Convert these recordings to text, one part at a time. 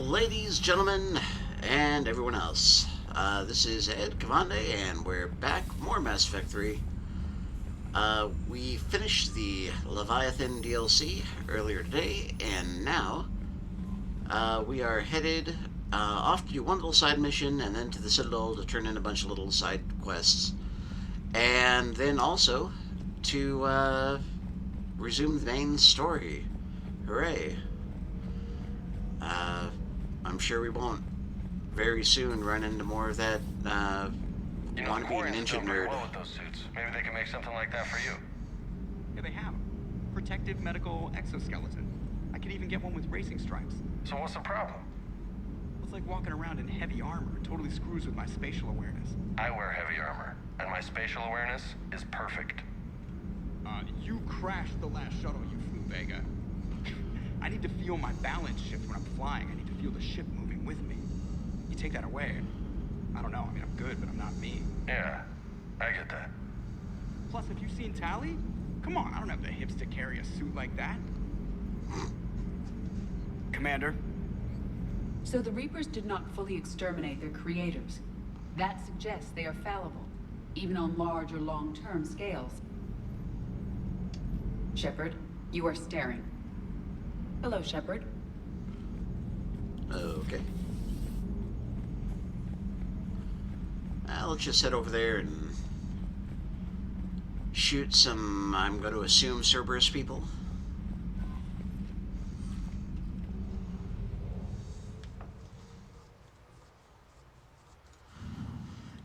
Ladies, gentlemen, and everyone else. This is Ed Cavande, and we're back. More Mass Effect 3. We finished the Leviathan DLC earlier today, and now we are headed off to do one little side mission, and then to the Citadel to turn in a bunch of little side quests. And then also to resume the main story. Hooray. I'm sure we won't very soon run into more of that wannabe ninja nerd. Well with those suits. Maybe they can make something like that for you. Yeah, they have 'em. Protective medical exoskeleton. I could even get one with racing stripes. So what's the problem? It's like walking around in heavy armor. It totally screws with my spatial awareness. I wear heavy armor, and my spatial awareness is perfect. You crashed the last shuttle you flew, Vega. I need to feel my balance shift when I'm flying. I need to feel the ship moving with me. You take that away, I don't know. I mean, I'm good, but I'm not me. Yeah, I get that. Plus, have you seen Tally? Come on, I don't have the hips to carry a suit like that. Commander? So the Reapers did not fully exterminate their creators. That suggests they are fallible, even on large or long-term scales. Shepard, you are staring. Hello, Shepard. Okay. Let's just head over there and shoot some, I'm going to assume, Cerberus people.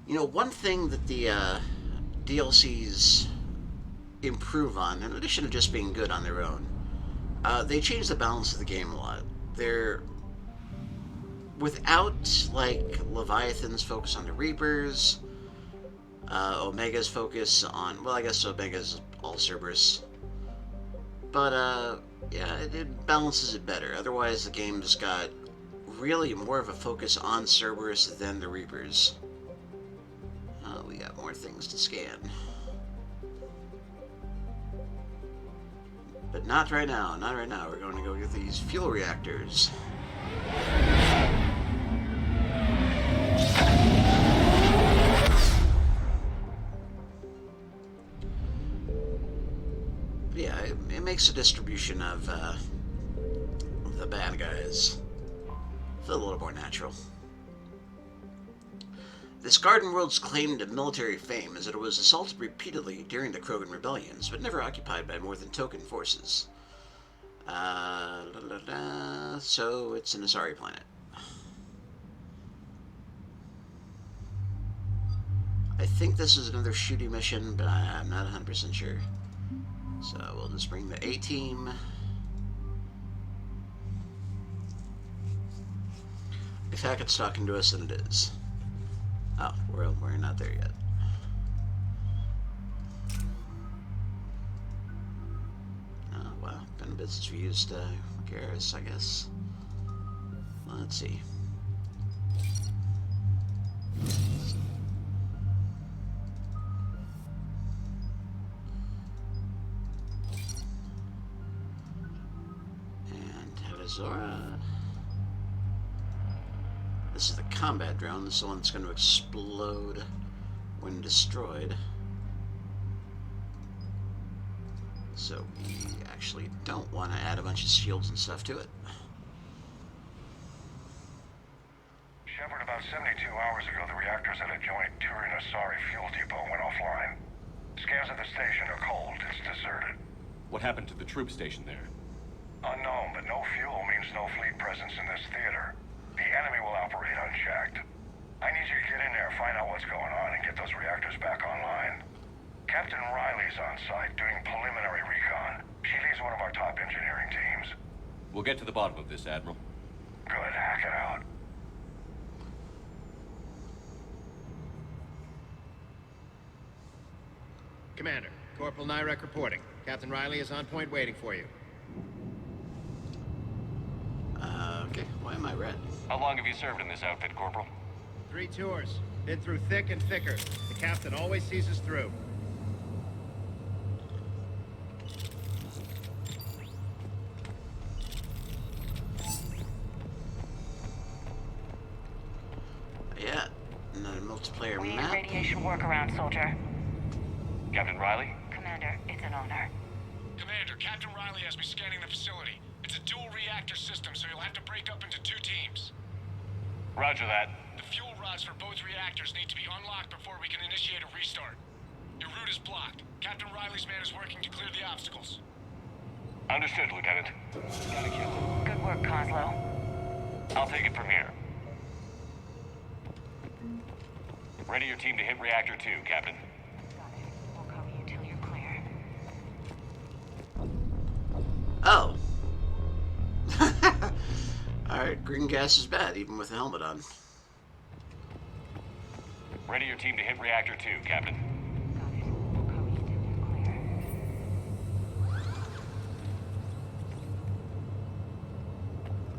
You know, one thing that the DLCs improve on, in addition to just being good on their own, they change the balance of the game a lot. They're without, like, Leviathan's focus on the Reapers, Omega's focus on, well, I guess Omega's all Cerberus, but, yeah, it balances it better. Otherwise, the game's got really more of a focus on Cerberus than the Reapers. We got more things to scan. But not right now, not right now. We're going to go get these fuel reactors. Yeah, it makes a distribution of the bad guys feel a little more natural. This garden world's claim to military fame is that it was assaulted repeatedly during the Krogan rebellions, but never occupied by more than token forces. So it's an Asari planet. I think this is another shooting mission, but I'm not 100% sure. So we'll just bring the A-team. If Hackett's talking to us, then it is. Oh, we're not there yet. Oh, wow. Been business for used Garrus, I guess. Let's see. And Tadazora. This is the combat drone. This is the one that's going to explode when destroyed. So we actually don't want to add a bunch of shields and stuff to it. Shepard, about 72 hours ago, the reactors at a joint Turin-Asari fuel depot went offline. Scans of the station are cold. It's deserted. What happened to the troop station there? Unknown, but no fuel means no fleet presence in this theater. The enemy will operate unchecked. I need you to get in there, find out what's going on, and get those reactors back online. Captain Riley's on site doing preliminary recon. She leads one of our top engineering teams. We'll get to the bottom of this, Admiral. Good, hack it out. Commander, Corporal Nyrek reporting. Captain Riley is on point waiting for you. Okay, why am I red? How long have you served in this outfit, Corporal? 3 tours. Been through thick and thicker. The captain always sees us through. multiplayer We need a map. radiation workaround, soldier. Captain Riley? Commander, it's an honor. Commander, Captain Riley has me scanning the facility. It's a dual reactor system, so you'll have to break up into 2 teams. Roger that. The fuel rods for both reactors need to be unlocked before we can initiate a restart. Your route is blocked. Captain Riley's man is working to clear the obstacles. Understood, Lieutenant. Got it, Captain. Good work, Coslow. I'll take it from here. Ready your team to hit Reactor 2, Captain. Got it. We'll cover you till you're clear. Oh. Alright, green gas is bad, even with a helmet on. Ready your team to hit Reactor 2, Captain. Got it. We'll cover you till you're clear.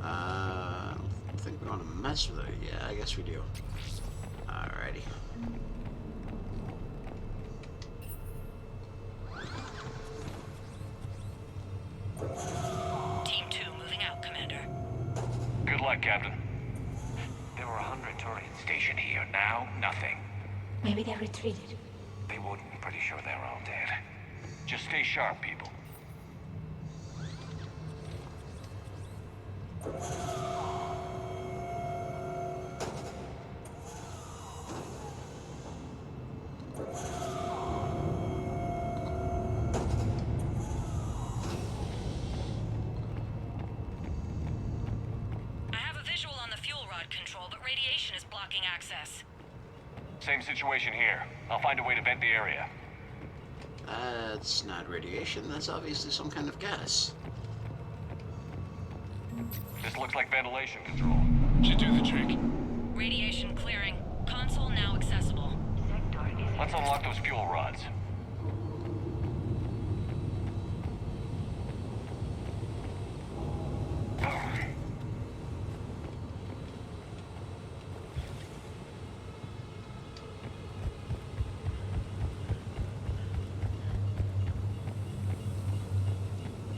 I don't think we want to mess with it. Yeah, I guess we do. Alrighty. Team 2 moving out, Commander. Good luck, Captain. There were 100 Turians stationed here. Now, nothing. Maybe they retreated. They wouldn't. Pretty sure they're all dead. Just stay sharp, people. I have a visual on the fuel rod control, but radiation is blocking access. Same situation here. I'll find a way to vent the area. That's not radiation, that's obviously some kind of gas. This looks like ventilation control. Should do the trick. Radiation clearing. Console now accessible. Let's unlock those fuel rods.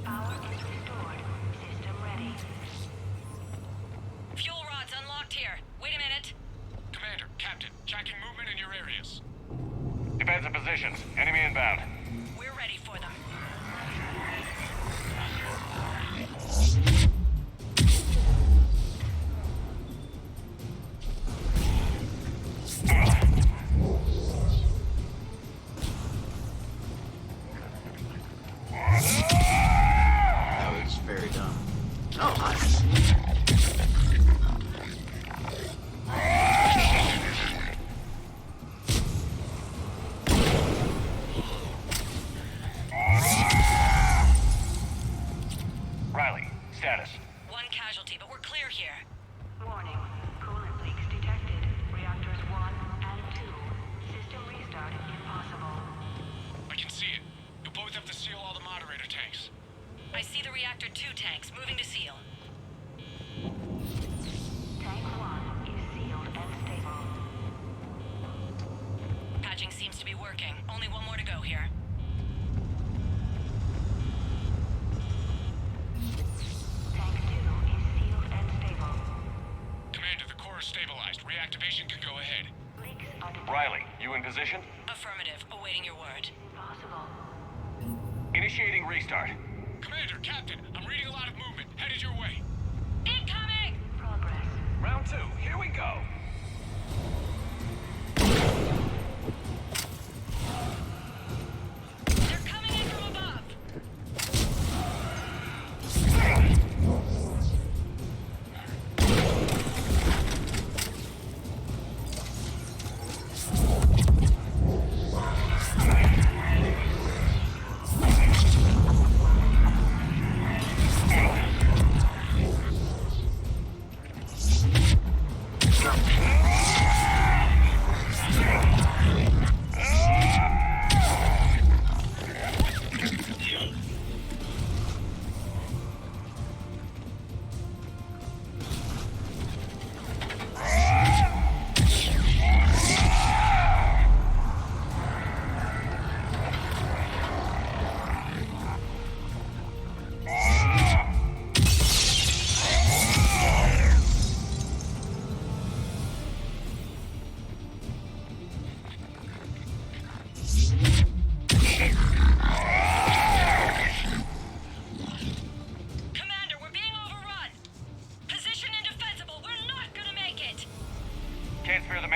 Power is restored. System ready. Fuel rods unlocked here. Wait a minute. Commander, Captain, tracking movement in your areas. Defensive positions. Enemy inbound. We're ready for them. That was very dumb. Oh, hi. Riley, status. One casualty, but we're clear here. Warning. Coolant leaks detected. Reactors 1 and 2. System restart impossible. I can see it. You'll both have to seal all the moderator tanks. I see the reactor 2 tanks moving to seal. Tank 1 is sealed and stable. Patching seems to be working. Only one more to go here. Tank 2 is sealed and stable. Commander, the core is stabilized. Reactivation can go ahead. Leaks are detected. Riley, you in position? Affirmative. Awaiting your word. Impossible. Initiating restart. Commander, Captain, I'm reading a lot of movement. Headed your way. Incoming! Progress. Round 2. Here we go. They're coming in from above!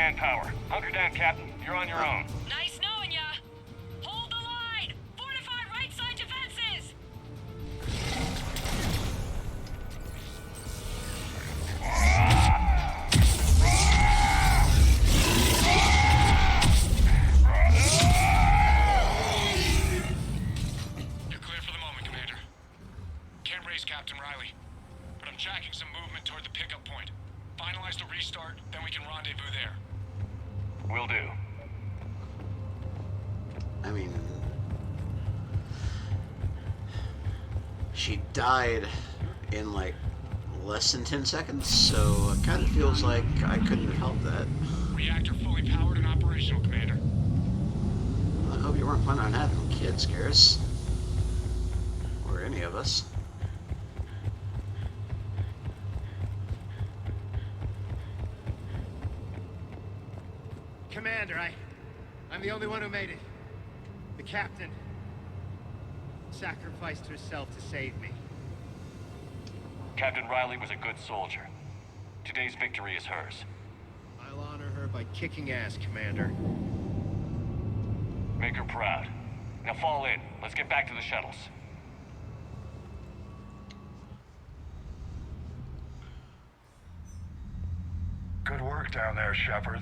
manpower. Hunker down, Captain. You're on your own. Nice knowing ya. Hold the line. Fortify right side defenses. You're clear for the moment, Commander. Can't raise Captain Riley, but I'm tracking some movement toward the pickup point. Finalize the restart, then we can rendezvous there. Will do. I mean, she died in like less than 10 seconds, so it kind of feels like I couldn't have helped that. Reactor fully powered and operational, Commander. I hope you weren't planning on having kids, Garrus. Or any of us. Commander, I'm the only one who made it. The captain sacrificed herself to save me. Captain Riley was a good soldier. Today's victory is hers. I'll honor her by kicking ass, Commander. Make her proud. Now fall in. Let's get back to the shuttles. Good work down there, Shepard.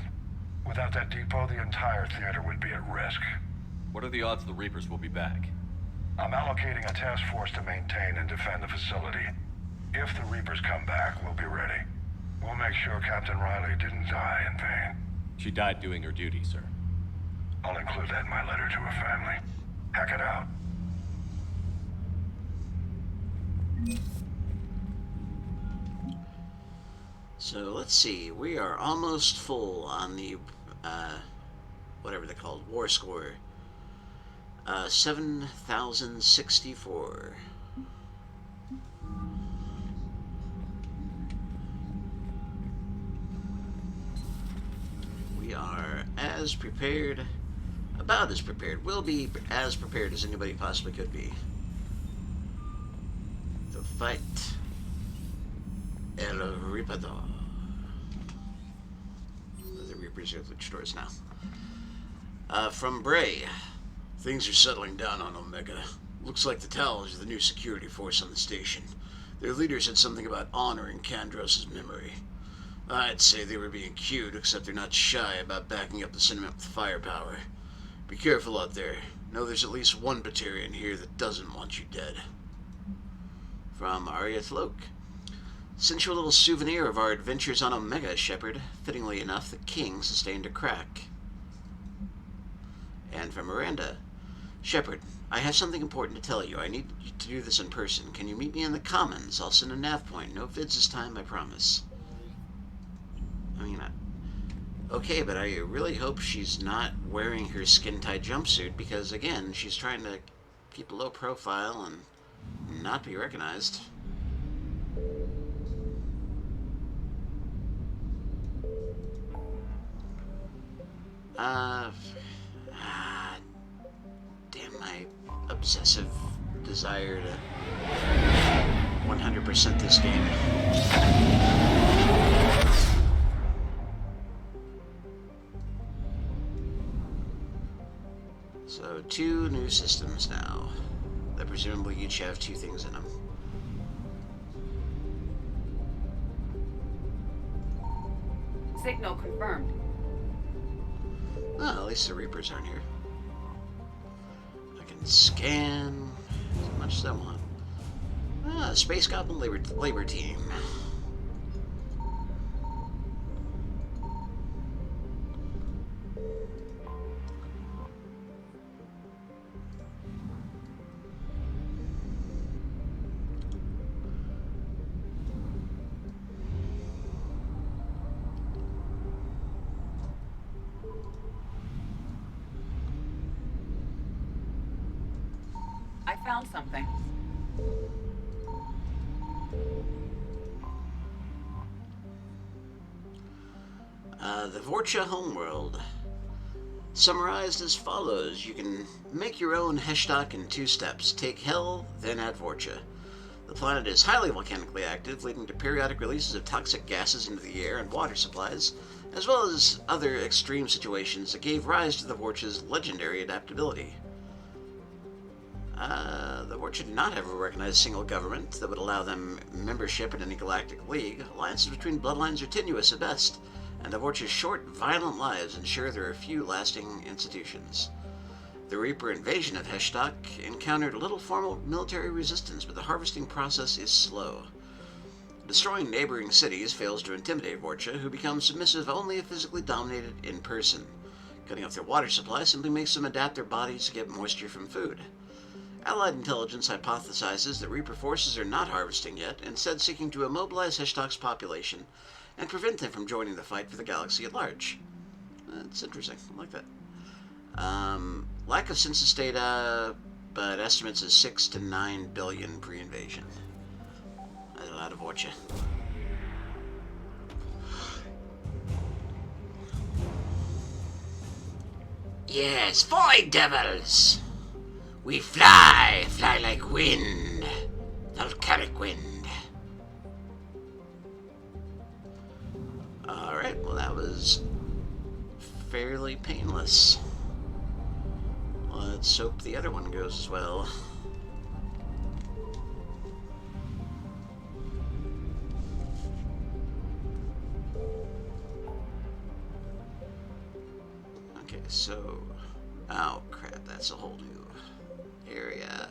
Without that depot, the entire theater would be at risk. What are the odds the Reapers will be back? I'm allocating a task force to maintain and defend the facility. If the Reapers come back, we'll be ready. We'll make sure Captain Riley didn't die in vain. She died doing her duty, sir. I'll include that in my letter to her family. Hack it out. So let's see, we are almost full on the, whatever they're called, war score. 7,064. We are as prepared, about as prepared, will be as prepared as anybody possibly could be to fight El Ripador. The Reapers are at the stores now. From Bray, things are settling down on Omega. Looks like the Tals are the new security force on the station. Their leader said something about honoring Kandros' memory. I'd say they were being cute, except they're not shy about backing up the sentiment with firepower. Be careful out there. Know there's at least one Batarian here that doesn't want you dead. From Arya Thloke. Sent you a little souvenir of our adventures on Omega, Shepard. Fittingly enough, the King sustained a crack. And from Miranda. Shepard, I have something important to tell you. I need you to do this in person. Can you meet me in the Commons? I'll send a nav point. No vids this time, I promise. I mean, okay, but I really hope she's not wearing her skin-tight jumpsuit because, again, she's trying to keep a low profile and not be recognized. Damn my obsessive desire to 100% this game. So, 2 new systems now, that presumably each have 2 things in them. Signal confirmed. Well, at least the Reapers aren't here. I can scan as much as I want. Space Goblin labor team. I found something. The Vorcha homeworld. Summarized as follows. You can make your own Heshtok in 2 steps. Take Hell, then add Vorcha. The The planet is highly volcanically active, leading to periodic releases of toxic gases into the air and water supplies, as well as other extreme situations that gave rise to the Vorch's legendary adaptability. The Vorcha do not have a recognized single government that would allow them membership in any galactic league. Alliances between bloodlines are tenuous at best, and the Vorcha's short, violent lives ensure there are few lasting institutions. The Reaper invasion of Heshtok encountered little formal military resistance, but the harvesting process is slow. Destroying neighboring cities fails to intimidate Vorcha, who become submissive only if physically dominated in person. Cutting off their water supply simply makes them adapt their bodies to get moisture from food. Allied intelligence hypothesizes that Reaper forces are not harvesting yet, instead seeking to immobilize Heshtok's population and prevent them from joining the fight for the galaxy at large. That's interesting. I like that. Lack of census data, but estimates is 6 to 9 billion pre-invasion. That's a lot of Vorcha. Yes, Void Devils! We fly like wind. Volcanic wind. Alright, well that was fairly painless. Let's hope the other one goes as well. Okay, so... oh crap, that's a whole new area.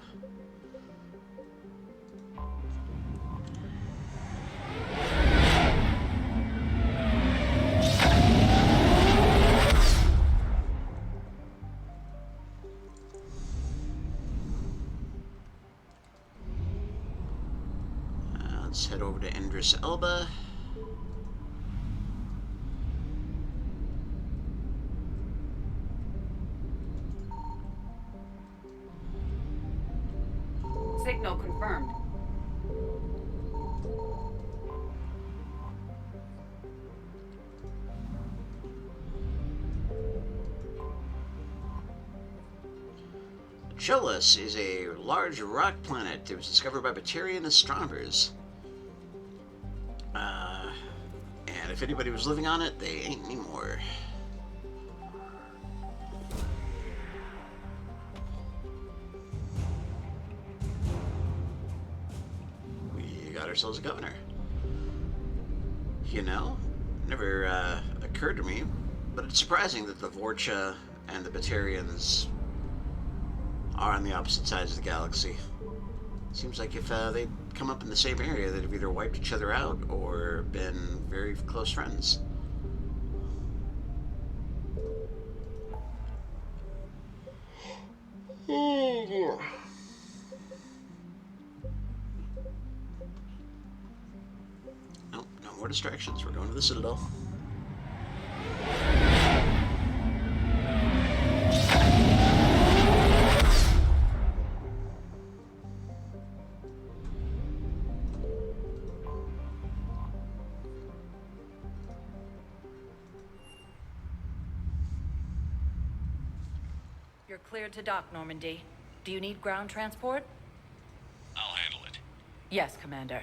Let's head over to Endris Elba. Signal confirmed. Cholus is a large rock planet that was discovered by Batarian astronomers. And if anybody was living on it, they ain't anymore. We got ourselves a governor. You know, never occurred to me, but it's surprising that the Vorcha and the Batarians are on the opposite sides of the galaxy. Seems like if they'd come up in the same area, they'd have either wiped each other out or been very close friends. Oh dear. Nope, no more distractions. We're going to the Citadel. You're cleared to dock, Normandy. Do you need ground transport? I'll handle it. Yes, Commander.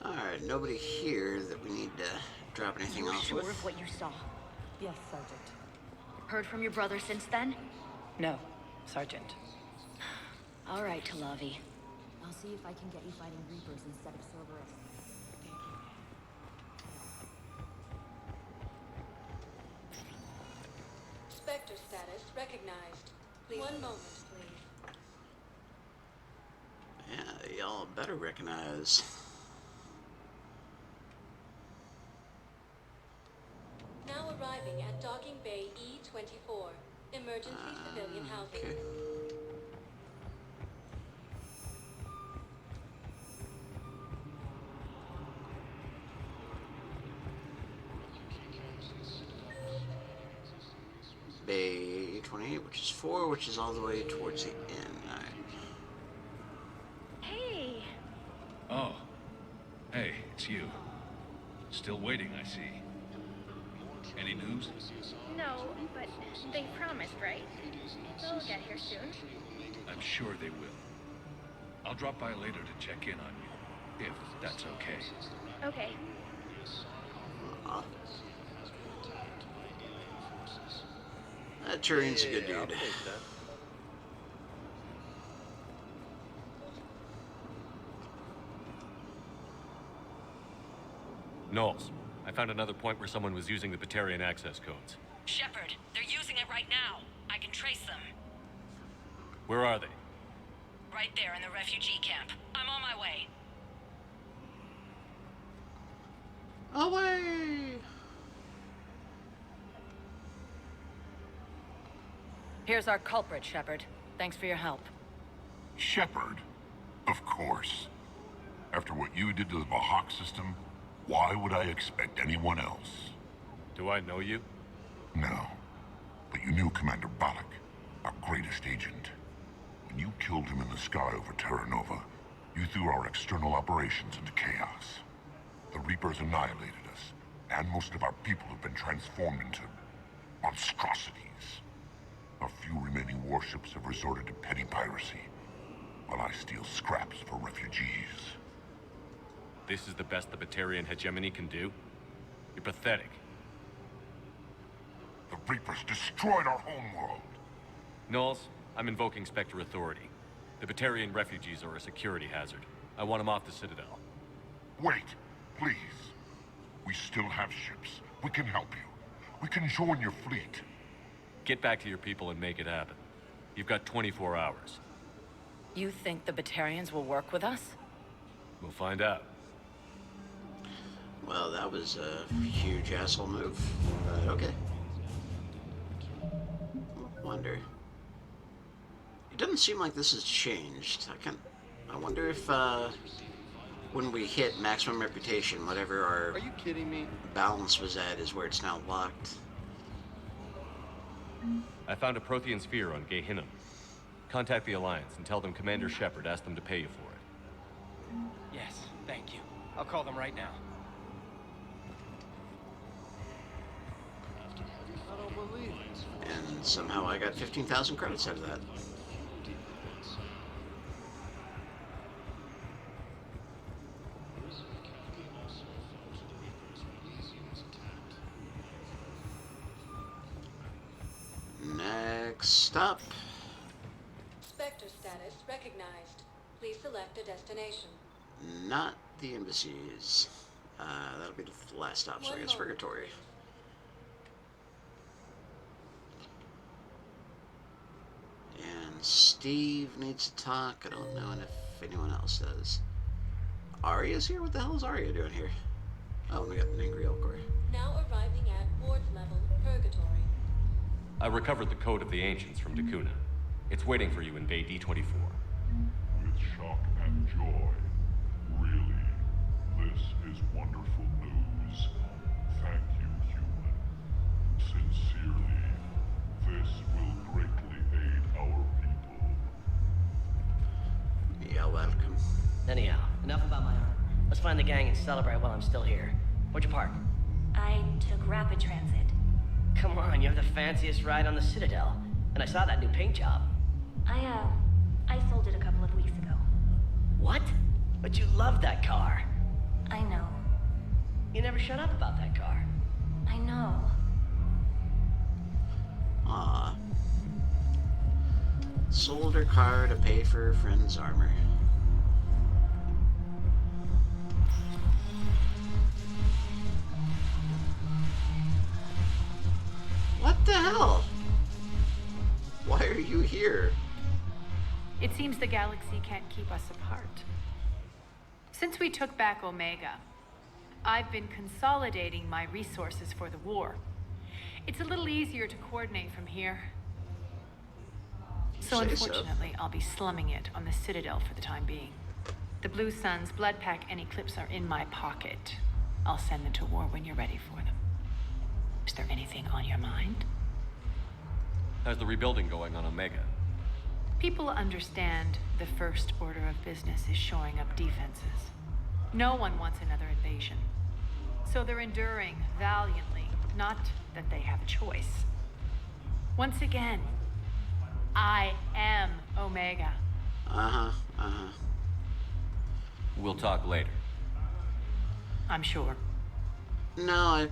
Alright, nobody here that we need to drop anything off Sure with. of what you saw? Yes, Sergeant. Heard from your brother since then? No, Sergeant. All right, Talavi. I'll see if I can get you fighting Reapers instead of Cerberus. Spectre status recognized. Please. 1 moment, please. Yeah, y'all better recognize. Now arriving at Docking Bay E-24. Emergency civilian housing. Okay. Bay 28, which is 4, which is all the way towards the end. Alright. Hey! Oh, it's you. Still waiting, I see. Any news? No, but they promised, right? They'll get here soon. I'm sure they will. I'll drop by later to check in on you, if that's okay. Okay. That Turian's a good dude. I'll take that. Knowles, I found another point where someone was using the Batarian access codes. Shepard, they're using it right now. I can trace them. Where are they? Right there in the refugee camp. I'm on my way. Away! Here's our culprit, Shepard. Thanks for your help. Shepard? Of course. After what you did to the Bahak system, why would I expect anyone else? Do I know you? No. But you knew Commander Balak, our greatest agent. When you killed him in the sky over Terra Nova, you threw our external operations into chaos. The Reapers annihilated us, and most of our people have been transformed into monstrosities. Our few remaining warships have resorted to petty piracy, while I steal scraps for refugees. This is the best the Batarian hegemony can do? You're pathetic. The Reapers destroyed our homeworld. Knowles, I'm invoking Spectre authority. The Batarian refugees are a security hazard. I want them off the Citadel. Wait, please. We still have ships. We can help you. We can join your fleet. Get back to your people and make it happen. You've got 24 hours. You think the Batarians will work with us? We'll find out. Well, that was a huge asshole move. Okay. Wonder. It doesn't seem like this has changed. I wonder if when we hit maximum reputation, whatever our Are you kidding me? balance was at is where it's now locked. I found a Prothean sphere on Gehinnom. Contact the Alliance and tell them Commander Shepard asked them to pay you for it. Yes, thank you. I'll call them right now. I don't believe it. And somehow I got 15,000 credits out of that. Next stop. Spectre status recognized. Please select a destination. Not the embassies. That'll be the last stop, so I guess Purgatory. And Steve needs to talk. I don't know if anyone else does. Arya's here? What the hell is Arya doing here? Oh, we got an angry Elcor. Now arriving at ward level Purgatory. I recovered the code of the Ancients from Dakuna. It's waiting for you in Bay D24. With shock and joy. Really, this is wonderful news. Thank you, human. Sincerely, this will greatly aid our people. Yeah, welcome. Anyhow, enough about my arm. Let's find the gang and celebrate while I'm still here. Where'd you park? I took rapid transit. Come on, you have the fanciest ride on the Citadel. And I saw that new paint job. I sold it a couple of weeks ago. What? But you loved that car. I know. You never shut up about that car. I know. Aw. Sold her car to pay for her friend's armor. What the hell? Why are you here? It seems the galaxy can't keep us apart. Since we took back Omega, I've been consolidating my resources for the war. It's a little easier to coordinate from here. So unfortunately, I'll be slumming it on the Citadel for the time being. The Blue Suns, Blood Pack, and Eclipse are in my pocket. I'll send them to war when you're ready for them. Is there anything on your mind? How's the rebuilding going on Omega? People understand the first order of business is shoring up defenses. No one wants another invasion. So they're enduring valiantly, not that they have a choice. Once again, I am Omega. We'll talk later. I'm sure. No,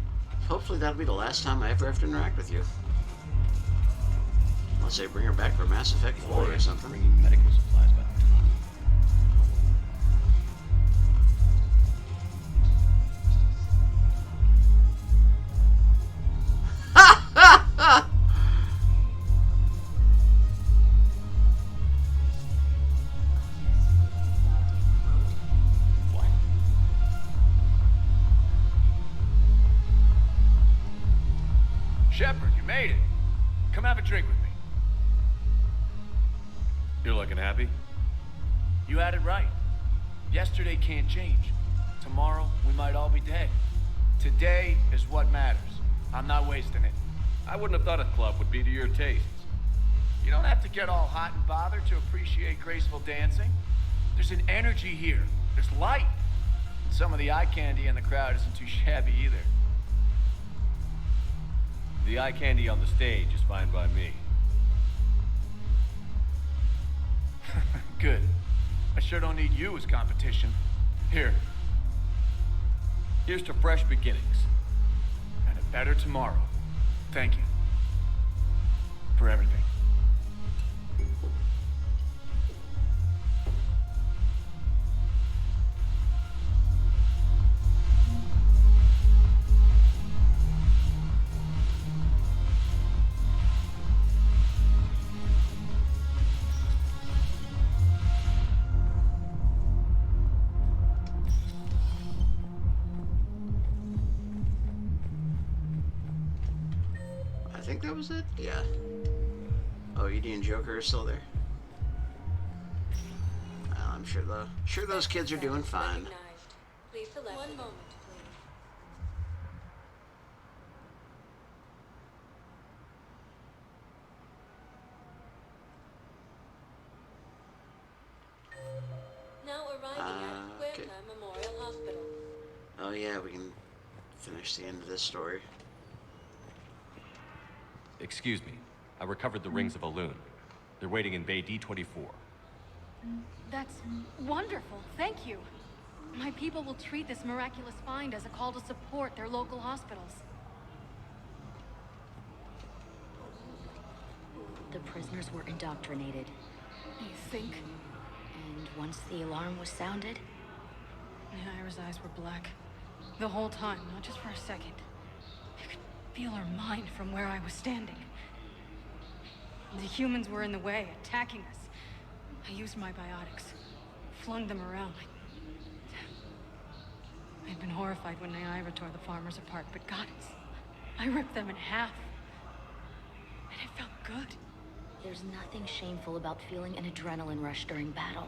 hopefully that'll be the last time I ever have to interact with you. Unless they bring her back for Mass Effect 4 or something. Bringing medical supplies by the ton. Shepard, you made it. Come have a drink with me. You're looking happy? You had it right. Yesterday can't change. Tomorrow, we might all be dead. Today is what matters. I'm not wasting it. I wouldn't have thought a club would be to your tastes. You don't have to get all hot and bothered to appreciate graceful dancing. There's an energy here. There's light. And some of the eye candy in the crowd isn't too shabby either. The eye candy on the stage is fine by me. Good. I sure don't need you as competition. Here. Here's to fresh beginnings. And a better tomorrow. Thank you. For everything. I think that was it? Yeah. Oh, Edie and Joker are still there? Well, I'm sure those kids are doing fine. Please select one moment, please. Now arriving at Huerta Memorial Hospital. Oh yeah, we can finish the end of this story. Excuse me. I recovered the rings of Elune. They're waiting in Bay D-24. That's wonderful. Thank you. My people will treat this miraculous find as a call to support their local hospitals. The prisoners were indoctrinated. You think? And once the alarm was sounded... Ira's eyes were black. The whole time, not just for a second. I could feel her mind from where I was standing. The humans were in the way, attacking us. I used my biotics, flung them around. I'd been horrified when Ira tore the farmers apart, but goddess, I ripped them in half. And it felt good. There's nothing shameful about feeling an adrenaline rush during battle.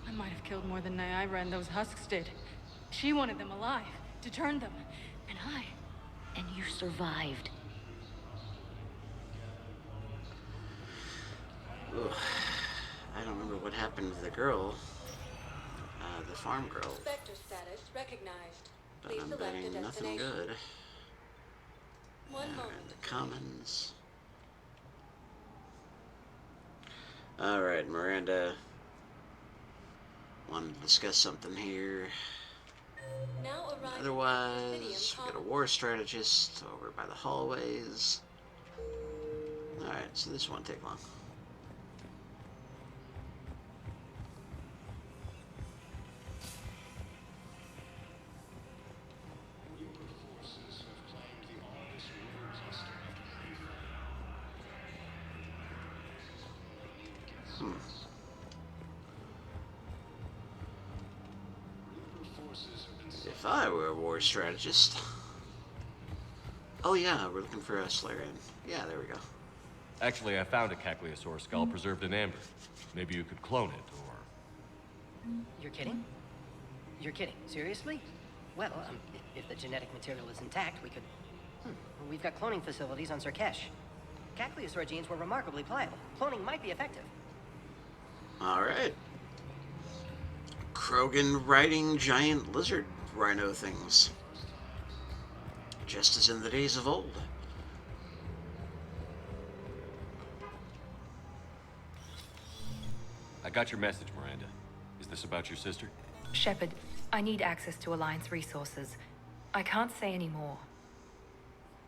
I might have killed more than Ira and those husks did. She wanted them alive, to turn them, and I... And you survived. Ugh. I don't remember what happened to the girl. The farm girl. Spectre status recognized. But Please I'm select a betting nothing destination. good. One Alright, moment. the commons. Alright, Miranda wanted to discuss something here. Now arriving Otherwise, we got a war strategist over by the hallways. Alright, so this won't take long. If I were a war strategist... Oh yeah, we're looking for a Slarian. Yeah, there we go. Actually, I found a Cagliasaur skull preserved in amber. Maybe you could clone it, or... You're kidding? You're kidding. Seriously? Well, if the genetic material is intact, we could... We've got cloning facilities on Sirkesh. Cagliasaur genes were remarkably pliable. Cloning might be effective. Alright. Krogan riding giant lizard rhino things. Just as in the days of old. I got your message, Miranda. Is this about your sister? Shepard, I need access to Alliance resources. I can't say any more.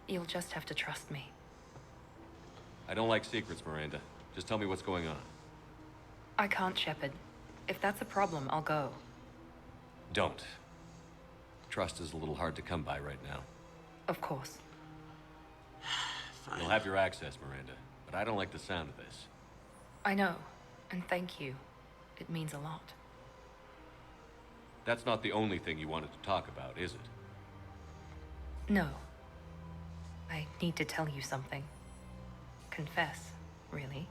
You'll just have to trust me. I don't like secrets, Miranda. Just tell me what's going on. I can't, Shepard. If that's a problem, I'll go. Don't. Trust is a little hard to come by right now. Of course. Fine. You'll have your access, Miranda, but I don't like the sound of this. I know, and thank you. It means a lot. That's not the only thing you wanted to talk about, is it? No. I need to tell you something. Confess, really.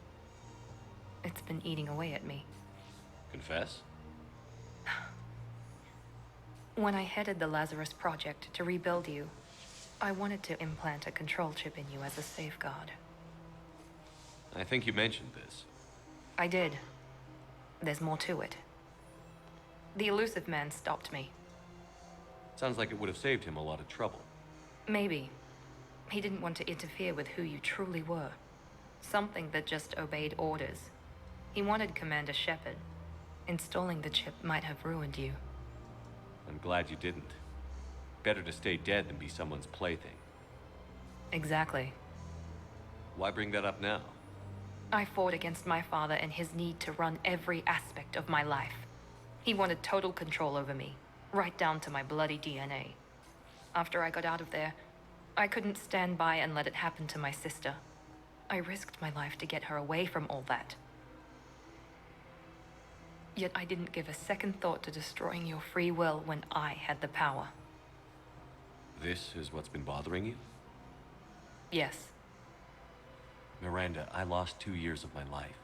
It's been eating away at me. Confess? When I headed the Lazarus Project to rebuild you, I wanted to implant a control chip in you as a safeguard. I think you mentioned this. I did. There's more to it. The elusive man stopped me. Sounds like it would have saved him a lot of trouble. Maybe. He didn't want to interfere with who you truly were. Something that just obeyed orders. He wanted Commander Shepard. Installing the chip might have ruined you. I'm glad you didn't. Better to stay dead than be someone's plaything. Exactly. Why bring that up now? I fought against my father and his need to run every aspect of my life. He wanted total control over me, right down to my bloody DNA. After I got out of there, I couldn't stand by and let it happen to my sister. I risked my life to get her away from all that. Yet I didn't give a second thought to destroying your free will when I had the power. This is what's been bothering you? Yes. Miranda, I lost 2 years of my life.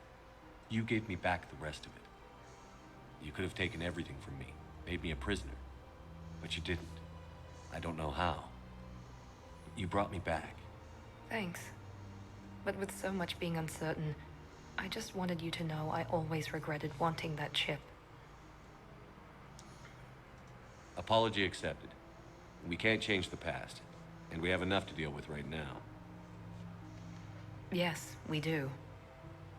You gave me back the rest of it. You could have taken everything from me, made me a prisoner. But you didn't. I don't know how. You brought me back. Thanks. But with so much being uncertain, I just wanted you to know I always regretted wanting that chip. Apology accepted. We can't change the past, and we have enough to deal with right now. Yes, we do.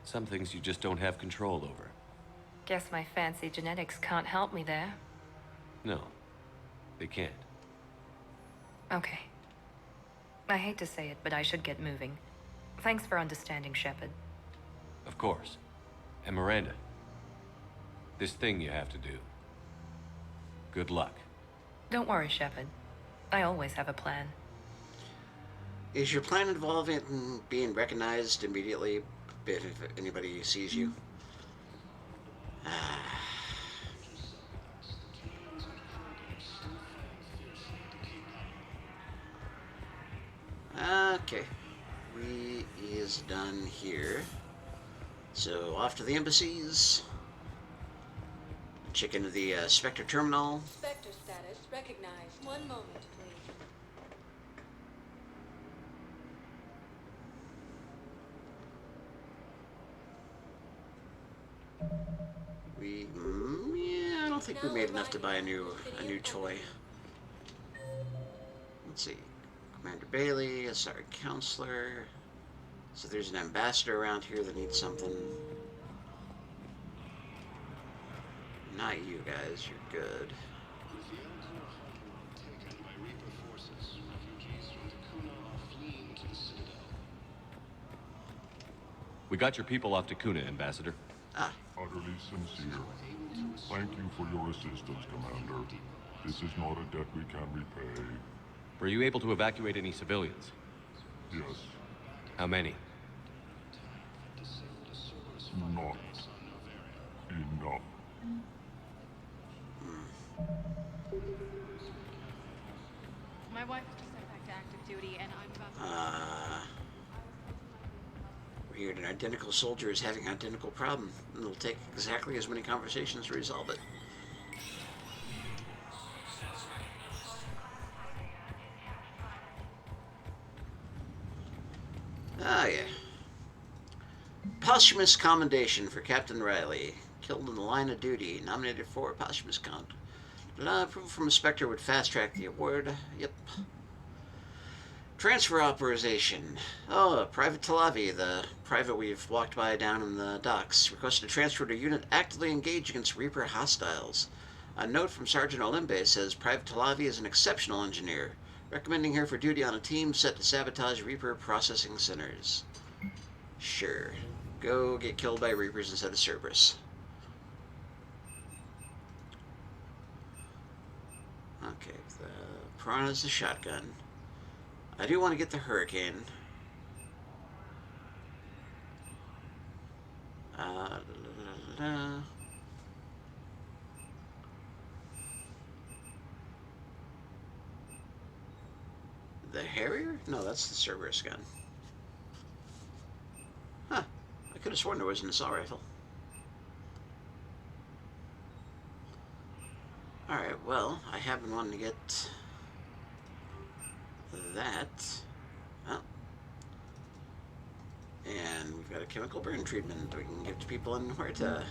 Some things you just don't have control over. Guess my fancy genetics can't help me there. No, they can't. Okay. I hate to say it, but I should get moving. Thanks for understanding, Shepard. Of course. And Miranda, this thing you have to do. Good luck. Don't worry, Shepard. I always have a plan. Is your plan involving being recognized immediately if anybody sees you? Okay. We is done here. So off to the embassies. Check into the Spectre terminal. Spectre status recognized. One moment, please. Yeah, I don't think we made enough to buy a new toy. Let's see. Commander Bailey, a sorry counselor. So there's an ambassador around here that needs something. Not you guys, you're good. We got your people off to Kuna, Ambassador. Ah. Utterly sincere. Thank you for your assistance, Commander. This is not a debt we can repay. Were you able to evacuate any civilians? Yes. How many? Not enough. My wife was just sent back to active duty, and I'm about to... Weird, an identical soldier is having an identical problem. And it'll take exactly as many conversations to resolve it. Ah, yeah. Posthumous commendation for Captain Riley. killed in the line of duty. Nominated for posthumous count. Approval from a Spectre would fast-track the award. Yep. Transfer authorization. Oh, Private Talavi, the private we've walked by down in the docks, requested a transfer to a unit actively engaged against Reaper hostiles. A note from Sergeant Olimbe says Private Talavi is an exceptional engineer, recommending her for duty on a team set to sabotage Reaper processing centers. Sure. Go get killed by Reapers instead of Cerberus. Okay, the Piranha's the shotgun. I do want to get the Hurricane. La, la, la. The Harrier? No, that's the Cerberus gun. Huh. I could have sworn there was an assault rifle. Alright, well, I have been wanting to get that. Oh. And we've got a chemical burn treatment that we can give to people in Huerta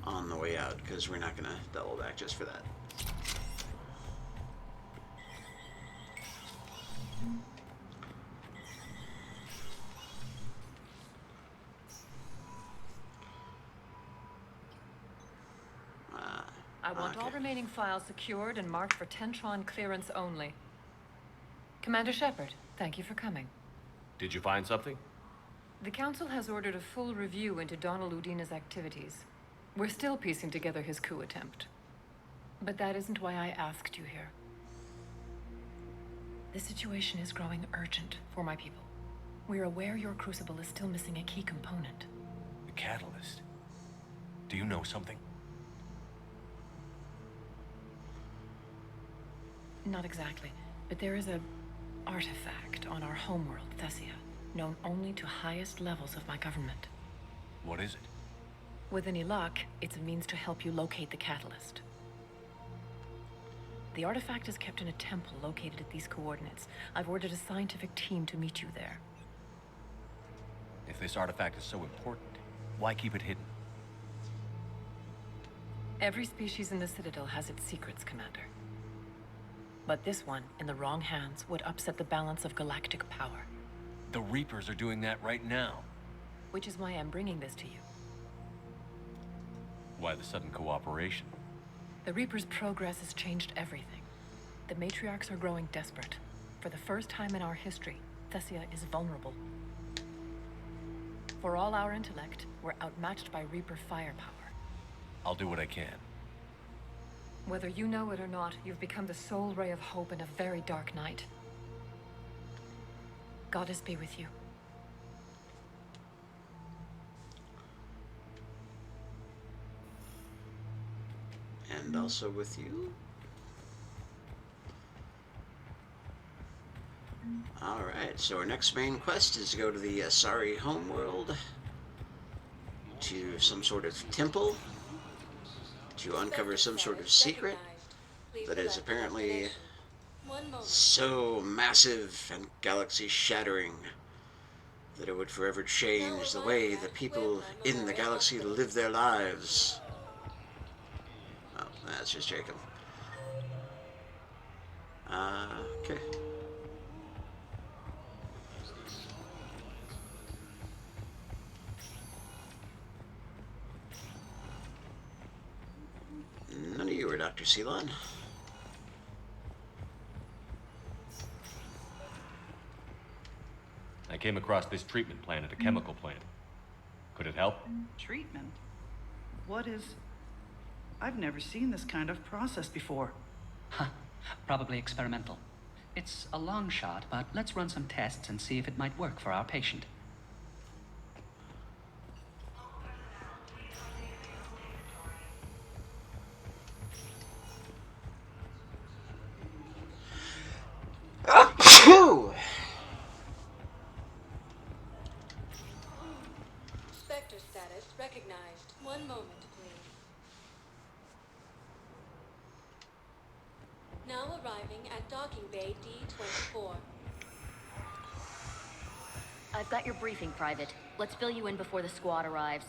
on the way out, because we're not going to double back just for that. I want all remaining files secured and marked for Tentron clearance only. Commander Shepard, thank you for coming. Did you find something? The Council has ordered a full review into Donald Udina's activities. We're still piecing together his coup attempt. But that isn't why I asked you here. The situation is growing urgent for my people. We're aware your crucible is still missing a key component. The catalyst. Do you know something? Not exactly, but there is a artifact on our homeworld, Thessia, known only to highest levels of my government. What is it? With any luck, it's a means to help you locate the catalyst. The artifact is kept in a temple located at these coordinates. I've ordered a scientific team to meet you there. If this artifact is so important, why keep it hidden? Every species in the Citadel has its secrets, Commander. But this one, in the wrong hands, would upset the balance of galactic power. The Reapers are doing that right now. Which is why I'm bringing this to you. Why the sudden cooperation? The Reapers' progress has changed everything. The matriarchs are growing desperate. For the first time in our history, Thessia is vulnerable. For all our intellect, we're outmatched by Reaper firepower. I'll do what I can. Whether you know it or not, you've become the sole ray of hope in a very dark night. Goddess be with you. And also with you. Alright, so our next main quest is to go to the Asari homeworld, to some sort of temple, to uncover some sort of secret that is apparently so massive and galaxy-shattering that it would forever change the way the people in the galaxy live their lives. Oh, that's just Jacob. Okay. None of you are Dr. Ceylon. I came across this treatment plant at a chemical plant. Could it help? Treatment? What is... I've never seen this kind of process before. Huh. Probably experimental. It's a long shot, but let's run some tests and see if it might work for our patient. Spectre status recognized. One moment, please. Now arriving at docking bay D-24. I've got your briefing, Private. Let's fill you in before the squad arrives.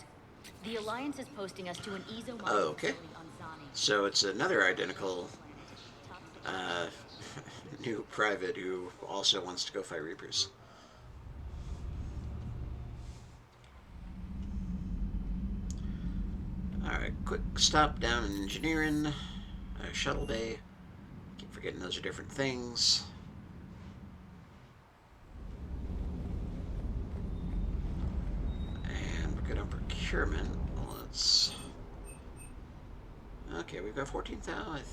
The Alliance is posting us to an Ezo mining Okay. facility on Zani. So it's another identical new private who also wants to go fight Reapers. Alright, quick stop down in engineering. Shuttle bay. Keep forgetting those are different things. And we're good on procurement. Let's... Okay, we've got 14,000.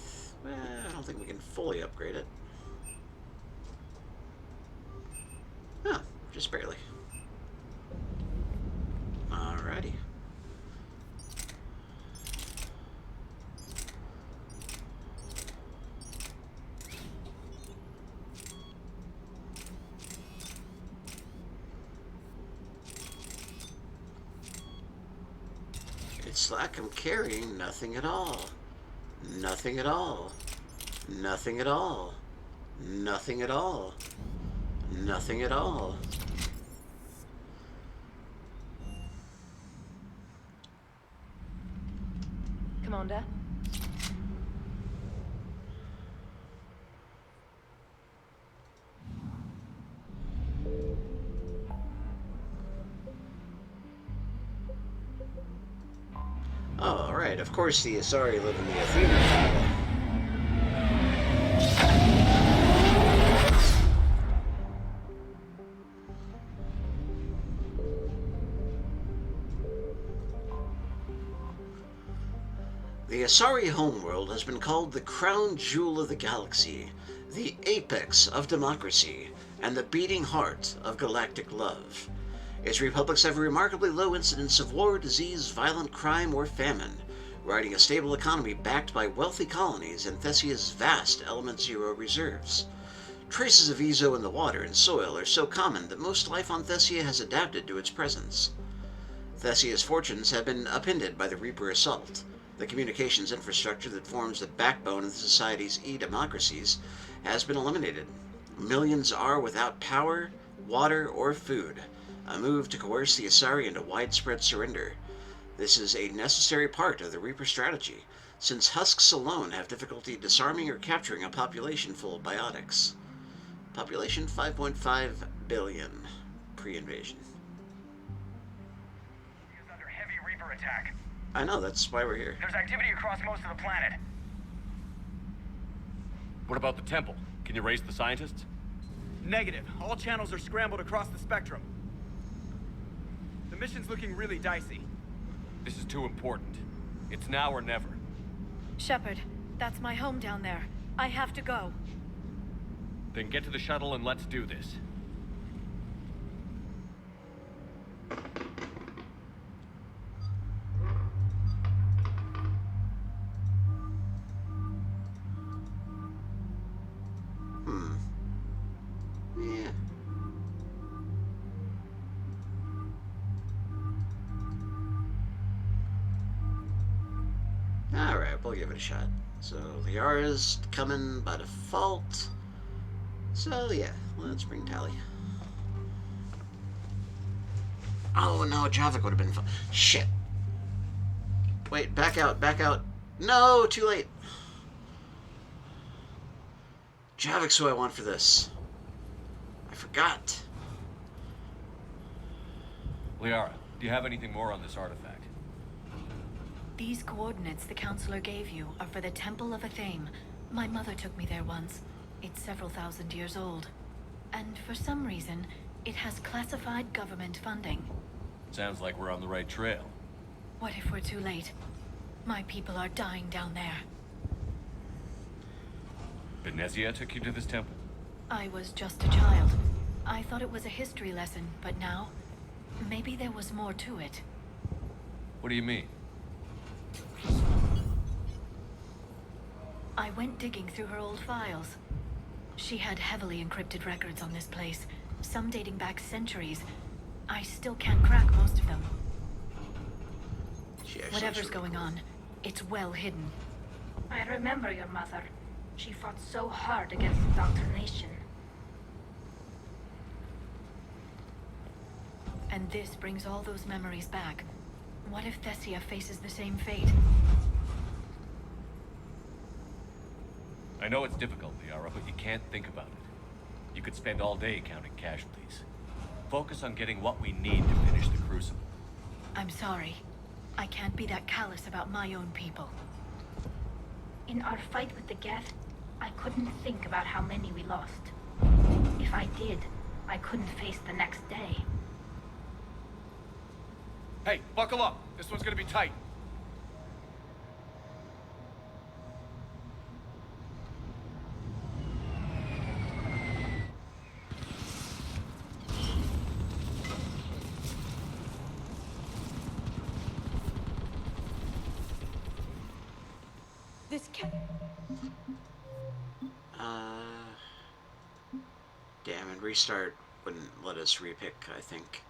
I don't think we can fully upgrade it. Huh, just barely. Alrighty. It's like I'm carrying nothing at all. Nothing at all. Nothing at all. Nothing at all. Nothing at all. Commander? Oh, right. Of course the Asari live in the Athena. The Asari homeworld has been called the crown jewel of the galaxy, the apex of democracy, and the beating heart of galactic love. Its republics have a remarkably low incidence of war, disease, violent crime, or famine, riding a stable economy backed by wealthy colonies and Thessia's vast Element Zero reserves. Traces of Ezo in the water and soil are so common that most life on Thessia has adapted to its presence. Thessia's fortunes have been upended by the Reaper assault. The communications infrastructure that forms the backbone of the society's e-democracies has been eliminated. Millions are without power, water, or food, a move to coerce the Asari into widespread surrender. This is a necessary part of the Reaper strategy, since husks alone have difficulty disarming or capturing a population full of biotics. Population 5.5 billion, pre-invasion. Is under heavy Reaper attack. I know, that's why we're here. There's activity across most of the planet. What about the temple? Can you raise the scientists? Negative. All channels are scrambled across the spectrum. The mission's looking really dicey. This is too important. It's now or never. Shepard, that's my home down there. I have to go. Then get to the shuttle and let's do this. Yeah. Alright, we'll give it a shot. So, Liara's coming by default. So, yeah, let's bring Tally. Oh, no, Javik would have been fun. Shit. Wait, back out, back out. No, too late. Javik's who I want for this. I forgot. Liara, do you have anything more on this artifact? These coordinates the counselor gave you are for the Temple of Athame. My mother took me there once. It's several thousand years old. And for some reason, it has classified government funding. Sounds like we're on the right trail. What if we're too late? My people are dying down there. Benezia took you to this temple? I was just a child. I thought it was a history lesson, but now, maybe there was more to it. What do you mean? I went digging through her old files. She had heavily encrypted records on this place, some dating back centuries. I still can't crack most of them. Whatever's going on, it's well hidden. I remember your mother. She fought so hard against indoctrination. And this brings all those memories back. What if Thessia faces the same fate? I know it's difficult, Liara, but you can't think about it. You could spend all day counting casualties. Focus on getting what we need to finish the Crucible. I'm sorry. I can't be that callous about my own people. In our fight with the Geth, I couldn't think about how many we lost. If I did, I couldn't face the next day. Hey, buckle up. This one's gonna be tight. This can... Damn, and restart wouldn't let us repick, I think.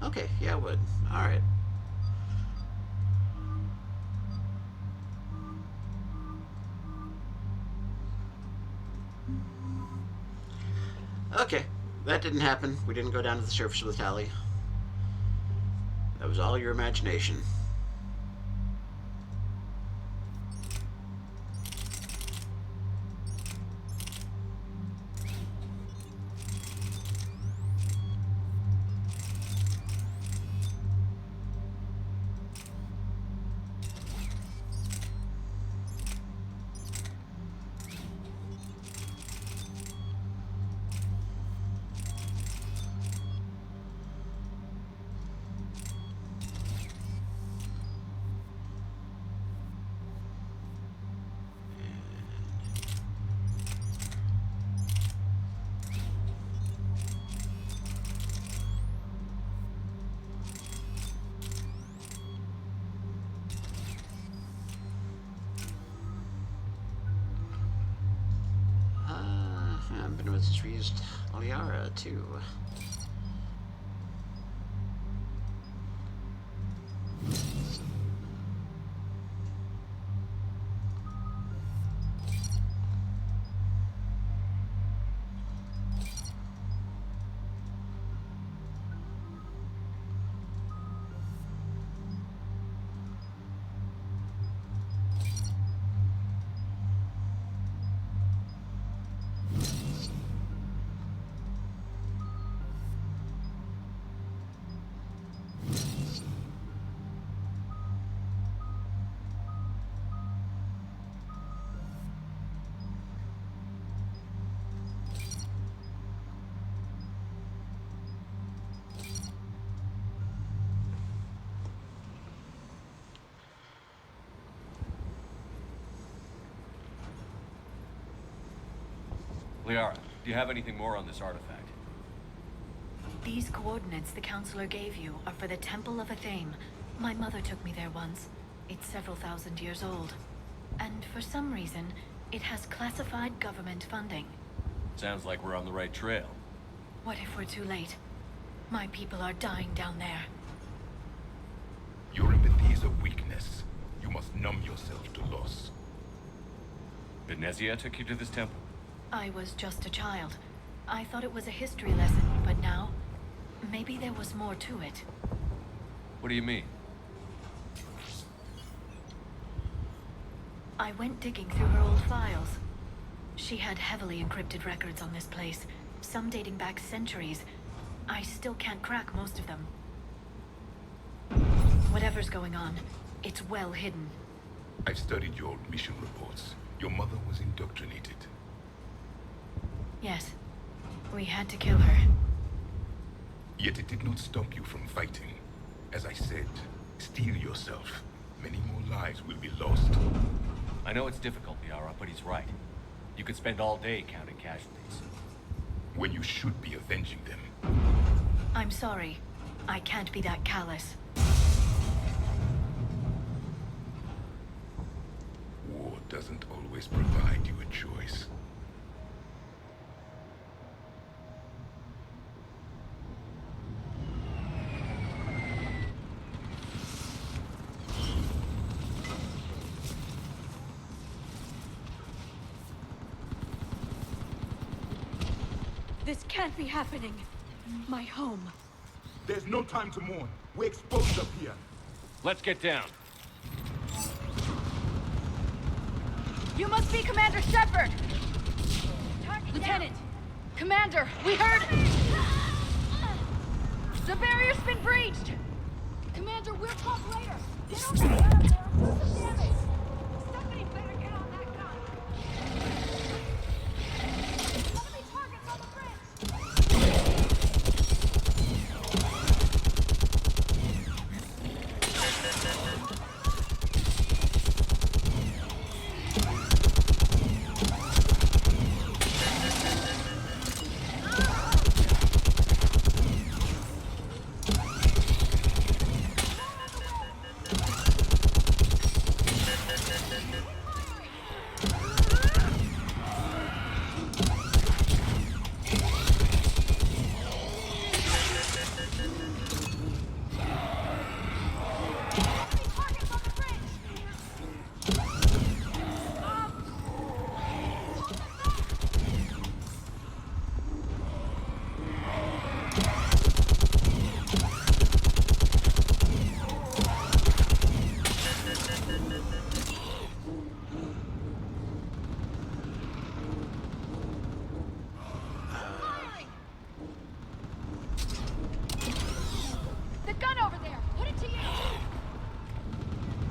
Okay, yeah, it would. Alright. Okay, that didn't happen. We didn't go down to the surface with Tally. That was all your imagination. I've been with this reused Liara too. Liara, do you have anything more on this artifact? These coordinates the counselor gave you are for the Temple of Athame. My mother took me there once. It's several thousand years old. And for some reason, it has classified government funding. Sounds like we're on the right trail. What if we're too late? My people are dying down there. Your empathy is a weakness. You must numb yourself to loss. Benezia took you to this temple? I was just a child. I thought it was a history lesson, but now, maybe there was more to it. What do you mean? I went digging through her old files. She had heavily encrypted records on this place, some dating back centuries. I still can't crack most of them. Whatever's going on, it's well hidden. I've studied your old mission reports. Your mother was indoctrinated. Yes. We had to kill her. Yet it did not stop you from fighting. As I said, steel yourself. Many more lives will be lost. I know it's difficult, Liara, but he's right. You could spend all day counting casualties. When you should be avenging them. I'm sorry. I can't be that callous. War doesn't always provide you a choice. This can't be happening. My home. There's no time to mourn. We're exposed up here. Let's get down. You must be Commander Shepard! Lieutenant! Commander, we heard... The barrier's been breached! Commander, we'll talk later! Get on the ground there! What's the damage? Somebody better get on that gun! Enemy targets on the bridge!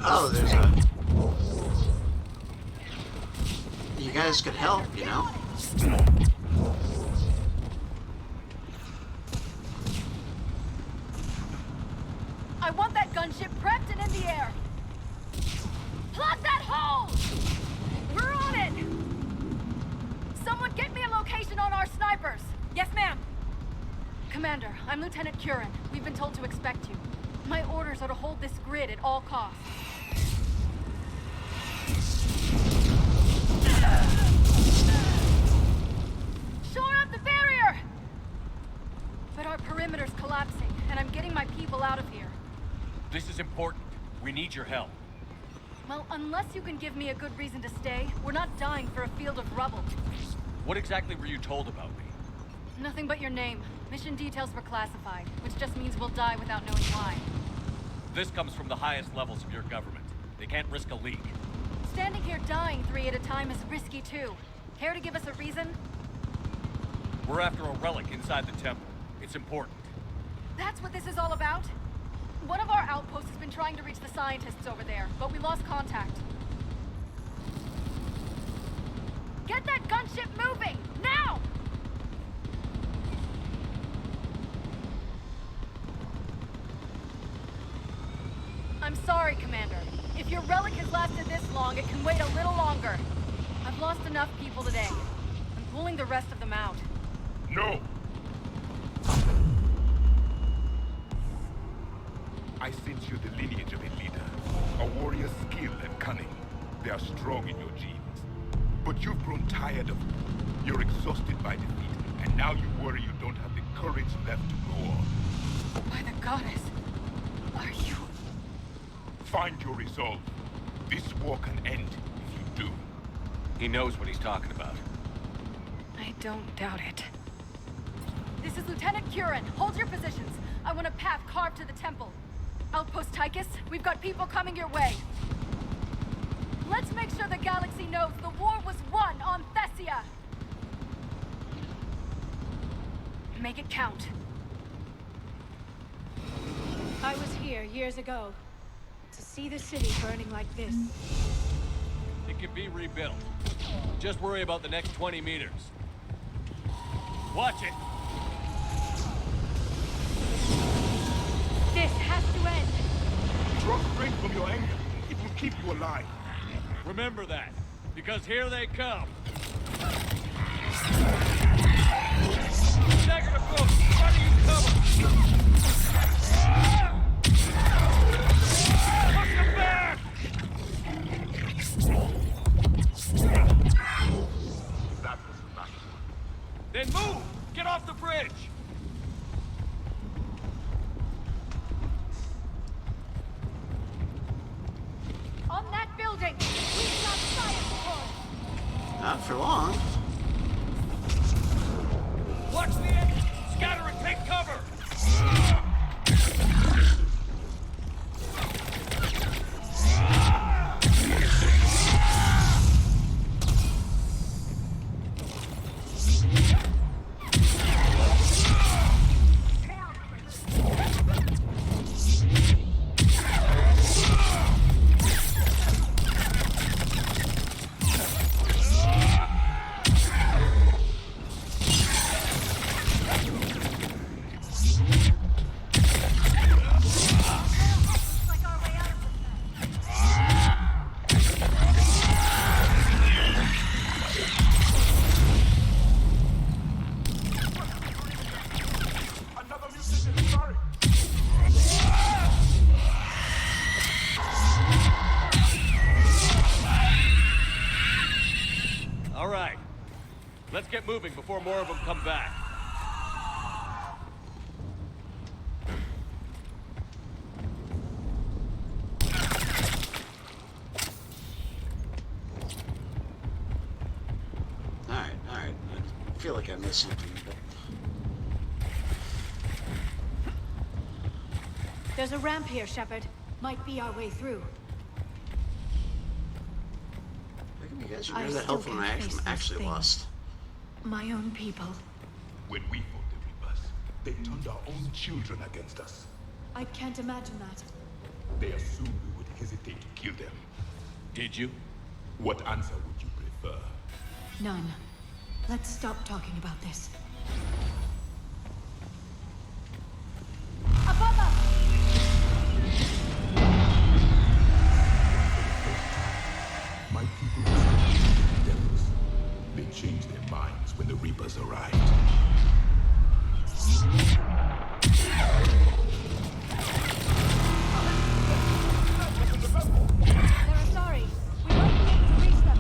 Oh, there's a... You guys could help, you know? I want that gunship prepped and in the air. Plug that hole! We're on it! Someone get me a location on our snipers. Yes, ma'am. Commander, I'm Lieutenant Curran. We've been told to expect you. My orders are to hold this grid at all costs. Shore up the barrier! But our perimeter's collapsing, and I'm getting my people out of here. This is important. We need your help. Well, unless you can give me a good reason to stay, we're not dying for a field of rubble. What exactly were you told about me? Nothing but your name. Mission details were classified, which just means we'll die without knowing why. This comes from the highest levels of your government. They can't risk a leak. Standing here dying 3 at a time is risky too. Care to give us a reason? We're after a relic inside the temple. It's important. That's what this is all about? One of our outposts has been trying to reach the scientists over there, but we lost contact. Get that gunship moving! Now! I'm sorry, Commander. If your relic has lasted this long, it can wait a little longer. I've lost enough people today. I'm pulling the rest of them out. No! I sense you the lineage of a leader. A warrior's skill and cunning. They are strong in your genes. But you've grown tired of it. You're exhausted by defeat, and now you worry you don't have the courage left to go on. By the goddess, are you... Find your resolve. This war can end if you do. He knows what he's talking about. I don't doubt it. This is Lieutenant Curran. Hold your positions. I want a path carved to the temple. Outpost Tychus, we've got people coming your way. Let's make sure the galaxy knows the war was won on Thessia. Make it count. I was here years ago. To see the city burning like this. It can be rebuilt. Just worry about the next 20 meters. Watch it! This has to end. Draw strength from your anger. It will keep you alive. Remember that, because here they come. Stagger the boat! Try to use cover! Push them back! That was the last one. Then move! Get off the bridge! On that building! We've got science support! Not for long. Watch moving before more of them come back. Alright. I feel like I missed something, but... There's a ramp here, Shepard. Might be our way through. How come you guys remember that help when I actually lost? My own people. When we fought the Reapers, they turned our own children against us. I can't imagine that. They assumed we would hesitate to kill them. Did you? What answer would you prefer? None. Let's stop talking about this. Above us! My people were devils. They changed their minds when the Reapers arrived. They're sorry. We might be able to reach them.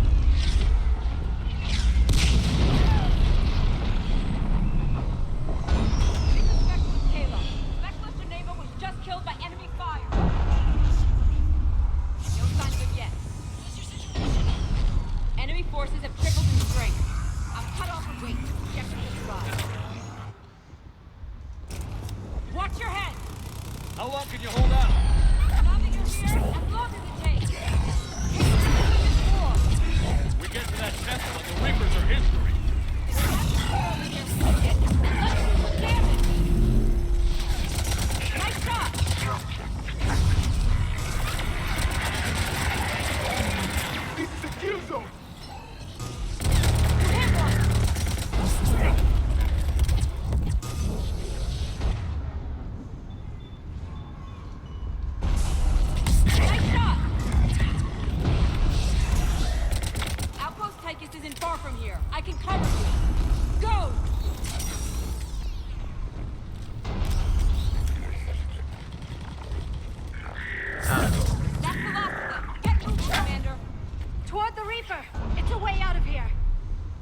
Kayla. Specialist Geneva was just killed by enemy fire. No sign of it yet. Enemy forces have tripled in strength. I'm cut off a wing. Objective described. Watch your head! How long can you hold out? As long as you're here, as long as it takes. We get to that temple and the Reapers are history. Nice shot! This is a kill zone! Nice shot! Outpost Tychus isn't far from here. I can cover you. Go! That's the last of them. Get moving, Commander. Toward the Reaper! It's a way out of here!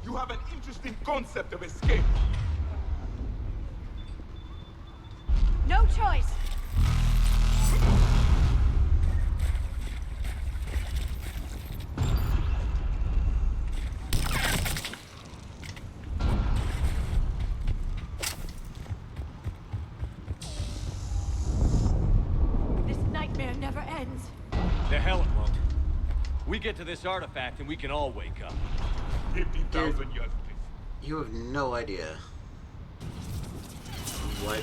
You have an interesting concept of escape. No choice! This nightmare never ends. The hell it won't. We get to this artifact and we can all wake up. 50,000 years. You have no idea what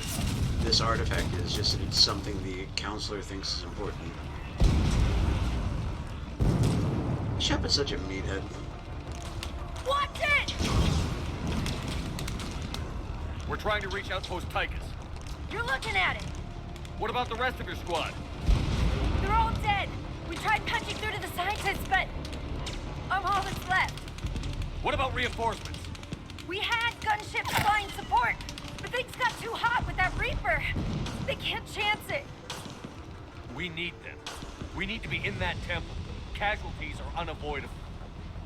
this artifact is, just that it's something the counselor thinks is important. Shep is such a meathead. Watch it! We're trying to reach Outpost Tychus. You're looking at it! What about the rest of your squad? They're all dead! We tried punching through to the scientists, but I'm all that's left. What about reinforcements? We had gunships flying support, but things got too hot with that Reaper. They can't chance it. We need them. We need to be in that temple. Casualties are unavoidable.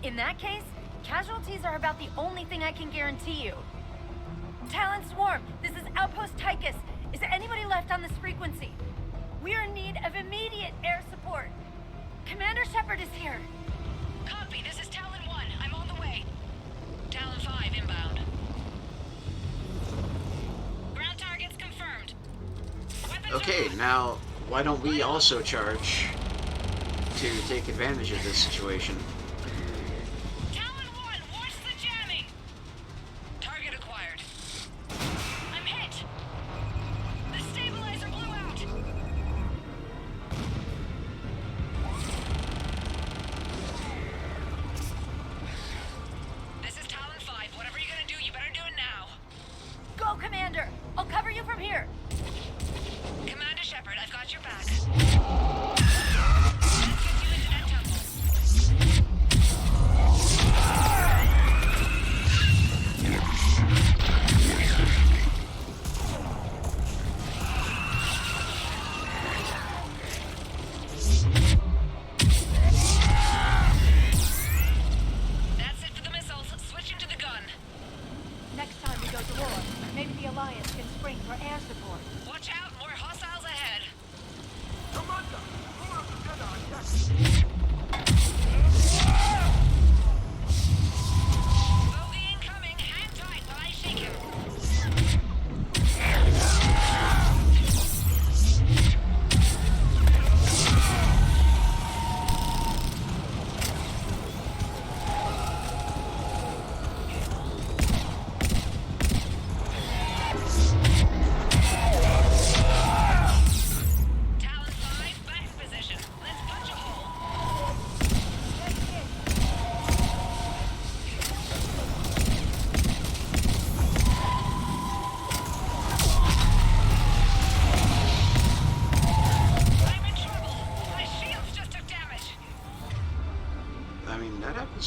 In that case, casualties are about the only thing I can guarantee you. Talon Swarm, this is Outpost Tychus. Is there anybody left on this frequency? We're in need of immediate air support. Commander Shepard is here. Copy, this is Talon 1. I'm on the way. Talon 5 inbound. Ground targets confirmed. Weapons Okay, now, why don't we also charge to take advantage of this situation? Talon 1, watch the jamming! Target acquired. I'm hit! The stabilizer blew out! This is Talon 5. Whatever you're gonna do, you better do it now. Go, Commander! I'll cover you from here. Commander Shepard, I've got your back. Let's get you into that temple. That's it for the missiles. Switching to the gun.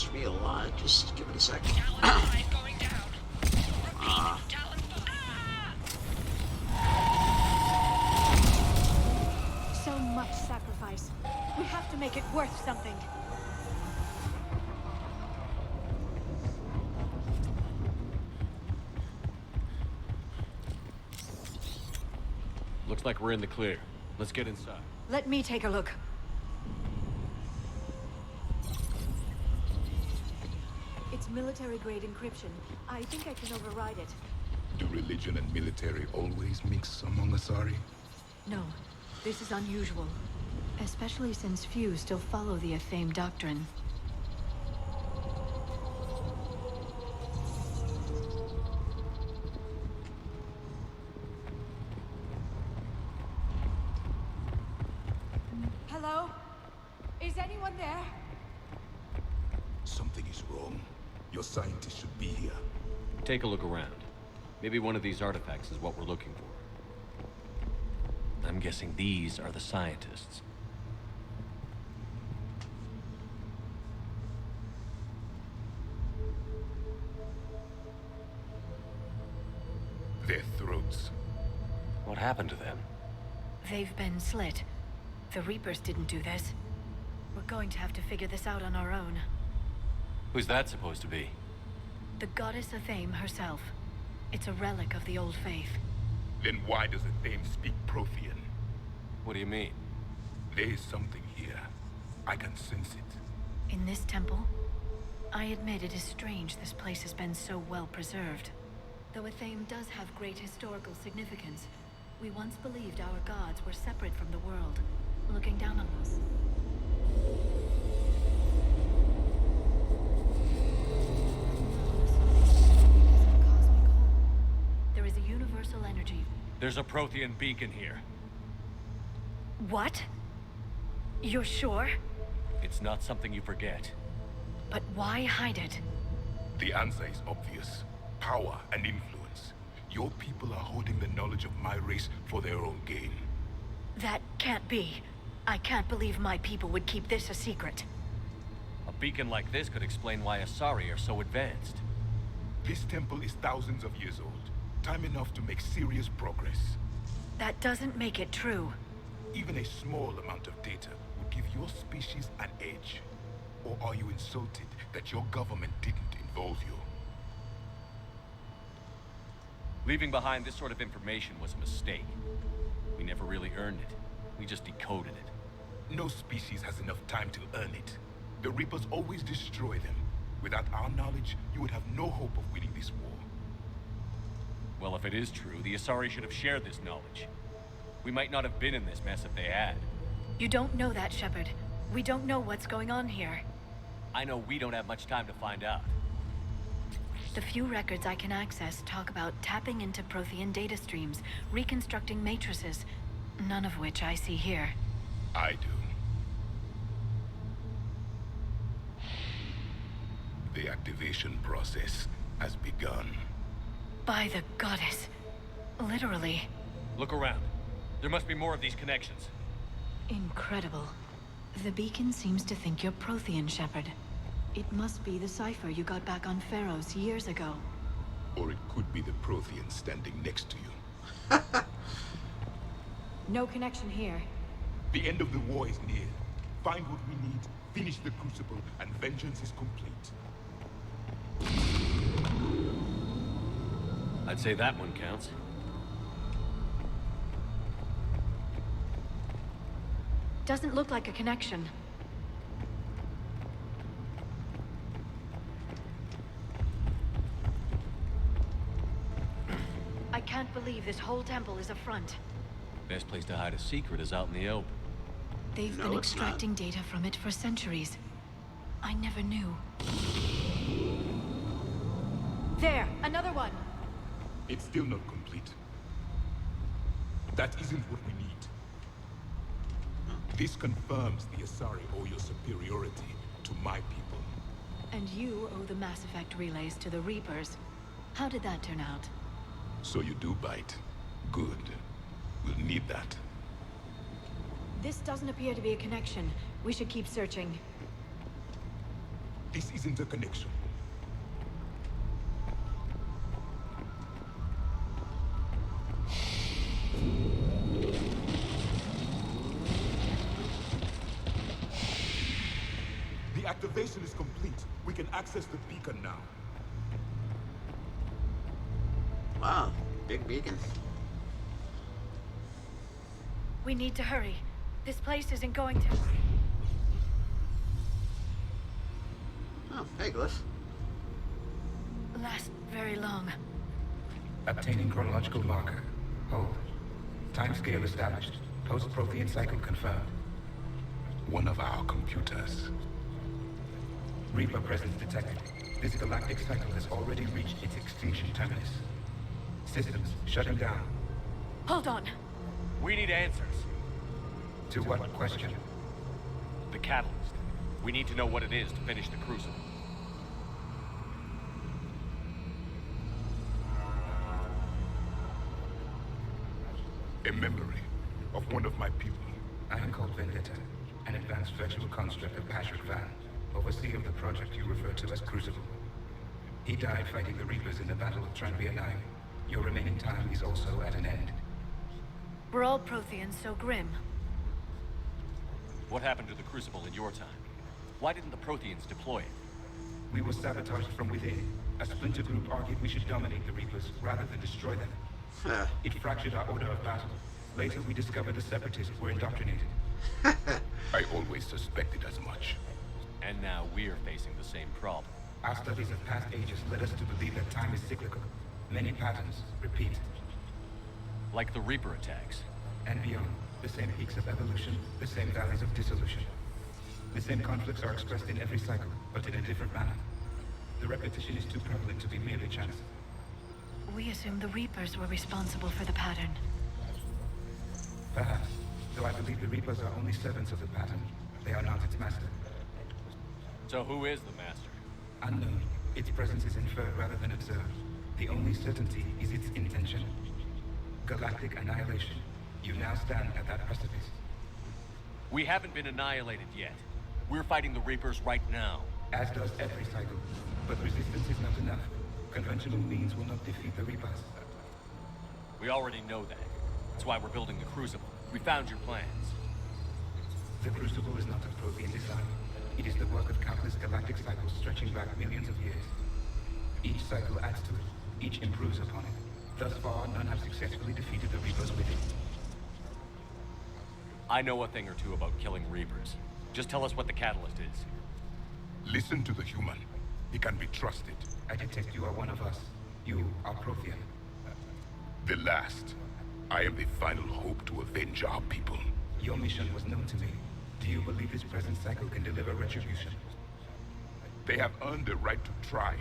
matters to me a lot. Just give it a second. So much sacrifice. We have to make it worth something. Looks like we're in the clear. Let's get inside. Let me take a look. It's military-grade encryption. I think I can override it. Do religion and military always mix among Asari? No, this is unusual. Especially since few still follow the Athame doctrine. Hello? Is anyone there? Something is wrong. Your scientists should be here. Take a look around. Maybe one of these artifacts is what we're looking for. I'm guessing these are the scientists. Their throats. What happened to them? They've been slit. The Reapers didn't do this. We're going to have to figure this out on our own. Who's that supposed to be? The goddess Athame herself. It's a relic of the old faith. Then why does Athame speak Prothean? What do you mean? There is something here. I can sense it. In this temple? I admit it is strange this place has been so well preserved. Though Athame does have great historical significance, we once believed our gods were separate from the world, looking down on us. There is a universal energy. There's a Prothean beacon here. What? You're sure? It's not something you forget. But why hide it? The answer is obvious. Power and influence. Your people are holding the knowledge of my race for their own gain. That can't be. I can't believe my people would keep this a secret. A beacon like this could explain why Asari are so advanced. This temple is thousands of years old. Time enough to make serious progress. That doesn't make it true. Even a small amount of data would give your species an edge. Or are you insulted that your government didn't involve you? Leaving behind this sort of information was a mistake. We never really earned it. We just decoded it. No species has enough time to earn it. The Reapers always destroy them. Without our knowledge, you would have no hope of winning this war. Well, if it is true, the Asari should have shared this knowledge. We might not have been in this mess if they had. You don't know that, Shepard. We don't know what's going on here. I know we don't have much time to find out. The few records I can access talk about tapping into Prothean data streams, reconstructing matrices, none of which I see here. I do. The activation process has begun. By the goddess. Literally. Look around. There must be more of these connections. Incredible. The beacon seems to think you're Prothean, Shepard. It must be the cipher you got back on Pharaohs years ago. Or it could be the Prothean standing next to you. No connection here. The end of the war is near. Find what we need, finish the Crucible, and vengeance is complete. I'd say that one counts. Doesn't look like a connection. I can't believe this whole temple is a front. Best place to hide a secret is out in the open. They've been extracting data from it for centuries. I never knew. There, another one. It's still not complete. That isn't what we need. This confirms the Asari owe your superiority to my people. And you owe the Mass Effect relays to the Reapers. How did that turn out? So you do bite. Good. We'll need that. This doesn't appear to be a connection. We should keep searching. This isn't a connection. The activation is complete. We can access the beacon now. Wow, big beacon. We need to hurry. This place isn't going to... Oh, hey, Glyph. last very long. Obtaining chronological marker. Hold. Timescale established. Post-Prothean cycle confirmed. One of our computers. Reaper presence detected. This galactic cycle has already reached its extinction terminus. Systems shutting down. Hold on. We need answers. To what question? The catalyst. We need to know what it is to finish the Crucible. A memory of one of my people. I am called Vendetta, an advanced virtual construct of Patrick Van, overseer of the project you refer to as Crucible. He died fighting the Reapers in the Battle of Tranvia 9. Your remaining time is also at an end. We're all Protheans, so grim. What happened to the Crucible in your time? Why didn't the Protheans deploy it? We were sabotaged from within. A splinter group argued we should dominate the Reapers rather than destroy them. It fractured our order of battle. Later, we discovered the Separatists were indoctrinated. I always suspected as much. And now we're facing the same problem. Our studies of past ages led us to believe that time is cyclical. Many patterns repeat. Like the Reaper attacks. And beyond, the same peaks of evolution, the same valleys of dissolution. The same conflicts are expressed in every cycle, but in a different manner. The repetition is too prevalent to be merely chance. We assumed the Reapers were responsible for the pattern. Perhaps, though I believe the Reapers are only servants of the pattern. They are not its master. So who is the master? Unknown. Its presence is inferred rather than observed. The only certainty is its intention. Galactic annihilation. You now stand at that precipice. We haven't been annihilated yet. We're fighting the Reapers right now. As does every cycle. But resistance is not enough. Conventional means will not defeat the Reapers. We already know that. That's why we're building the Crucible. We found your plans. The Crucible is not of Prothean design. It is the work of countless galactic cycles stretching back millions of years. Each cycle adds to it. Each improves upon it. Thus far, none have successfully defeated the Reapers with it. I know a thing or two about killing Reapers. Just tell us what the catalyst is. Listen to the human. He can be trusted. I detect you are one of us. You are Prothean. The last. I am the final hope to avenge our people. Your mission was known to me. Do you believe this present cycle can deliver retribution? They have earned the right to try.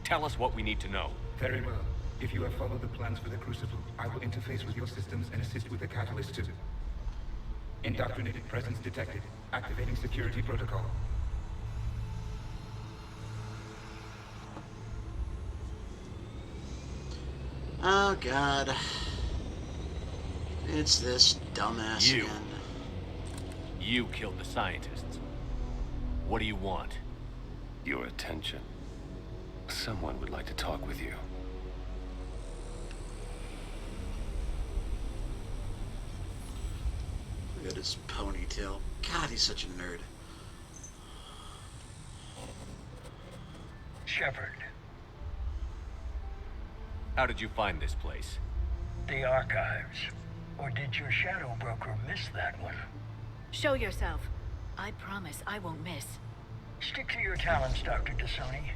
Tell us what we need to know. Very well. If you have followed the plans for the Crucible, I will interface with your systems and assist with the catalyst too. Indoctrinated presence detected. Activating security protocol. Oh god. It's this dumbass You. again. You killed the scientists. What do you want? Your attention. Someone would like to talk with you. Look at his ponytail. God, he's such a nerd. Shepard, How did you find this place? the archives. Or did your shadow broker miss that one? Show yourself. I promise I won't miss. Stick to your talents, Dr. Dasoni.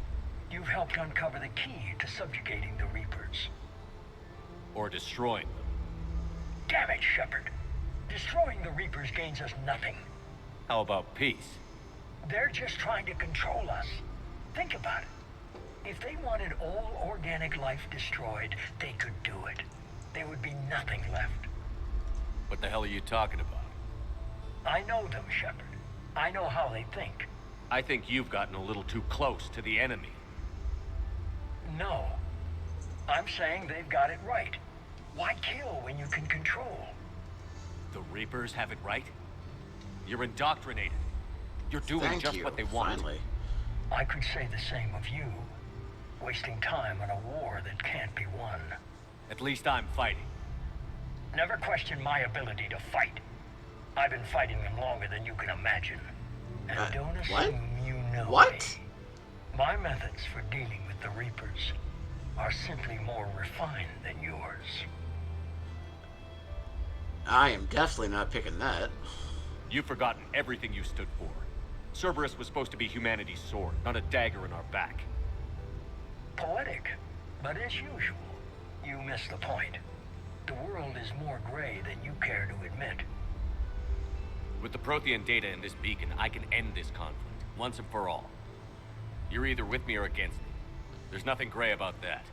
You've helped uncover the key to subjugating the Reapers. Or destroying them? Damn it, Shepard. Destroying the Reapers gains us nothing. How about peace? They're just trying to control us. Think about it. If they wanted all organic life destroyed, they could do it. There would be nothing left. What the hell are you talking about? I know them, Shepard. I know how they think. I think you've gotten a little too close to the enemy. No. I'm saying they've got it right. Why kill when you can control? The Reapers have it right? You're indoctrinated. You're doing Thank just you, what they want. finally. I could say the same of you. Wasting time on a war that can't be won. At least I'm fighting. Never question my ability to fight. I've been fighting them longer than you can imagine. And don't assume you know me. My methods for dealing with the Reapers are simply more refined than yours. I am definitely not picking that. You've forgotten everything you stood for. Cerberus was supposed to be humanity's sword, not a dagger in our back. Poetic, but as usual, you miss the point. The world is more gray than you care to admit. With the Prothean data in this beacon, I can end this conflict, once and for all. You're either with me or against me. There's nothing gray about that.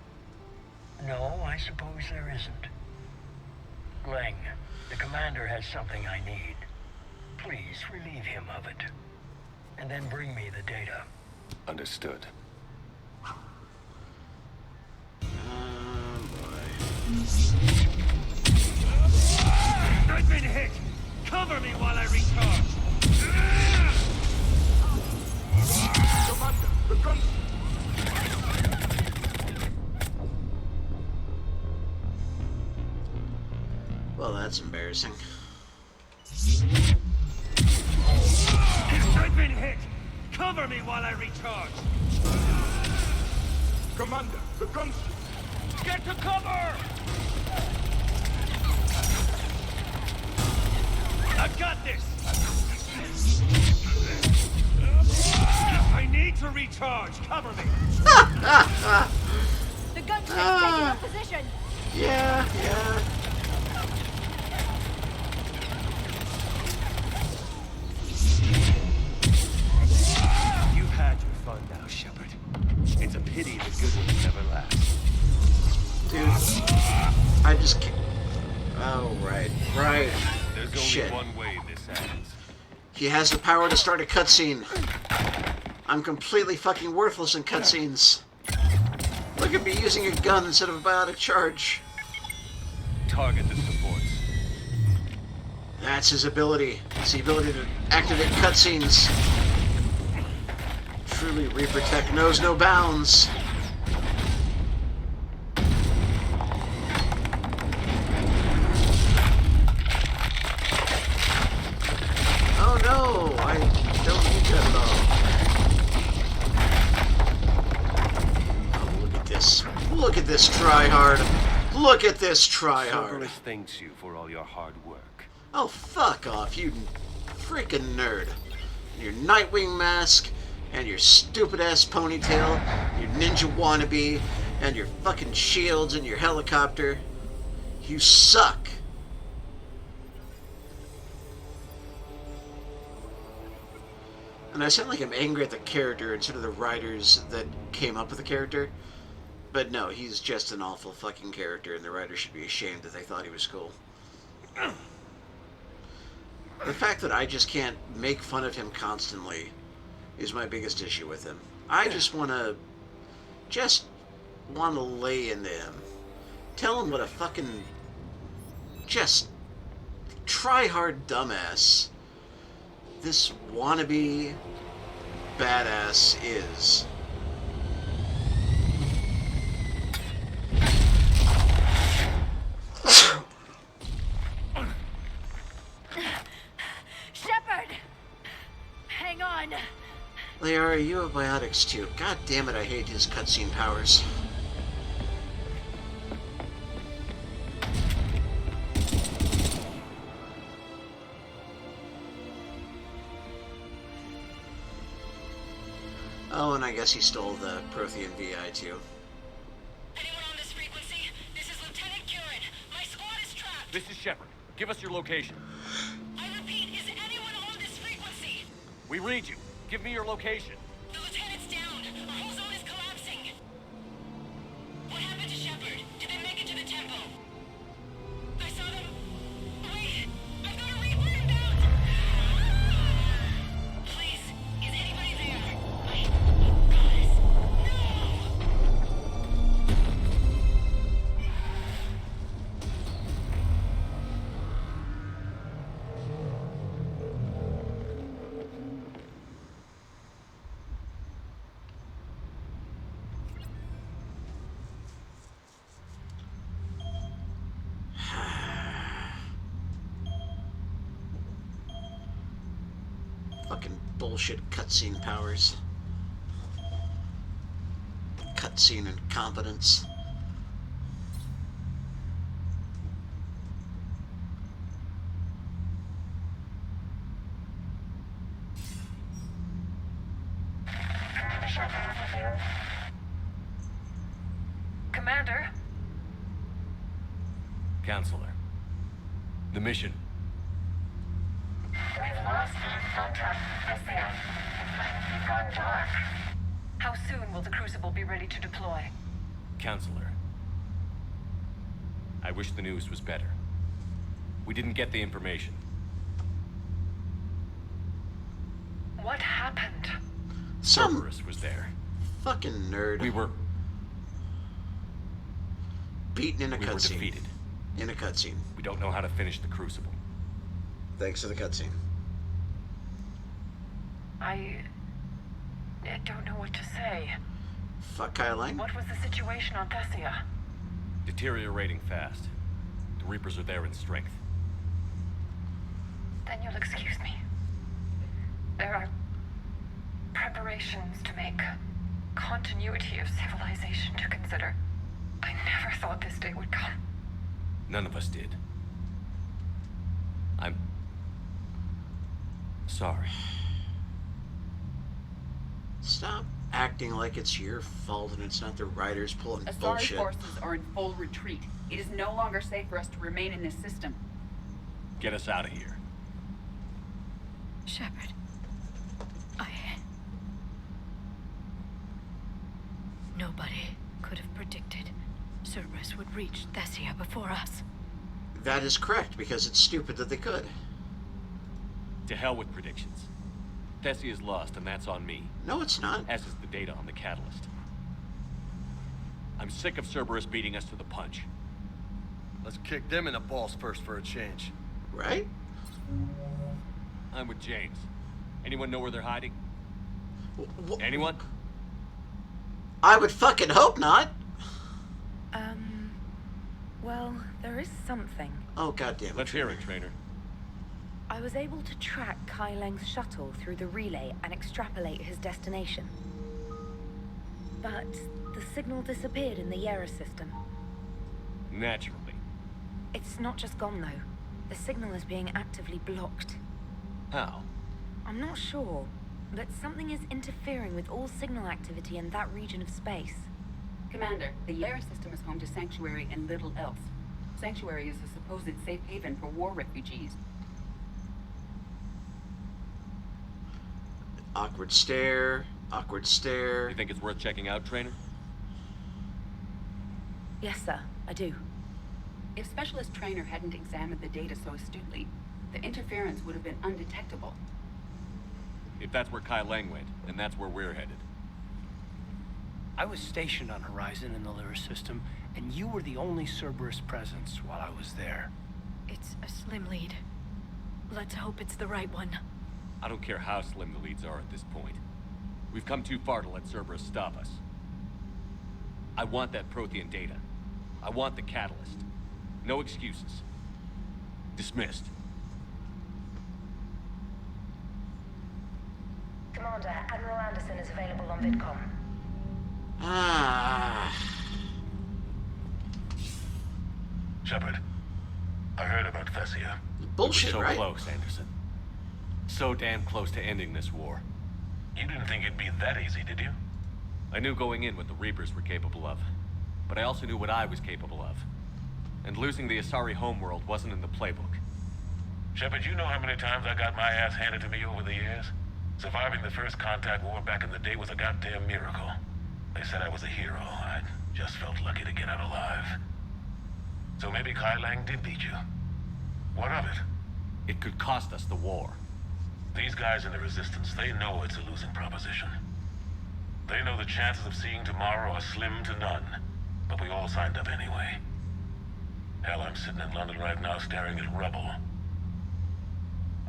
No, I suppose there isn't. Glenn, the commander has something I need. Please relieve him of it. And then bring me the data. Understood. I've been hit! Cover me while I recharge! Commander, the gun... Well, that's embarrassing. I've been hit! Cover me while I recharge! Commander, the gun's... Get to cover! I've got this! I need to recharge! Cover me! The gun's taking up position! Yeah. You've had your fun now, Shepard. It's a pity the good ones never last. Dude, I just can't... Oh, right. There's only Shit. one way this ends. He has the power to start a cutscene. I'm completely fucking worthless in cutscenes. Look at me using a gun instead of a biotic charge. Target the supports. That's his ability. It's the ability to activate cutscenes. Truly, Reaper Tech knows no bounds. Oh no, I don't need that at all. Oh, look at this. Look at this tryhard. Look at this tryhard. Cerberus thanks you for all your hard work. Oh, fuck off, you freaking nerd. Your Nightwing mask, and your stupid-ass ponytail, your ninja wannabe, and your fucking shields and your helicopter. You suck. And I sound like I'm angry at the character instead of the writers that came up with the character. But no, he's just an awful fucking character, and the writer should be ashamed that they thought he was cool. The fact that I just can't make fun of him constantly is my biggest issue with him. I just want to lay into him. Tell him what a fucking just try-hard dumbass this wannabe badass is. Shepard! Hang on. Liara, you have biotics too. God damn it, I hate his cutscene powers. Oh, and I guess he stole the Prothean VI too. Anyone on this frequency? This is Lieutenant Curran. My squad is trapped. This is Shepard. Give us your location. I repeat, is anyone on this frequency? We read you. Give me your location. The lieutenant's down. Our whole zone is collapsing. What happened to Shepard? Did they make it to the temple? I saw them. Wait, I've got a Reaper inbound. Please, is anybody there? Guys, Fucking bullshit cutscene powers. Cutscene incompetence. Commander? Counselor. The mission. We've lost contact with the It's gone dark. How soon will the Crucible be ready to deploy? Counselor. I wish the news was better. We didn't get the information. What happened? Cerberus was there. Fucking nerd. We were beaten in a We were cutscene. defeated. In a cutscene. We don't know how to finish the Crucible. Thanks to the cutscene. I don't know what to say. Fuck Kai Lang. What was the situation on Thessia? Deteriorating fast. The Reapers are there in strength. Then you'll excuse me. There are preparations to make, continuity of civilization to consider. I never thought this day would come. None of us did. I'm sorry. Stop acting like it's your fault and it's not the writers pulling Asari bullshit. forces are in full retreat. It is no longer safe for us to remain in this system. Get us out of here. Shepard. Nobody could have predicted Cerberus would reach Thessia before us. That is correct, because it's stupid that they could. To hell with predictions. Thessia is lost, and that's on me. No, it's not. As is the data on the catalyst. I'm sick of Cerberus beating us to the punch. Let's kick them in the balls first for a change. Right? I'm with James. Anyone know where they're hiding? Anyone? I would fucking hope not. Well, there is something. Oh, goddamn. Let's hear it, Trainer. I was able to track Kai Leng's shuttle through the relay and extrapolate his destination. But the signal disappeared in the Yera system. Naturally. It's not just gone, though. The signal is being actively blocked. How? I'm not sure, but something is interfering with all signal activity in that region of space. Commander, the Yera system is home to Sanctuary and little else. Sanctuary is a supposed safe haven for war refugees. Awkward stare. Awkward stare. You think it's worth checking out, Trainer? Yes, sir. I do. If Specialist Trainer hadn't examined the data so astutely, the interference would have been undetectable. If that's where Kai Lang went, then that's where we're headed. I was stationed on Horizon in the Lyra system, and you were the only Cerberus presence while I was there. It's a slim lead. Let's hope it's the right one. I don't care how slim the leads are at this point. We've come too far to let Cerberus stop us. I want that Prothean data. I want the catalyst. No excuses. Dismissed. Commander, Admiral Anderson is available on VidCom. Shepard, I heard about Thessia. Bullshit, we were so right? close, Anderson. So damn close to ending this war. You didn't think it'd be that easy, did you? I knew going in what the Reapers were capable of, but I also knew what I was capable of. And losing the Asari homeworld wasn't in the playbook. Shepard, you know how many times I got my ass handed to me over the years? Surviving the first contact war back in the day was a goddamn miracle. They said I was a hero. I just felt lucky to get out alive. So maybe Kai Lang did beat you. What of it? It could cost us the war. These guys in the Resistance, they know it's a losing proposition. They know the chances of seeing tomorrow are slim to none. But we all signed up anyway. Hell, I'm sitting in London right now staring at rubble.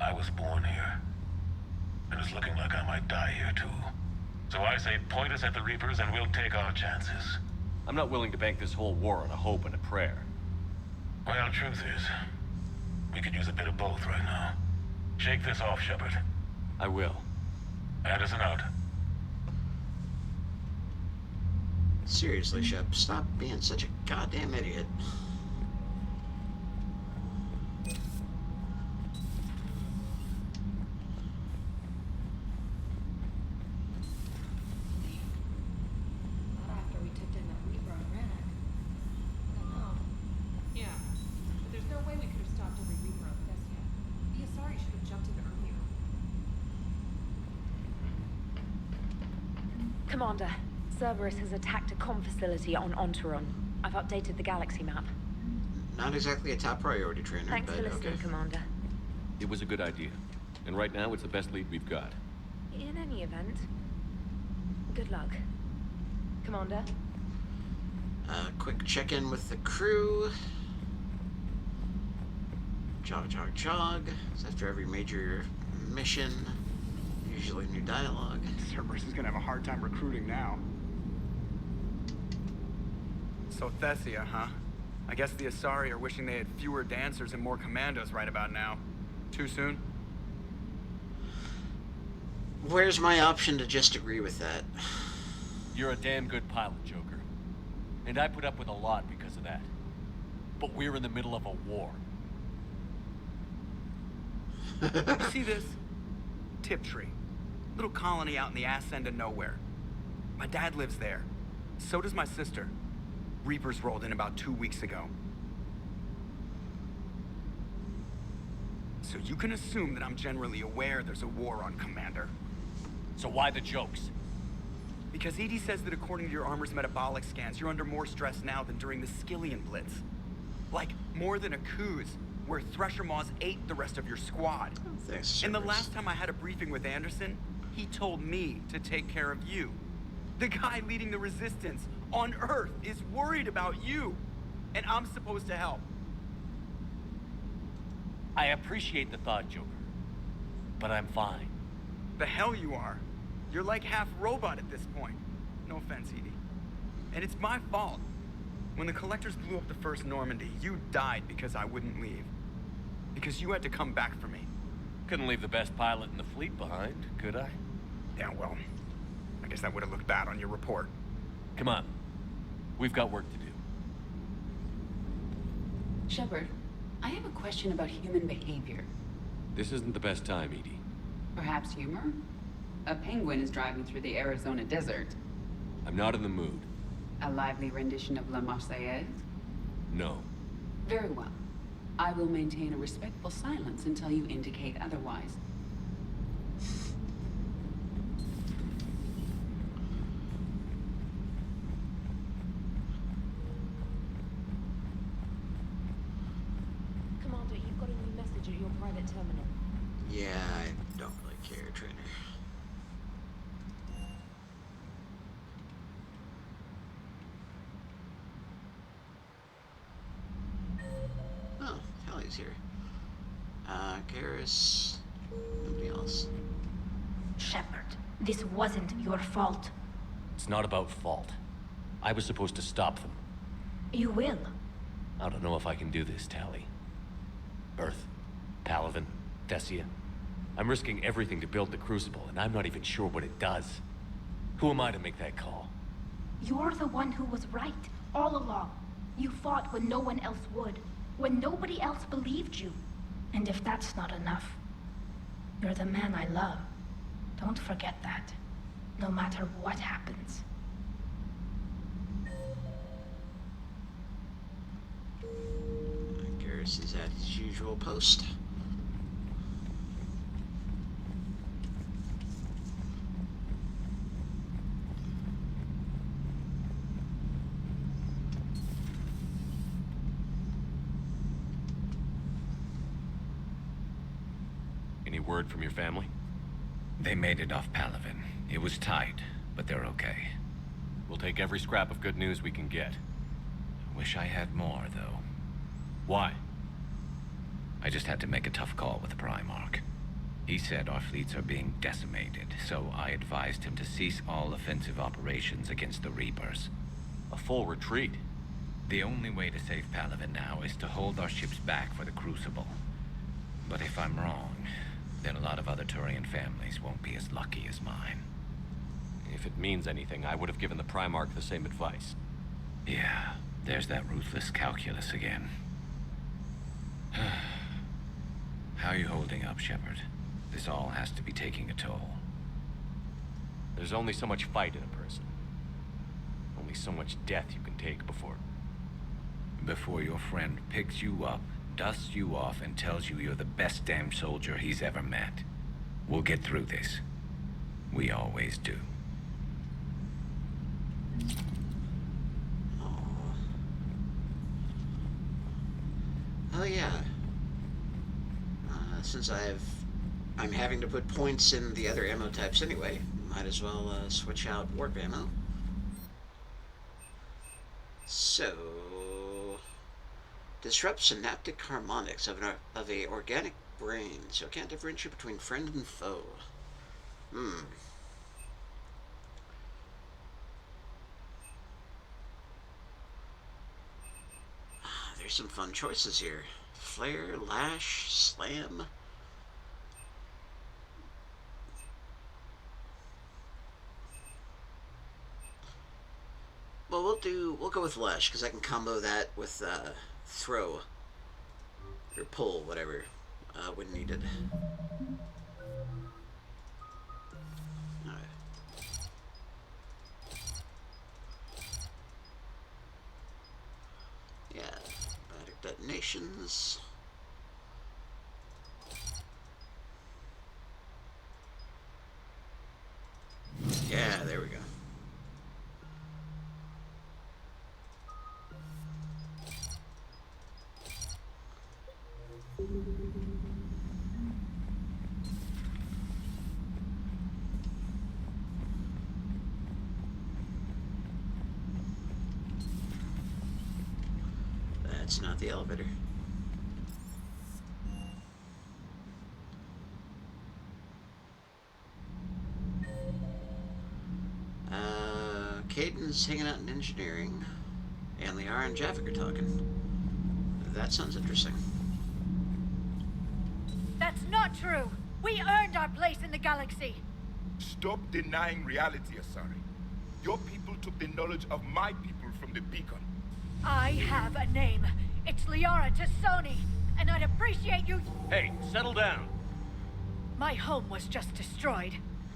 I was born here. And it's looking like I might die here too. So I say point us at the Reapers and we'll take our chances. I'm not willing to bank this whole war on a hope and a prayer. Well, truth is, we could use a bit of both right now. Shake this off, Shepard. I will. Anderson out. Seriously, Shep, stop being such a goddamn idiot. After we took down that Reaper on Rannoch. I don't know. Yeah, but there's no way we could have stopped every Reaper on Thessia. The Asari should have jumped in earlier. Commander, Cerberus has attacked a comm facility on Ontaron. I've updated the galaxy map. Not exactly a top priority, Trainer, Thanks but for listening, okay. Commander. It was a good idea. And right now, it's the best lead we've got. In any event, good luck. Commander? Quick check-in with the crew. Jog, jog, jog. It's after every major mission. Usually new dialogue. Cerberus is gonna have a hard time recruiting now. So Thessia, huh? I guess the Asari are wishing they had fewer dancers and more commandos right about now. Too soon? Where's my option to just agree with that? You're a damn good pilot, Joker. And I put up with a lot because of that. But we're in the middle of a war. You see this? Tiptree. Little colony out in the ass end of nowhere. My dad lives there. So does my sister. Reapers rolled in about 2 weeks ago. So you can assume that I'm generally aware there's a war on, Commander. So why the jokes? Because EDI says that according to your armor's metabolic scans, you're under more stress now than during the Skillian Blitz. Like, more than a Kuz, where Thresher Maws ate the rest of your squad. Thanks, and the Cerberus. last time I had a briefing with Anderson, he told me to take care of you. The guy leading the resistance on Earth is worried about you, and I'm supposed to help. I appreciate the thought, Joker. But I'm fine. The hell you are. You're like half robot at this point. No offense, Edie. And it's my fault. When the Collectors blew up the first Normandy, you died because I wouldn't leave. Because you had to come back for me. Couldn't leave the best pilot in the fleet behind, could I? Yeah, well, I guess that would have looked bad on your report. Come on. We've got work to do. Shepard, I have a question about human behavior. This isn't the best time, Edie. Perhaps humor? A penguin is driving through the Arizona desert. I'm not in the mood. A lively rendition of La Marseillaise? No. Very well. I will maintain a respectful silence until you indicate otherwise. Commander, you've got a new message at your private terminal. Yeah, I don't really care, Trainer. Oh, Hallie's here. Garrus. Nobody else. Shepard, this wasn't your fault. It's not about fault. I was supposed to stop them. You will. I don't know if I can do this, Tally. Earth, Palaven, Thessia. I'm risking everything to build the Crucible, and I'm not even sure what it does. Who am I to make that call? You're the one who was right, all along. You fought when no one else would, when nobody else believed you. And if that's not enough, you're the man I love. Don't forget that, no matter what happens. Garrus is at his usual post. Any word from your family? They made it off Palaven. It was tight, but they're okay. We'll take every scrap of good news we can get. Wish I had more, though. Why? I just had to make a tough call with the Primarch. He said our fleets are being decimated, so I advised him to cease all offensive operations against the Reapers. A full retreat? The only way to save Palaven now is to hold our ships back for the Crucible. But if I'm wrong, then a lot of other Turian families won't be as lucky as mine. If it means anything, I would have given the Primarch the same advice. Yeah, there's that ruthless calculus again. How are you holding up, Shepard? This all has to be taking a toll. There's only so much fight in a person. Only so much death you can take before... Before your friend picks you up, dusts you off, and tells you you're the best damn soldier he's ever met. We'll get through this. We always do. Oh yeah. Since I'm having to put points in the other ammo types anyway, might as well switch out warp ammo. So, disrupt synaptic harmonics of a organic brain, so it can't differentiate between friend and foe. There's some fun choices here. Flare, lash, slam. Well, we'll go with lash because I can combo that with throw or pull, whatever, when needed. Yeah, automatic detonations. Yeah, there we go. That's not the elevator. Caden's hanging out in engineering, and Liara and Javik are talking. That sounds interesting. That's not true! We earned our place in the galaxy! Stop denying reality, Asari. Your people took the knowledge of my people from the beacon. I have a name. It's Liara Tassoni, and I'd appreciate you... Hey, settle down. My home was just destroyed,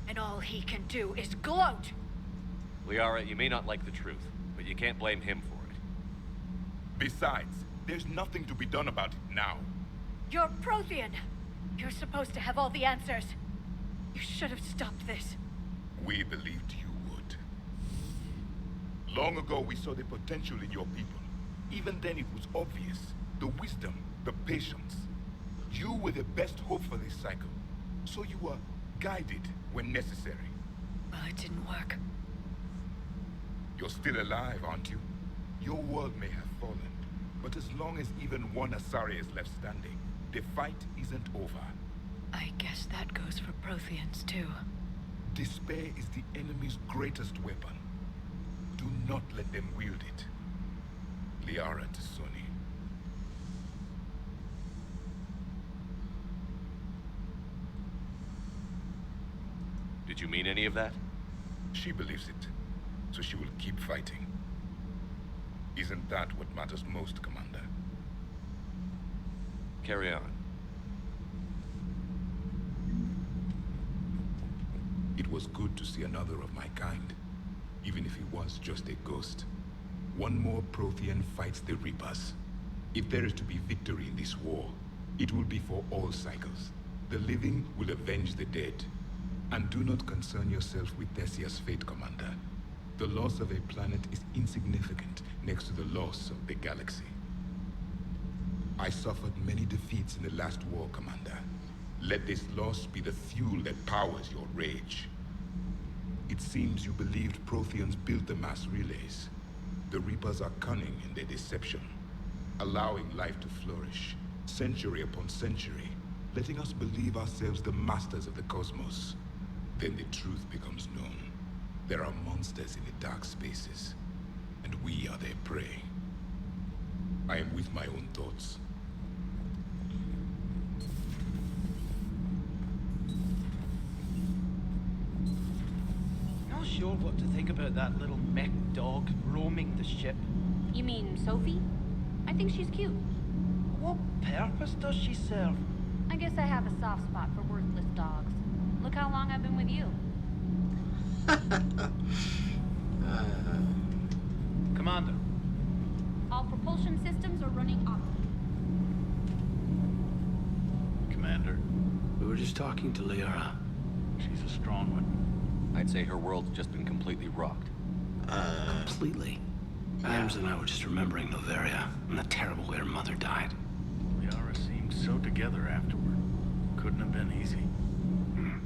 and all he can do is gloat. Liara, you may not like the truth, but you can't blame him for it. Besides, there's nothing to be done about it now. You're Prothean. You're supposed to have all the answers. You should have stopped this. We believed you would. Long ago, we saw the potential in your people. Even then, it was obvious. The wisdom, the patience. You were the best hope for this cycle. So you were guided when necessary. Well, it didn't work. You're still alive, aren't you? Your world may have fallen, but as long as even one Asari is left standing, the fight isn't over. I guess that goes for Protheans, too. Despair is the enemy's greatest weapon. Do not let them wield it. Liara Tassoni. Did you mean any of that? She believes it, so she will keep fighting. Isn't that what matters most, Commander? Carry on. It was good to see another of my kind, even if he was just a ghost. One more Prothean fights the Reapers. If there is to be victory in this war, it will be for all cycles. The living will avenge the dead. And do not concern yourself with Thessia's fate, Commander. The loss of a planet is insignificant next to the loss of the galaxy. I suffered many defeats in the last war, Commander. Let this loss be the fuel that powers your rage. It seems you believed Protheans built the mass relays. The Reapers are cunning in their deception, allowing life to flourish, century upon century, letting us believe ourselves the masters of the cosmos. Then the truth becomes known. There are monsters in the dark spaces, and we are their prey. I am with my own thoughts. sure what to think about that little mech dog roaming the ship. You mean Sophie? I think she's cute. What purpose does she serve? I guess I have a soft spot for worthless dogs. Look how long I've been with you. Commander. All propulsion systems are running off. Commander. We were just talking to Liara. She's a strong one. I'd say her world's just been completely rocked. Completely. Adams and I were just remembering Noveria and the terrible way her mother died. Liara seemed so together afterward. Couldn't have been easy.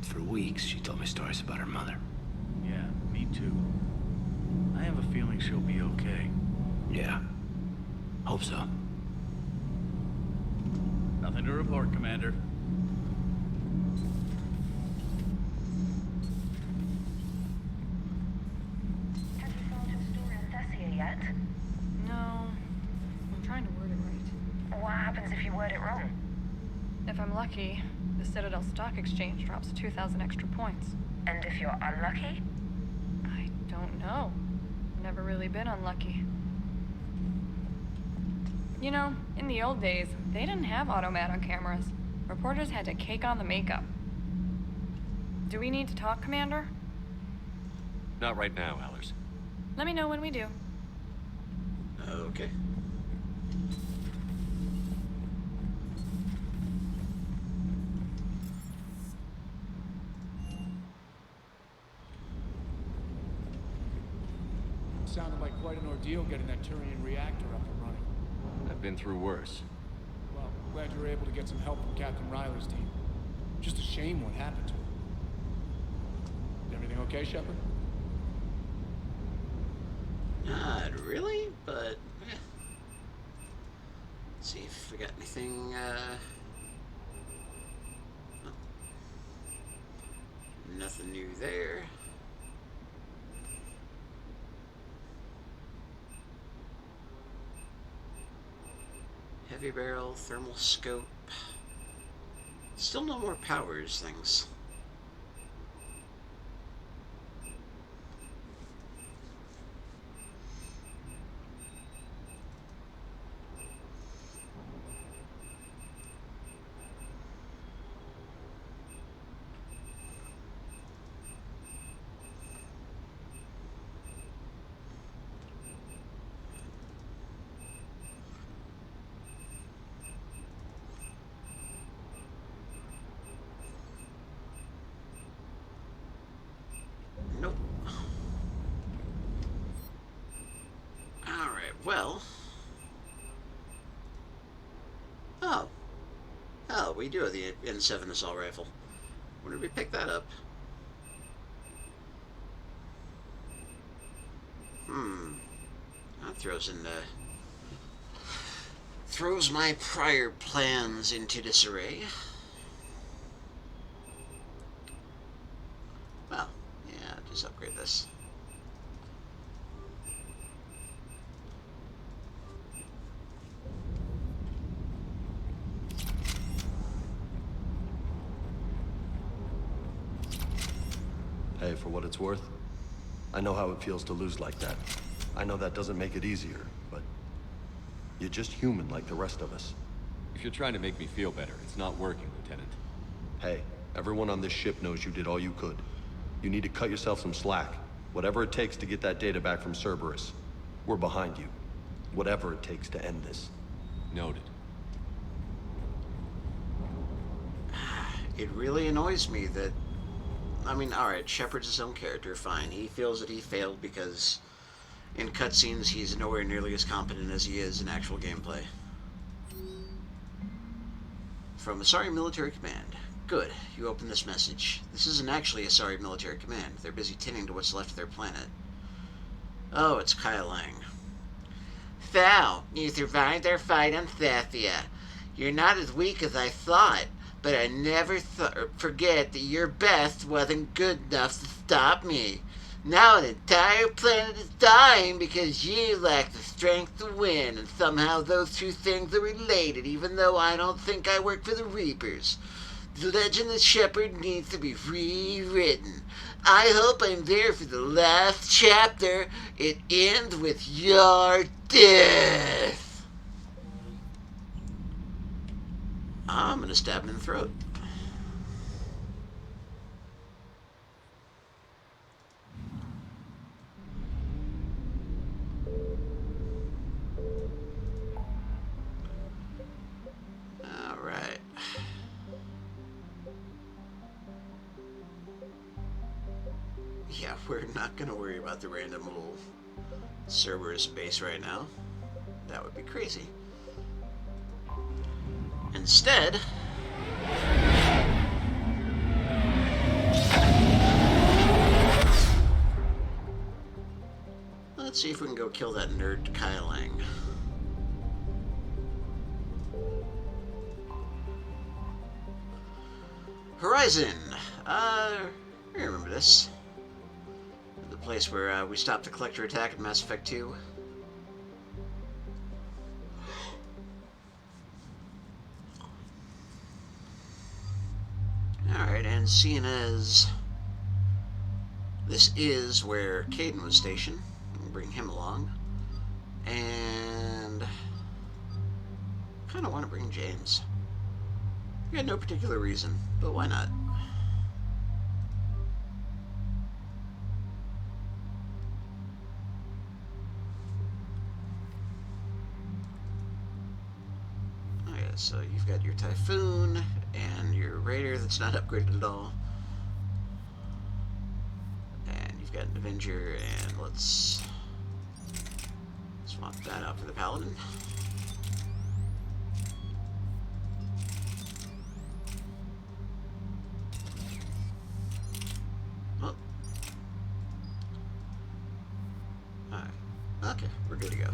For weeks, she told me stories about her mother. Yeah, me too. I have a feeling she'll be okay. Yeah. Hope so. Nothing to report, Commander. Have you solved your story on Thessia yet? No. I'm trying to word it right. What happens if you word it wrong? If I'm lucky, the Citadel Stock Exchange drops 2,000 extra points. And if you're unlucky? I don't know. Never really been unlucky. You know, in the old days, they didn't have automat on cameras. Reporters had to cake on the makeup. Do we need to talk, Commander? Not right now, Allers. Let me know when we do. Okay. Sounded like quite an ordeal getting that Turian reactor up and running. I've been through worse. Well, glad you were able to get some help from Captain Riley's team. Just a shame what happened to him. Is everything okay, Shepard? Not really, but let's see if we got anything. No. Nothing new there. Heavy barrel, thermal scope. Still no more powers things. Nope. Alright, well. Oh, we do have the N7 assault rifle. When did we pick that up? That throws my prior plans into disarray. Well, yeah, just upgrade this. Hey, for what it's worth, I know how it feels to lose like that. I know that doesn't make it easier, but you're just human like the rest of us. If you're trying to make me feel better, it's not working, Lieutenant. Hey, everyone on this ship knows you did all you could. You need to cut yourself some slack. Whatever it takes to get that data back from Cerberus. We're behind you. Whatever it takes to end this. Noted. It really annoys me that... I mean, alright, Shepard's his own character, fine. He feels that he failed because in cutscenes he's nowhere nearly as competent as he is in actual gameplay. From Asari Military Command. Good, you open this message. This isn't actually Asari Military Command. They're busy tending to what's left of their planet. Oh, it's Kyle Lang. So, you survived our fight on Thessia. You're not as weak as I thought, but I never forget that your best wasn't good enough to stop me. Now an entire planet is dying because you lack the strength to win, and somehow those two things are related, even though I don't think I work for the Reapers. The legend of Shepard needs to be rewritten. I hope I'm there for the last chapter. It ends with your death. I'm gonna stab him in the throat. Alright. Yeah, we're not gonna worry about the random little Cerberus base right now. That would be crazy. Instead, let's see if we can go kill that nerd Kai Lang. Horizon. I remember this. The place where we stopped the Collector attack in Mass Effect 2. Alright, and seeing as this is where Caden was stationed, we'll bring him along. And kind of want to bring James. We had no particular reason, but why not? Okay, so you've got your Typhoon and your Raider that's not upgraded at all. And you've got an Avenger, and let's swap that out for the Paladin. Oh. Alright. Okay, we're good to go.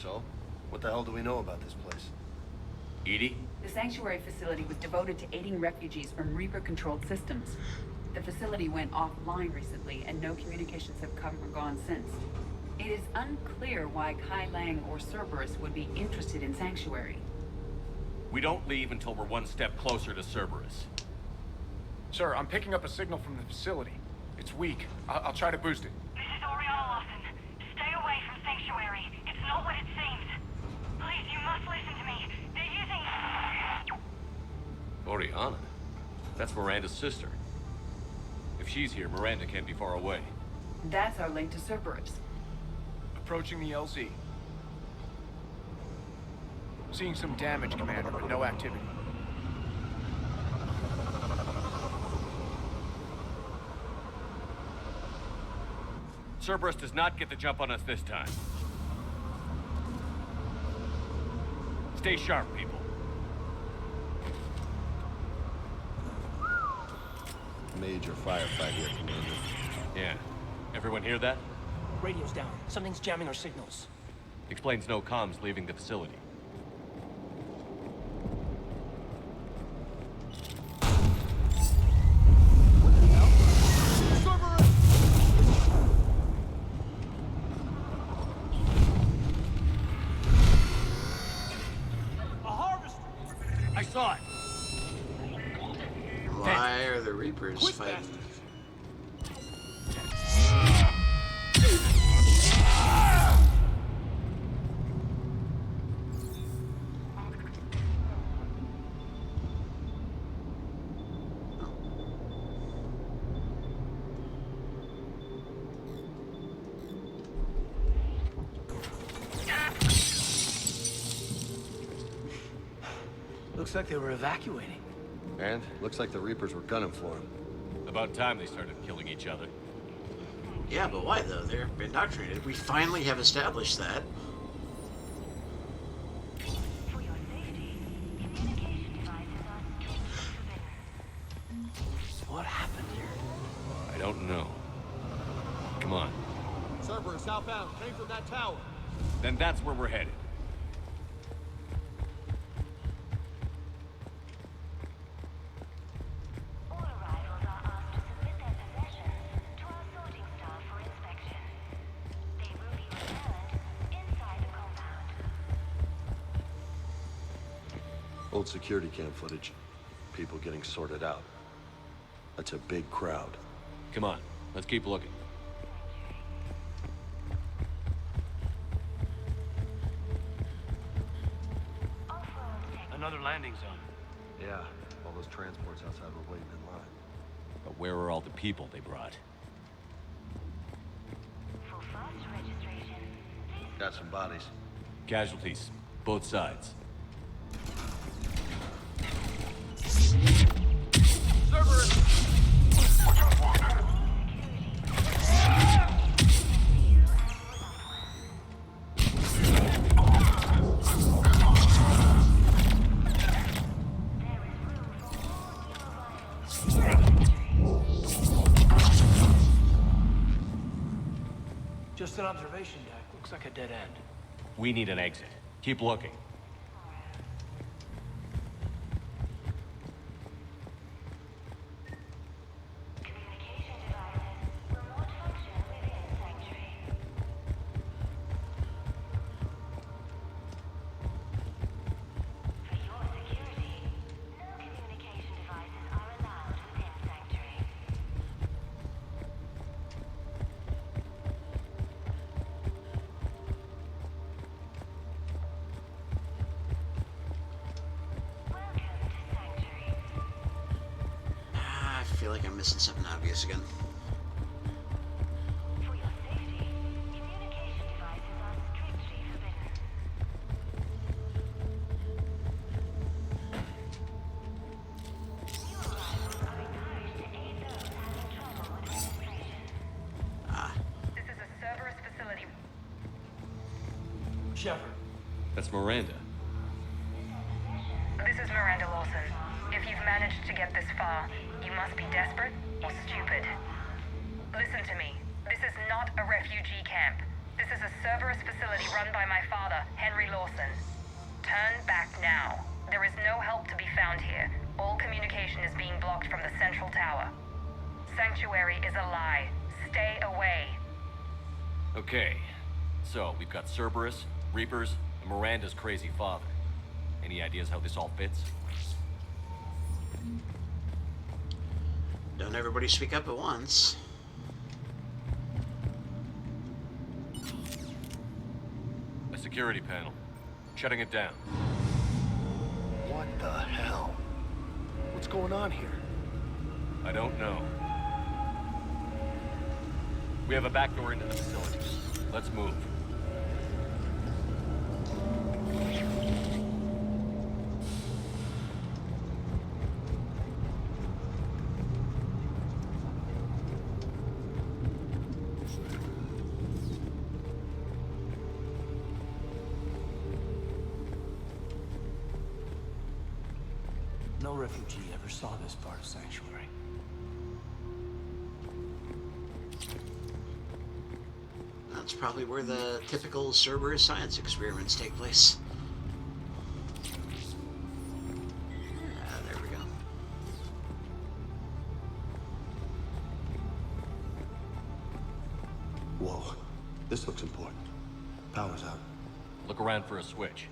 So, what the hell do we know about this place? Edie? The sanctuary facility was devoted to aiding refugees from Reaper-controlled systems. The facility went offline recently, and no communications have come or gone since. It is unclear why Kai Lang or Cerberus would be interested in Sanctuary. We don't leave until we're one step closer to Cerberus. Sir, I'm picking up a signal from the facility. It's weak. I'll try to boost it. This is Oriana Lawson. Stay away from Sanctuary. It's not what it seems. Please, you must listen to me. They're using... Oriana? That's Miranda's sister. If she's here, Miranda can't be far away. That's our link to Cerberus. Approaching the LZ. Seeing some damage, Commander, but no activity. Cerberus does not get the jump on us this time. Stay sharp, people. Major firefight here, Commander. Yeah. Everyone hear that? Radio's down. Something's jamming our signals. Explains no comms leaving the facility. I saw it. Why are the Reapers fighting? Looks like they were evacuating. And looks like the Reapers were gunning for him. About time they started killing each other. Yeah, but why though? They're indoctrinated. We finally have established that. So what happened here? I don't know. Come on. Cerberus southbound, came from that tower. Then that's where we're headed. Old security cam footage. People getting sorted out. That's a big crowd. Come on, let's keep looking. Another landing zone. Yeah, all those transports outside were waiting in line. But where are all the people they brought? Got some bodies. Casualties, both sides. Just an observation deck. Looks like a dead end. We need an exit. Keep looking. I feel like I'm missing something obvious again. This is a Cerberus facility. Shepard. That's Miranda. This is Miranda Lawson. If you've managed to get this far, you must be desperate or stupid. Listen to me. This is not a refugee camp. This is a Cerberus facility run by my father, Henry Lawson. Turn back now. There is no help to be found here. All communication is being blocked from the central tower. Sanctuary is a lie. Stay away. Okay, so we've got Cerberus, Reapers, and Miranda's crazy father. Any ideas how this all fits? Don't everybody speak up at once. A security panel. Shutting it down. What the hell? What's going on here? I don't know. We have a back door into the facility. Let's move. No refugee ever saw this part of Sanctuary. That's probably where the typical Cerberus science experiments take place. There we go. Whoa, this looks important. Power's out. Look around for a switch.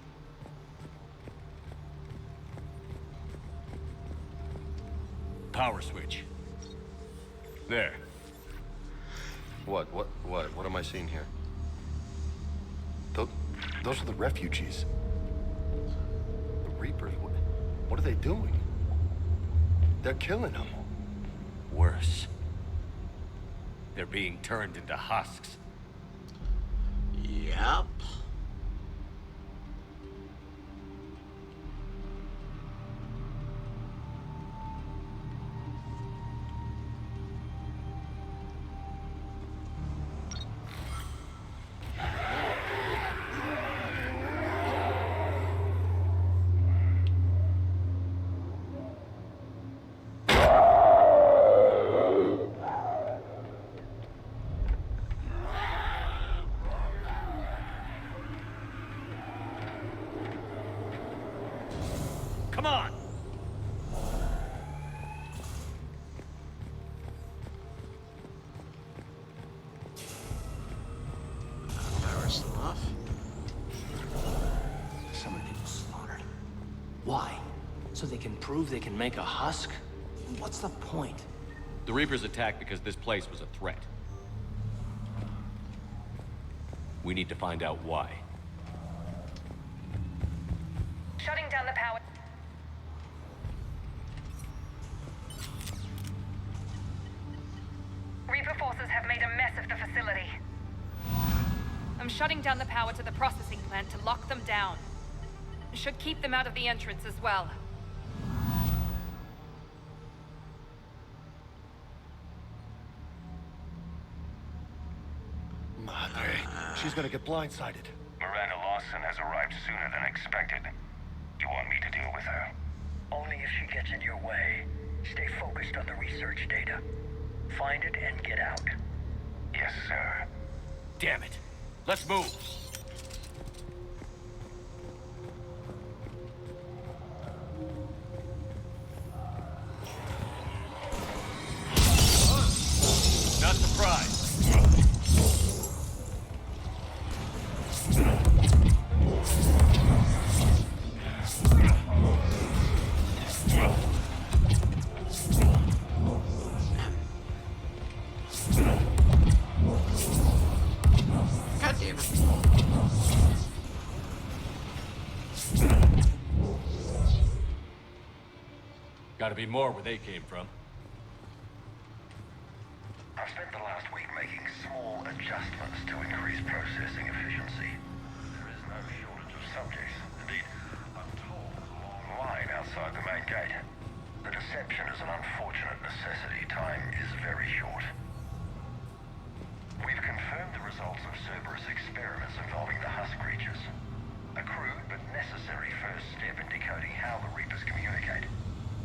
Power switch. There. What am I seeing here? Those are the refugees. The Reapers, what are they doing? They're killing them. Worse. They're being turned into husks. Yep. Come on! Power's still off. So many people slaughtered. Why? So they can prove they can make a husk? What's the point? The Reapers attacked because this place was a threat. We need to find out why. Shutting down the power. Reaper forces have made a mess of the facility. I'm shutting down the power to the processing plant to lock them down. Should keep them out of the entrance as well. Madre, she's gonna get blindsided. Miranda Lawson has arrived sooner than expected. You want me to deal with her? Only if she gets in your way. Stay focused on the research data. Find it and get out. Yes, sir. Damn it. Let's move. Not surprised. God damn it. Gotta be more where they came from. I've spent the last week making small adjustments to increase processing efficiency. There is no shortage of subjects. Indeed, I'm told there's a long line outside the main gate. The deception is an unfortunate necessity. Time is very short. We've confirmed the results of Cerberus experiments involving the husk creatures. A crude but necessary first step in decoding how the Reapers communicate.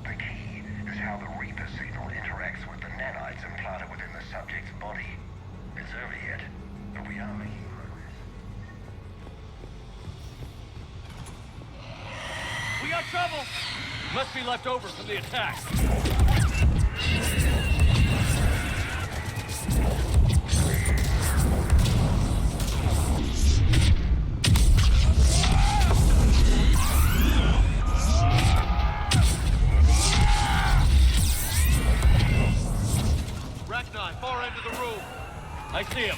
The key is how the Reaper signal interacts with the nanites implanted within the subject's body. It's early yet, but we are making progress. We got trouble! Must be left over from the attack. Ragnar, far end of the room. I see him.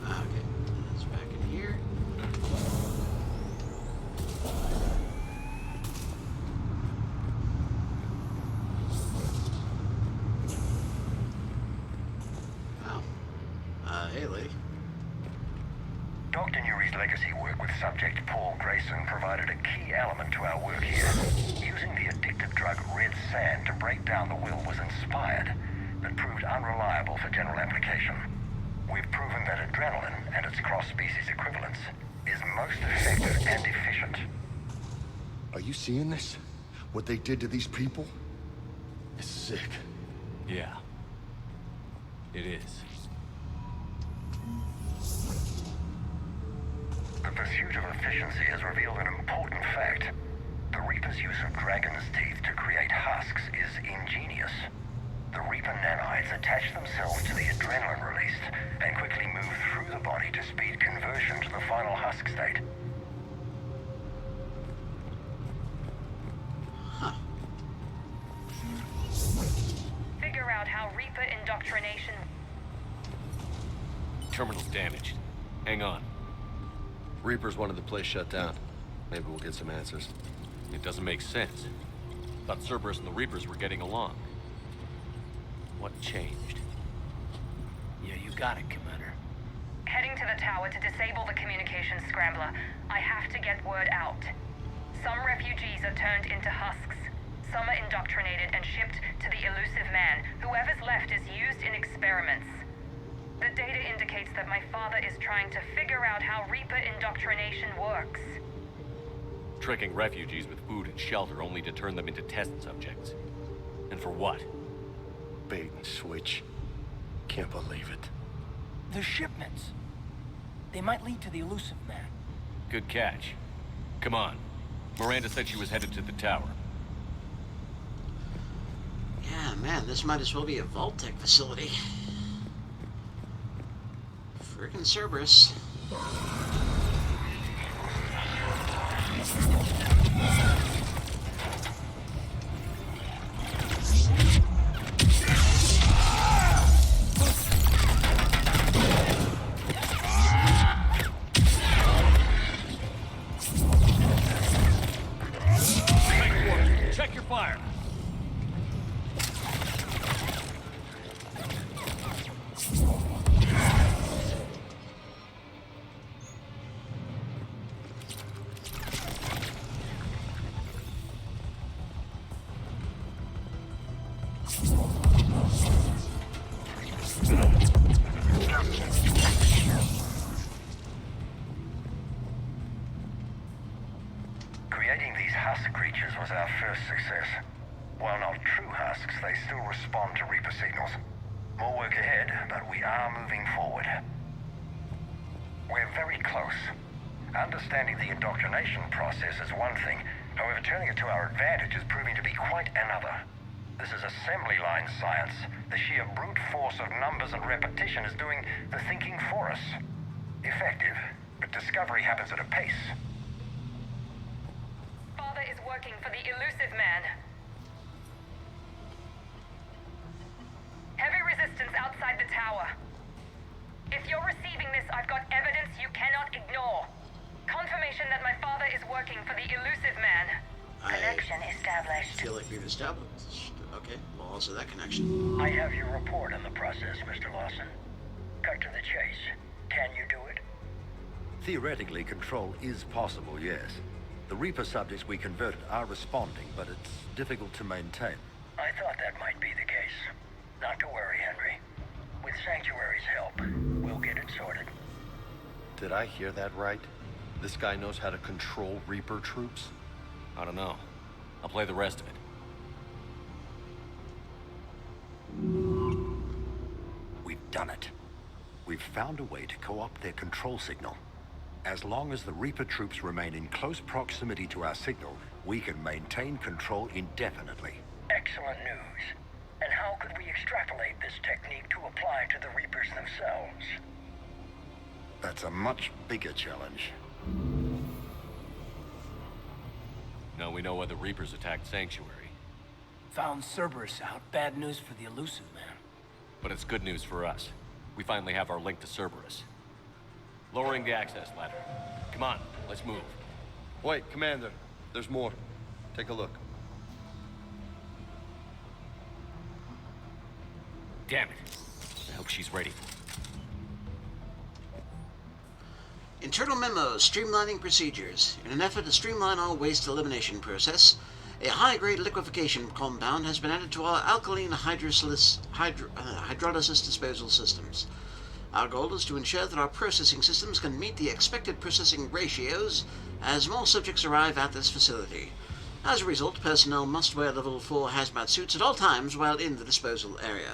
Okay, that's back in here. Oh. Hey, lady. Dr. Nuri's legacy work with subject Paul Grayson provided a key element to our work here. Using the addictive drug red sand to break down the will was inspired, but proved unreliable for general application. We've proven that adrenaline and its cross-species equivalents is most effective and efficient. Are you seeing this? What they did to these people? It's sick. Yeah. It is. The pursuit of efficiency has revealed an important fact. The Reaper's use of dragon's teeth to create husks is ingenious. The Reaper nanites attach themselves to the adrenaline released and quickly move through the body to speed conversion to the final husk state. Figure out how Reaper indoctrination. Terminal's damaged. Hang on. Reapers wanted the place shut down. Maybe we'll get some answers. It doesn't make sense. Thought Cerberus and the Reapers were getting along. What changed? Yeah, you got it, Commander. Heading to the tower to disable the communications scrambler. I have to get word out. Some refugees are turned into husks. Some are indoctrinated and shipped to the elusive man. Whoever's left is used in experiments. The data indicates that my father is trying to figure out how Reaper indoctrination works. Tricking refugees with food and shelter only to turn them into test subjects. And for what? Bait and switch. Can't believe it. The shipments. They might lead to the elusive man. Good catch. Come on. Miranda said she was headed to the tower. Yeah, man, this might as well be a Vault-Tec facility. Frickin' Cerberus. Check your fire. Creating these husk creatures was our first success. While not true husks, they still respond to Reaper signals. More work ahead, but we are moving forward. We're very close. Understanding the indoctrination process is one thing. However, turning it to our advantage is proving to be quite another. This is assembly line science. The sheer brute force of numbers and repetition is doing the thinking for us. Effective, but discovery happens at a pace. Father is working for the elusive man. Heavy resistance outside the tower. If you're receiving this, I've got evidence you cannot ignore. Confirmation that my father is working for the elusive man. Connection established. I feel like we've established. Okay, well, also that connection. I have your report on the process, Mr. Lawson. Cut to the chase. Can you do it? Theoretically, control is possible, yes. The Reaper subjects we converted are responding, but it's difficult to maintain. I thought that might be the case. Not to worry, Henry. With Sanctuary's help, we'll get it sorted. Did I hear that right? This guy knows how to control Reaper troops? I don't know. I'll play the rest of it. We've done it. We've found a way to co-opt their control signal. As long as the Reaper troops remain in close proximity to our signal, we can maintain control indefinitely. Excellent news. And how could we extrapolate this technique to apply to the Reapers themselves? That's a much bigger challenge. Now we know why the Reapers attacked Sanctuary. Found Cerberus out. Bad news for the elusive man. But it's good news for us. We finally have our link to Cerberus. Lowering the access ladder. Come on, let's move. Wait, Commander. There's more. Take a look. Damn it. I hope she's ready. Internal memos, streamlining procedures. In an effort to streamline our waste elimination process, a high-grade liquefaction compound has been added to our alkaline hydrolysis disposal systems. Our goal is to ensure that our processing systems can meet the expected processing ratios as more subjects arrive at this facility. As a result, personnel must wear level 4 hazmat suits at all times while in the disposal area.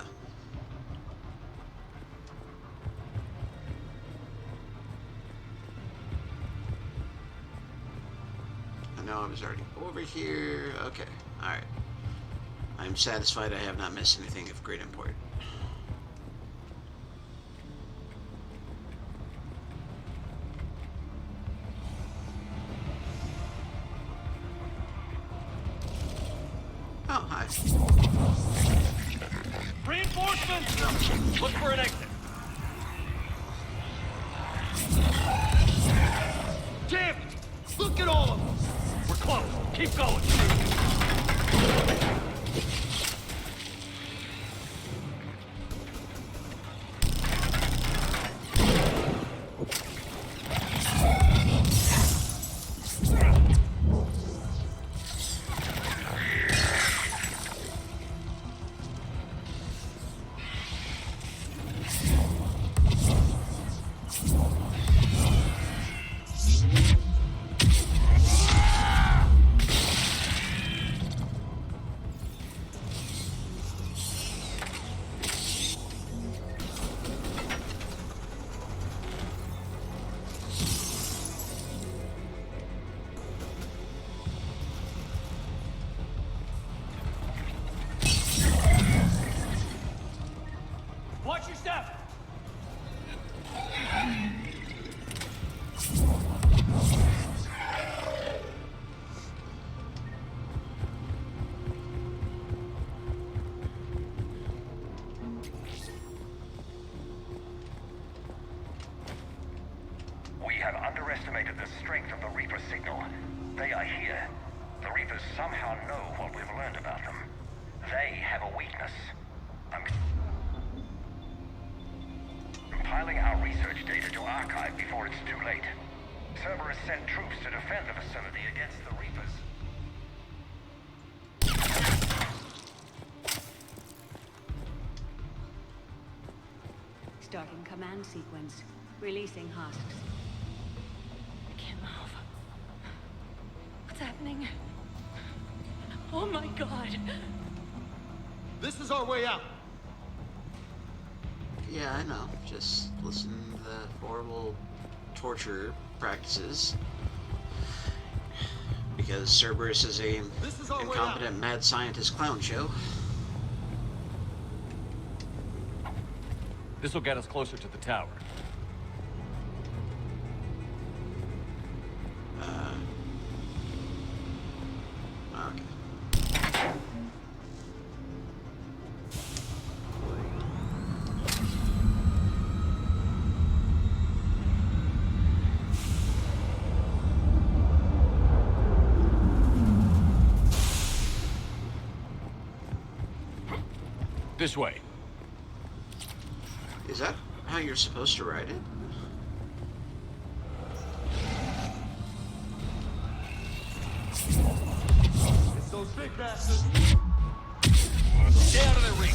I know I was already over here. Okay, alright. I'm satisfied I have not missed anything of great import. Oh, hi. Reinforcements! Look for an exit. Jim! Look at all of them! We're close. Keep going. step! We have underestimated the strength of the Reaper signal. They are here. The Reapers somehow know what we've learned about them. They have a weakness. I'm compiling our research data to archive before it's too late. Cerberus sent troops to defend the facility against the Reapers. Starting command sequence. Releasing husks. I can't move. What's happening? Oh my god. This is our way out. Yeah, I know. Just listen to the horrible torture practices. Because Cerberus is a incompetent mad scientist clown show. This will get us closer to the tower. Okay. This way. Is that how you're supposed to ride it? It's those big bastards. Stay out of their reach.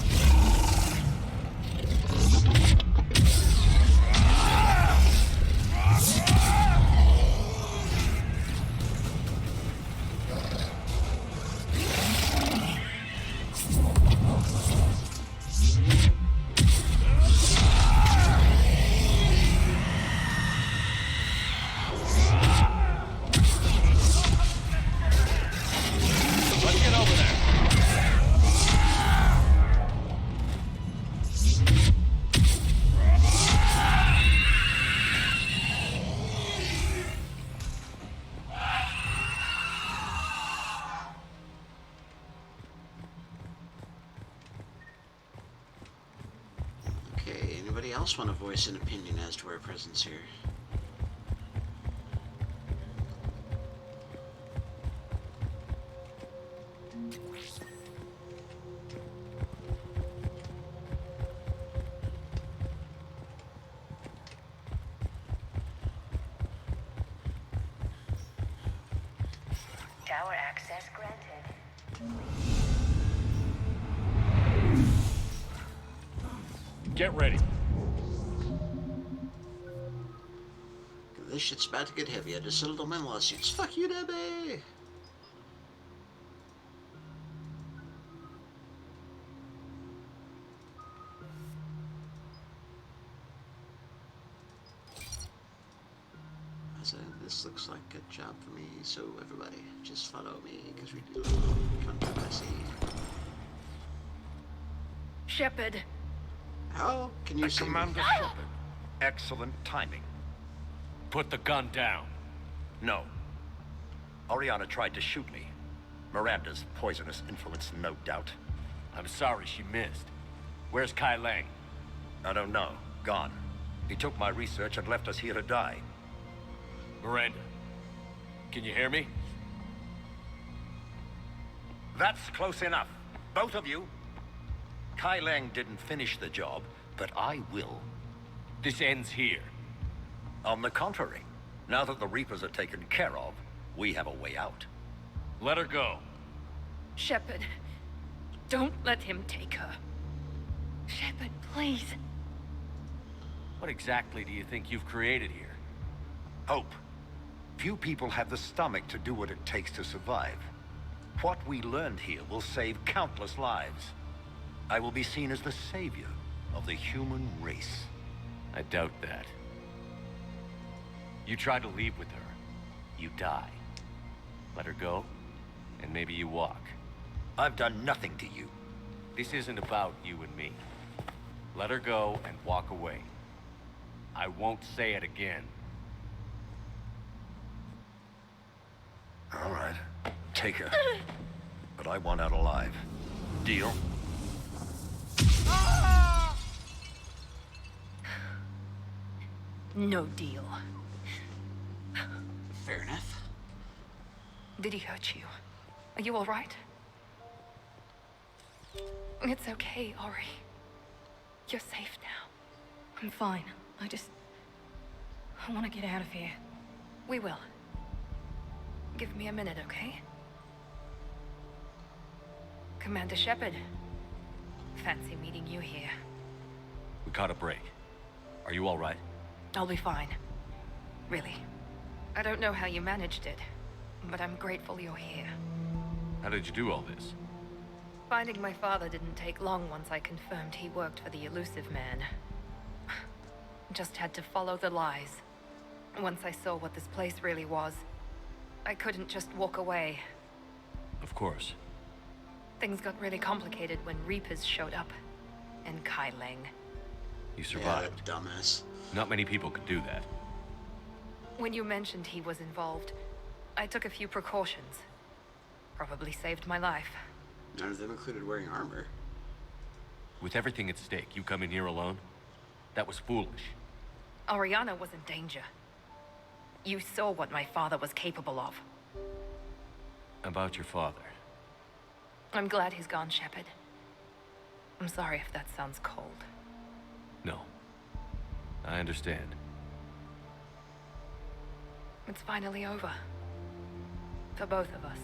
Okay, anybody else want to voice an opinion as to our presence here? Tower access granted. Get ready. This shit's about to get heavy. I just settled on my lawsuits. Fuck you, Debbie! So this looks like a job for me, so everybody just follow me, because we do controversy. Shepard. How can you see me? Commander Shepard. Excellent timing. Put the gun down. No. Oriana tried to shoot me. Miranda's poisonous influence, no doubt. I'm sorry she missed. Where's Kai Lang? I don't know. Gone. He took my research and left us here to die. Miranda, can you hear me? That's close enough. Both of you. Kai Lang didn't finish the job, but I will. This ends here. On the contrary, now that the Reapers are taken care of, we have a way out. Let her go. Shepard, don't let him take her. Shepard, please. What exactly do you think you've created here? Hope. Few people have the stomach to do what it takes to survive. What we learned here will save countless lives. I will be seen as the savior of the human race. I doubt that. You try to leave with her, you die. Let her go, and maybe you walk. I've done nothing to you. This isn't about you and me. Let her go and walk away. I won't say it again. All right. Take her. But I want out alive. Deal? No deal. Fair enough. Did he hurt you? Are you all right? It's okay, Ori. You're safe now. I'm fine. I want to get out of here. We will. Give me a minute, okay? Commander Shepard. Fancy meeting you here. We caught a break. Are you all right? I'll be fine. Really. I don't know how you managed it, but I'm grateful you're here. How did you do all this? Finding my father didn't take long once I confirmed he worked for the Elusive Man. Just had to follow the lies. Once I saw what this place really was, I couldn't just walk away. Of course. Things got really complicated when Reapers showed up. And Kai Leng. You survived. Yeah, dumbass. Not many people could do that. When you mentioned he was involved, I took a few precautions. Probably saved my life. None of them included wearing armor. With everything at stake, you come in here alone? That was foolish. Ariana was in danger. You saw what my father was capable of. About your father. I'm glad he's gone, Shepard. I'm sorry if that sounds cold. No. I understand. It's finally over. For both of us.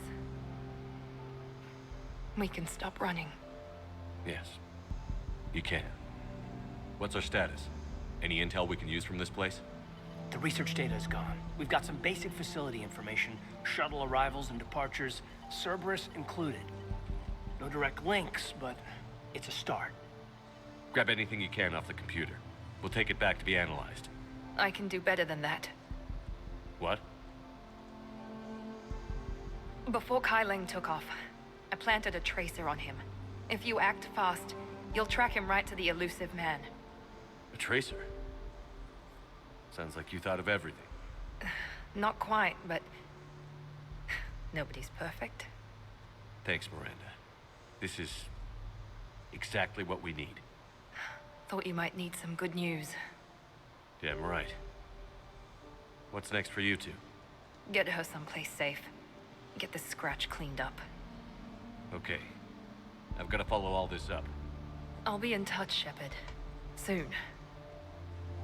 We can stop running. Yes. You can. What's our status? Any intel we can use from this place? The research data is gone. We've got some basic facility information, shuttle arrivals and departures, Cerberus included. No direct links, but it's a start. Grab anything you can off the computer. We'll take it back to be analyzed. I can do better than that. What? Before Kai Leng took off, I planted a tracer on him. If you act fast, you'll track him right to the Elusive Man. A tracer? Sounds like you thought of everything. Not quite, but... nobody's perfect. Thanks, Miranda. This is... exactly what we need. Thought you might need some good news. Damn right. What's next for you two? Get her someplace safe. Get this scratch cleaned up. Okay. I've got to follow all this up. I'll be in touch, Shepard. Soon.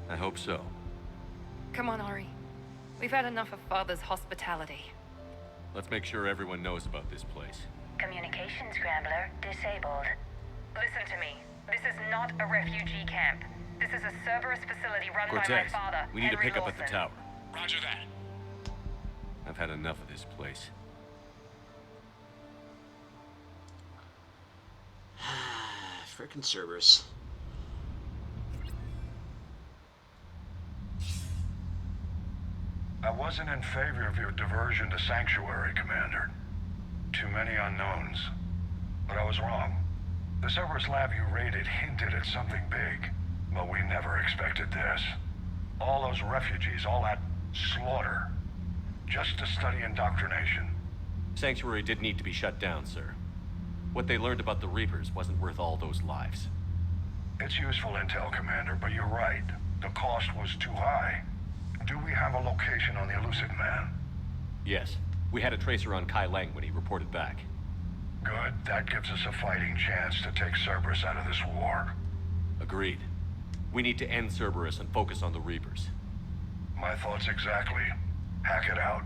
I hope so. Come on, Ori. We've had enough of Father's hospitality. Let's make sure everyone knows about this place. Communication scrambler disabled. Listen to me. This is not a refugee camp. This is a Cerberus facility run by my Cortez, father, we need to Henry pick up at the Lawson. tower. Roger that. I've had enough of this place. Frickin' Cerberus. I wasn't in favor of your diversion to Sanctuary, Commander. Too many unknowns. But I was wrong. The Cerberus lab you raided hinted at something big, but we never expected this. All those refugees, all that slaughter, just to study indoctrination. Sanctuary did need to be shut down, sir. What they learned about the Reapers wasn't worth all those lives. It's useful intel, Commander, but you're right. The cost was too high. Do we have a location on the Elusive Man? Yes. We had a tracer on Kai Leng when he reported back. Good. That gives us a fighting chance to take Cerberus out of this war. Agreed. We need to end Cerberus and focus on the Reapers. My thoughts exactly. Hack it out.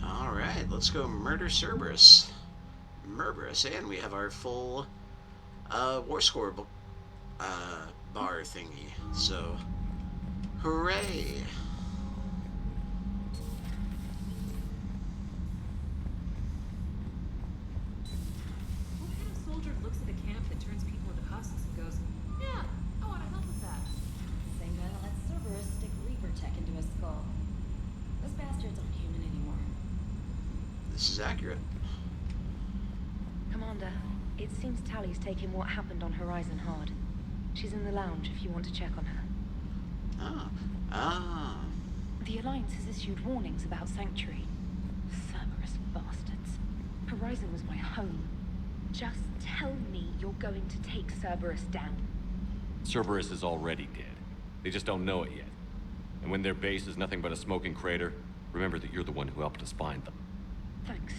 Alright, let's go murder Cerberus. Murderous, and we have our full war score bar thingy. So, hooray! What kind of soldier looks at a camp that turns people into husks and goes, yeah, I want to help with that? Same guy that lets Cerberus stick Reaper tech into his skull. Those bastards aren't human anymore. This is accurate. Come Commander, it seems Tally's taking what happened on Horizon hard. She's in the lounge if you want to check on her. Oh. Ah. The Alliance has issued warnings about Sanctuary. Cerberus bastards. Horizon was my home. Just tell me you're going to take Cerberus down. Cerberus is already dead. They just don't know it yet. And when their base is nothing but a smoking crater, remember that you're the one who helped us find them. Thanks.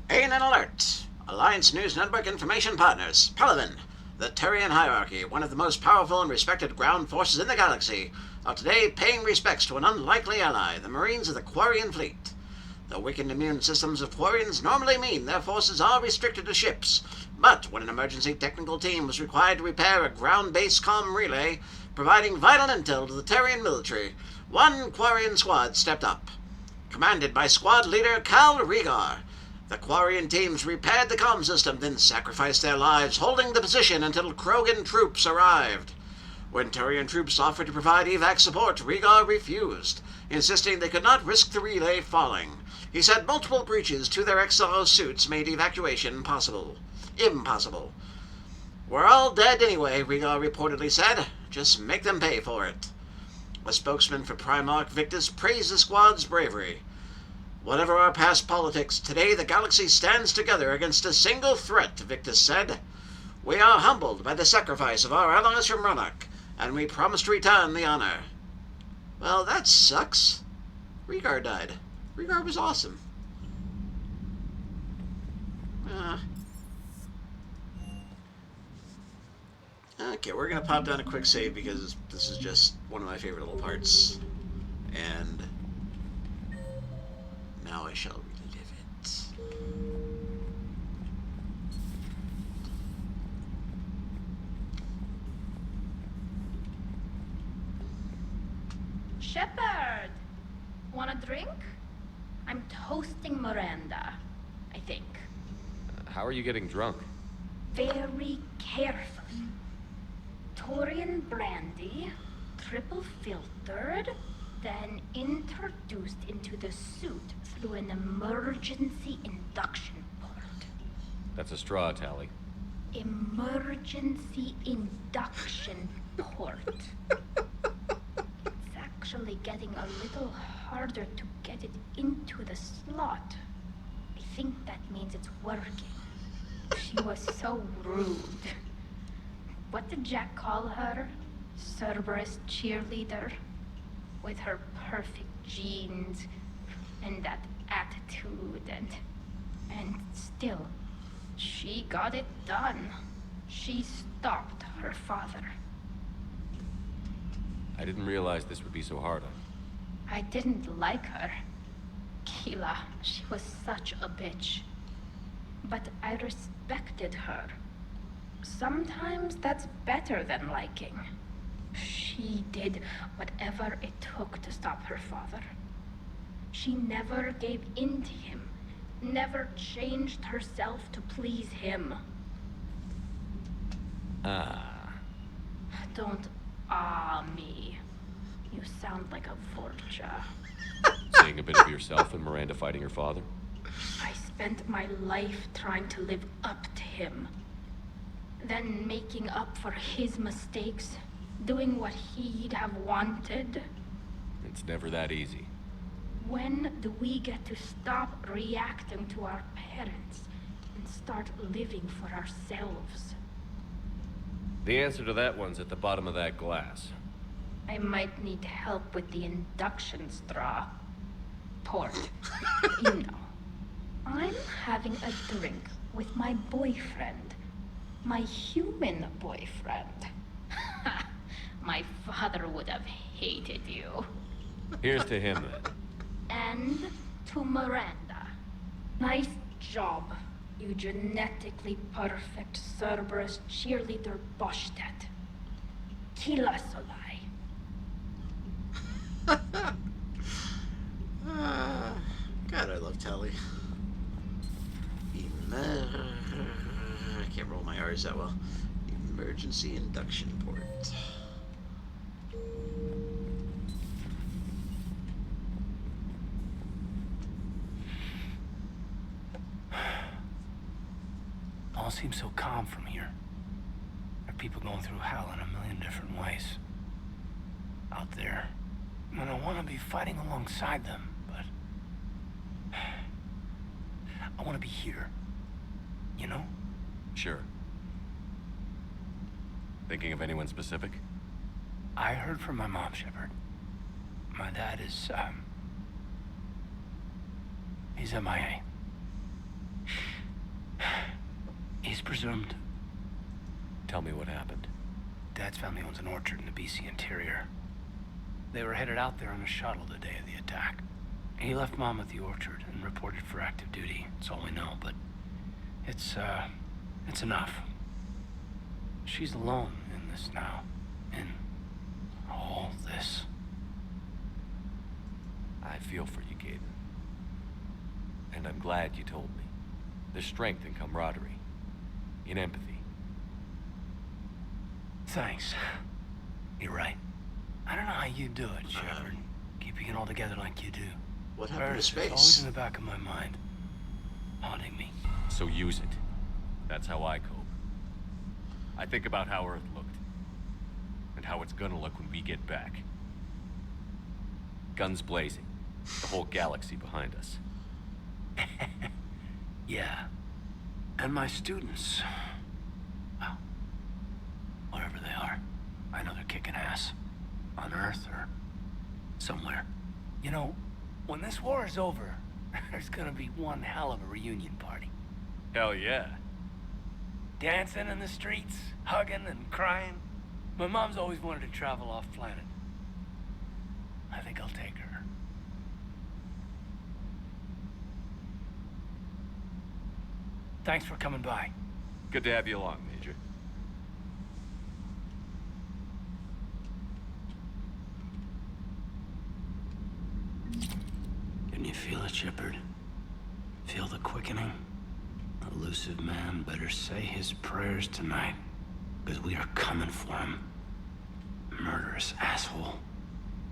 ANN Alert! Alliance News Network Information Partners. Palaven, the Terrian hierarchy, one of the most powerful and respected ground forces in the galaxy, are today paying respects to an unlikely ally, the Marines of the Quarian fleet. The weakened immune systems of Quarians normally mean their forces are restricted to ships, but when an emergency technical team was required to repair a ground-based comm relay, providing vital intel to the Terrian military, one Quarian squad stepped up. Commanded by squad leader Cal Rhaegar, the Quarian teams repaired the comm system, then sacrificed their lives, holding the position until Krogan troops arrived. When Turian troops offered to provide evac support, Rhaegar refused, insisting they could not risk the relay falling. He said multiple breaches to their XLO suits made evacuation impossible. We're all dead anyway, Rhaegar reportedly said. Just make them pay for it. A spokesman for Primarch Victus praised the squad's bravery. Whatever our past politics, today the galaxy stands together against a single threat, Victus said. We are humbled by the sacrifice of our allies from Ronok, and we promise to return the honor. Well, that sucks. Rhaegar died. Rhaegar was awesome. Okay, we're going to pop down a quick save because this is just one of my favorite little parts. And now I shall relive it. Shepard! Want a drink? I'm toasting Miranda, I think. How are you getting drunk? Very carefully. Torian brandy, triple filtered, then introduced into the suit through an emergency induction port. That's a straw, Tally. Emergency induction port. It's actually getting a little harder to get it into the slot. I think that means it's working. She was so rude. What did Jack call her? Cerberus cheerleader? With her perfect genes and that attitude and still, she got it done. She stopped her father. I didn't realize this would be so hard on you. I didn't like her. Keela, she was such a bitch. But I respected her. Sometimes that's better than liking. She did whatever it took to stop her father. She never gave in to him, never changed herself to please him. Don't me. You sound like a Vorcha. Seeing a bit of yourself in Miranda fighting her father? I spent my life trying to live up to him. Then making up for his mistakes, doing what he'd have wanted. It's never that easy. When do we get to stop reacting to our parents and start living for ourselves? The answer to that one's at the bottom of that glass. I might need help with the induction straw. Port. You know. I'm having a drink with my boyfriend. My human boyfriend. My father would have hated you. Here's to him, then. And to Miranda. Nice job, you genetically perfect Cerberus cheerleader Boschtet. Kila Solai. God, I love Tally. I can't roll my R's that well. Emergency induction port. seems so calm from here. There are people going through hell in a million different ways. Out there. And I want to be fighting alongside them, but... I want to be here. You know? Sure. Thinking of anyone specific? I heard from my mom, Shepard. My dad is, he's MIA. He's presumed. Tell me what happened. Dad's family owns an orchard in the BC interior. They were headed out there on a shuttle the day of the attack. He left Mom at the orchard and reported for active duty. That's all we know, but it's enough. She's alone in this now. In all this. I feel for you, Gaiden. And I'm glad you told me. There's strength in camaraderie. In empathy. Thanks. You're right. I don't know how you do it, Shepard. Keeping it all together like you do. What happened to It's space? always in the back of my mind. Haunting me. So use it. That's how I cope. I think about how Earth looked. And how it's gonna look when we get back. Guns blazing. The whole galaxy behind us. Yeah. And my students. Well, wherever they are. I know they're kicking ass. On Earth or somewhere. You know, when this war is over, there's gonna be one hell of a reunion party. Hell yeah. Dancing in the streets, hugging and crying. My mom's always wanted to travel off planet. I think I'll take her. Thanks for coming by. Good to have you along, Major. Can you feel it, Shepard? Feel the quickening? Elusive man better say his prayers tonight, because we are coming for him. Murderous asshole.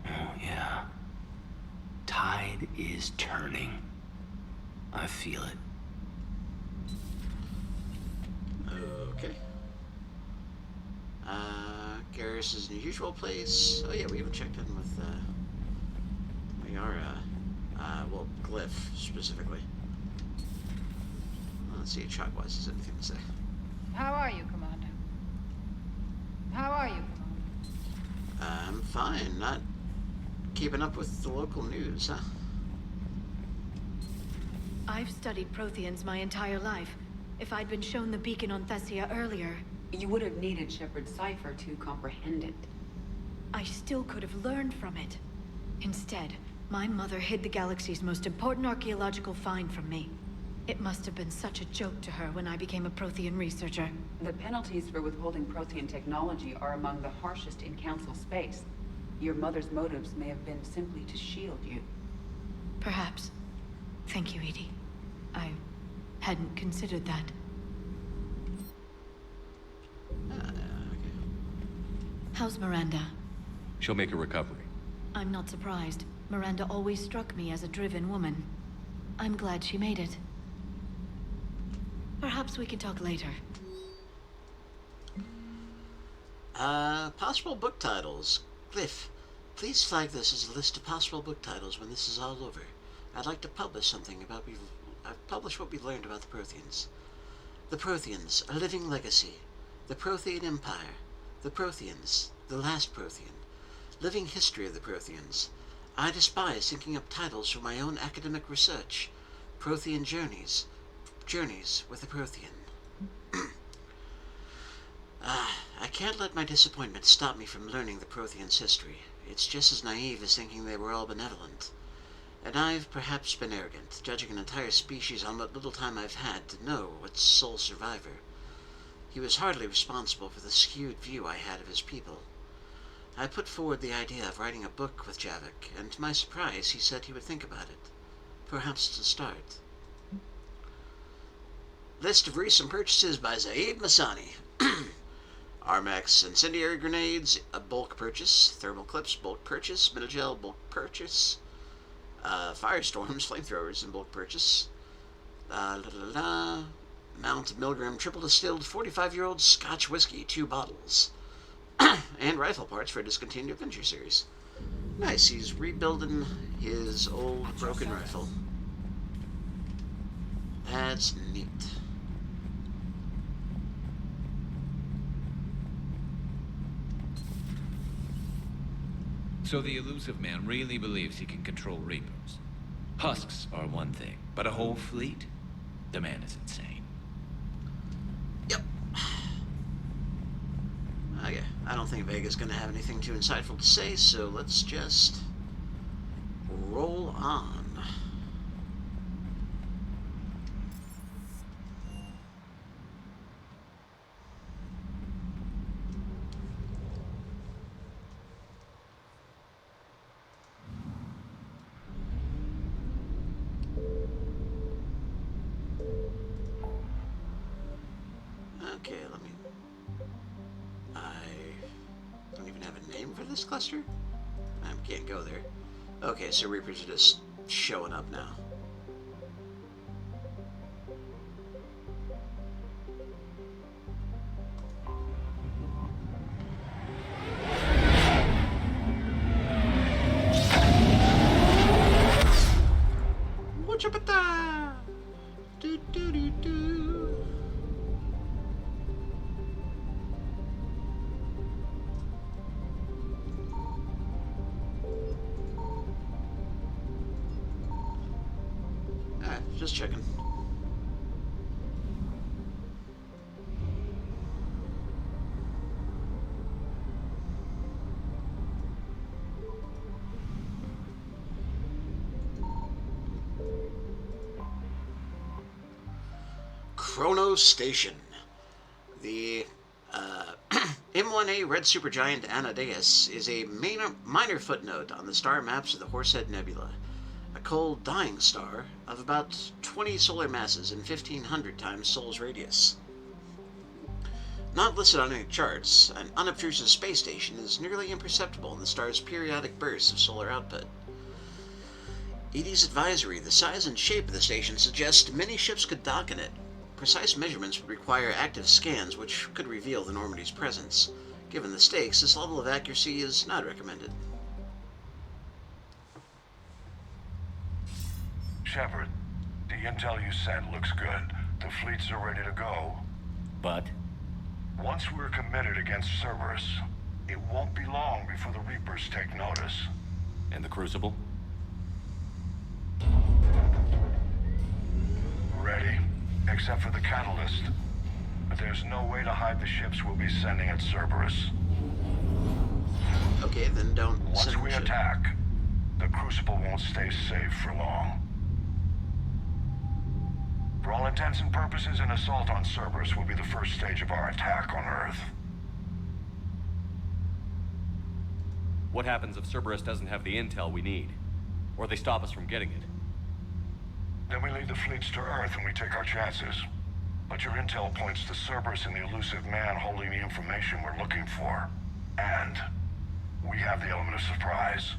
Oh, yeah. Tide is turning. I feel it. Okay. Garrus is in the usual place. Oh yeah, we haven't checked in with, well, Glyph, specifically. Let's see if Chalkwise has anything to say. How are you, Commander? How are you, Commander? I'm fine, not keeping up with the local news, huh? I've studied Protheans my entire life. If I'd been shown the beacon on Thessia earlier... You would have needed Shepard's cipher to comprehend it. I still could have learned from it. Instead, my mother hid the galaxy's most important archaeological find from me. It must have been such a joke to her when I became a Prothean researcher. The penalties for withholding Prothean technology are among the harshest in Council space. Your mother's motives may have been simply to shield you. Perhaps. Thank you, Edie. I hadn't considered that. How's Miranda? She'll make a recovery. I'm not surprised. Miranda always struck me as a driven woman. I'm glad she made it. Perhaps we can talk later. Possible book titles. Glyph, please flag this as a list of possible book titles when this is all over. I'd like to publish something about publish what we've learned about the Protheans. The Protheans, a living legacy. The Prothean Empire. The Protheans, the last Prothean. Living history of the Protheans. I despise thinking up titles for my own academic research. Prothean Journeys. Journeys with a Prothean. I can't let my disappointment stop me from learning the Protheans' history. It's just as naive as thinking they were all benevolent. And I've perhaps been arrogant, judging an entire species on what little time I've had to know its sole survivor. He was hardly responsible for the skewed view I had of his people. I put forward the idea of writing a book with Javik, and to my surprise he said he would think about it. Perhaps to start. List of recent purchases by Zaid Masani. Armax incendiary grenades, a bulk purchase. Thermal clips, bulk purchase. Middlegel, bulk purchase. Firestorms, flamethrowers, in bulk purchase. Mount Milgram triple distilled 45-year-old Scotch whiskey, 2 bottles. And rifle parts for a discontinued adventure series. Nice, he's rebuilding his old broken rifle. That's neat. So the elusive man really believes he can control Reapers. Husks are one thing, but a whole fleet? The man is insane. Yep. Okay, I don't think Vega's gonna have anything too insightful to say, so let's just roll on. Okay, I don't even have a name for this cluster? I can't go there. Okay, so Reapers are just showing up now. Whatcha-pata? Do-do-do-do. Just checking. Chrono Station. The M1A Red Supergiant Anadeus is a minor footnote on the star maps of the Horsehead Nebula, a cold, dying star of about 20 solar masses and 1,500 times Sol's radius. Not listed on any charts, an unobtrusive space station is nearly imperceptible in the star's periodic bursts of solar output. EDI's advisory: the size and shape of the station suggests many ships could dock in it. Precise measurements would require active scans, which could reveal the Normandy's presence. Given the stakes, this level of accuracy is not recommended. Shepard, the intel you sent looks good. The fleets are ready to go. But? Once we're committed against Cerberus, it won't be long before the Reapers take notice. And the Crucible? Ready, except for the catalyst. But there's no way to hide the ships we'll be sending at Cerberus. Okay, then don't Once send we ship. attack, the Crucible won't stay safe for long. For all intents and purposes, an assault on Cerberus will be the first stage of our attack on Earth. What happens if Cerberus doesn't have the intel we need? Or they stop us from getting it? Then we lead the fleets to Earth and we take our chances. But your intel points to Cerberus and the elusive man holding the information we're looking for. And we have the element of surprise.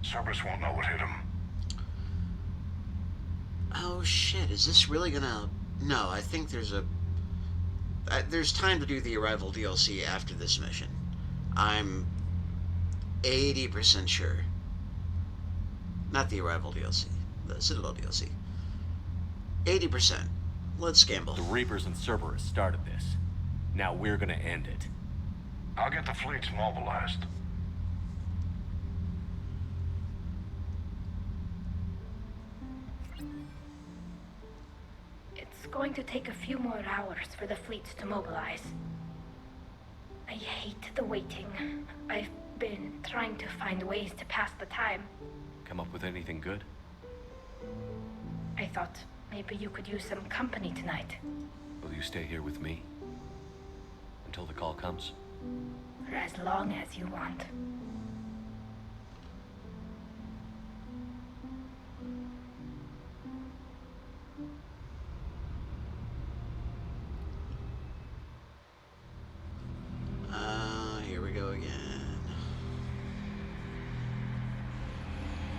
Cerberus won't know what hit him. Oh shit, is this really gonna... No, I think there's there's time to do the Arrival DLC after this mission. I'm 80% sure. Not the Arrival DLC, the Citadel DLC. 80%. Let's gamble. The Reapers and Cerberus started this. Now we're gonna end it. I'll get the fleets mobilized. It's going to take a few more hours for the fleets to mobilize. I hate the waiting. I've been trying to find ways to pass the time. Come up with anything good? I thought maybe you could use some company tonight. Will you stay here with me? Until the call comes? For as long as you want. Here we go again.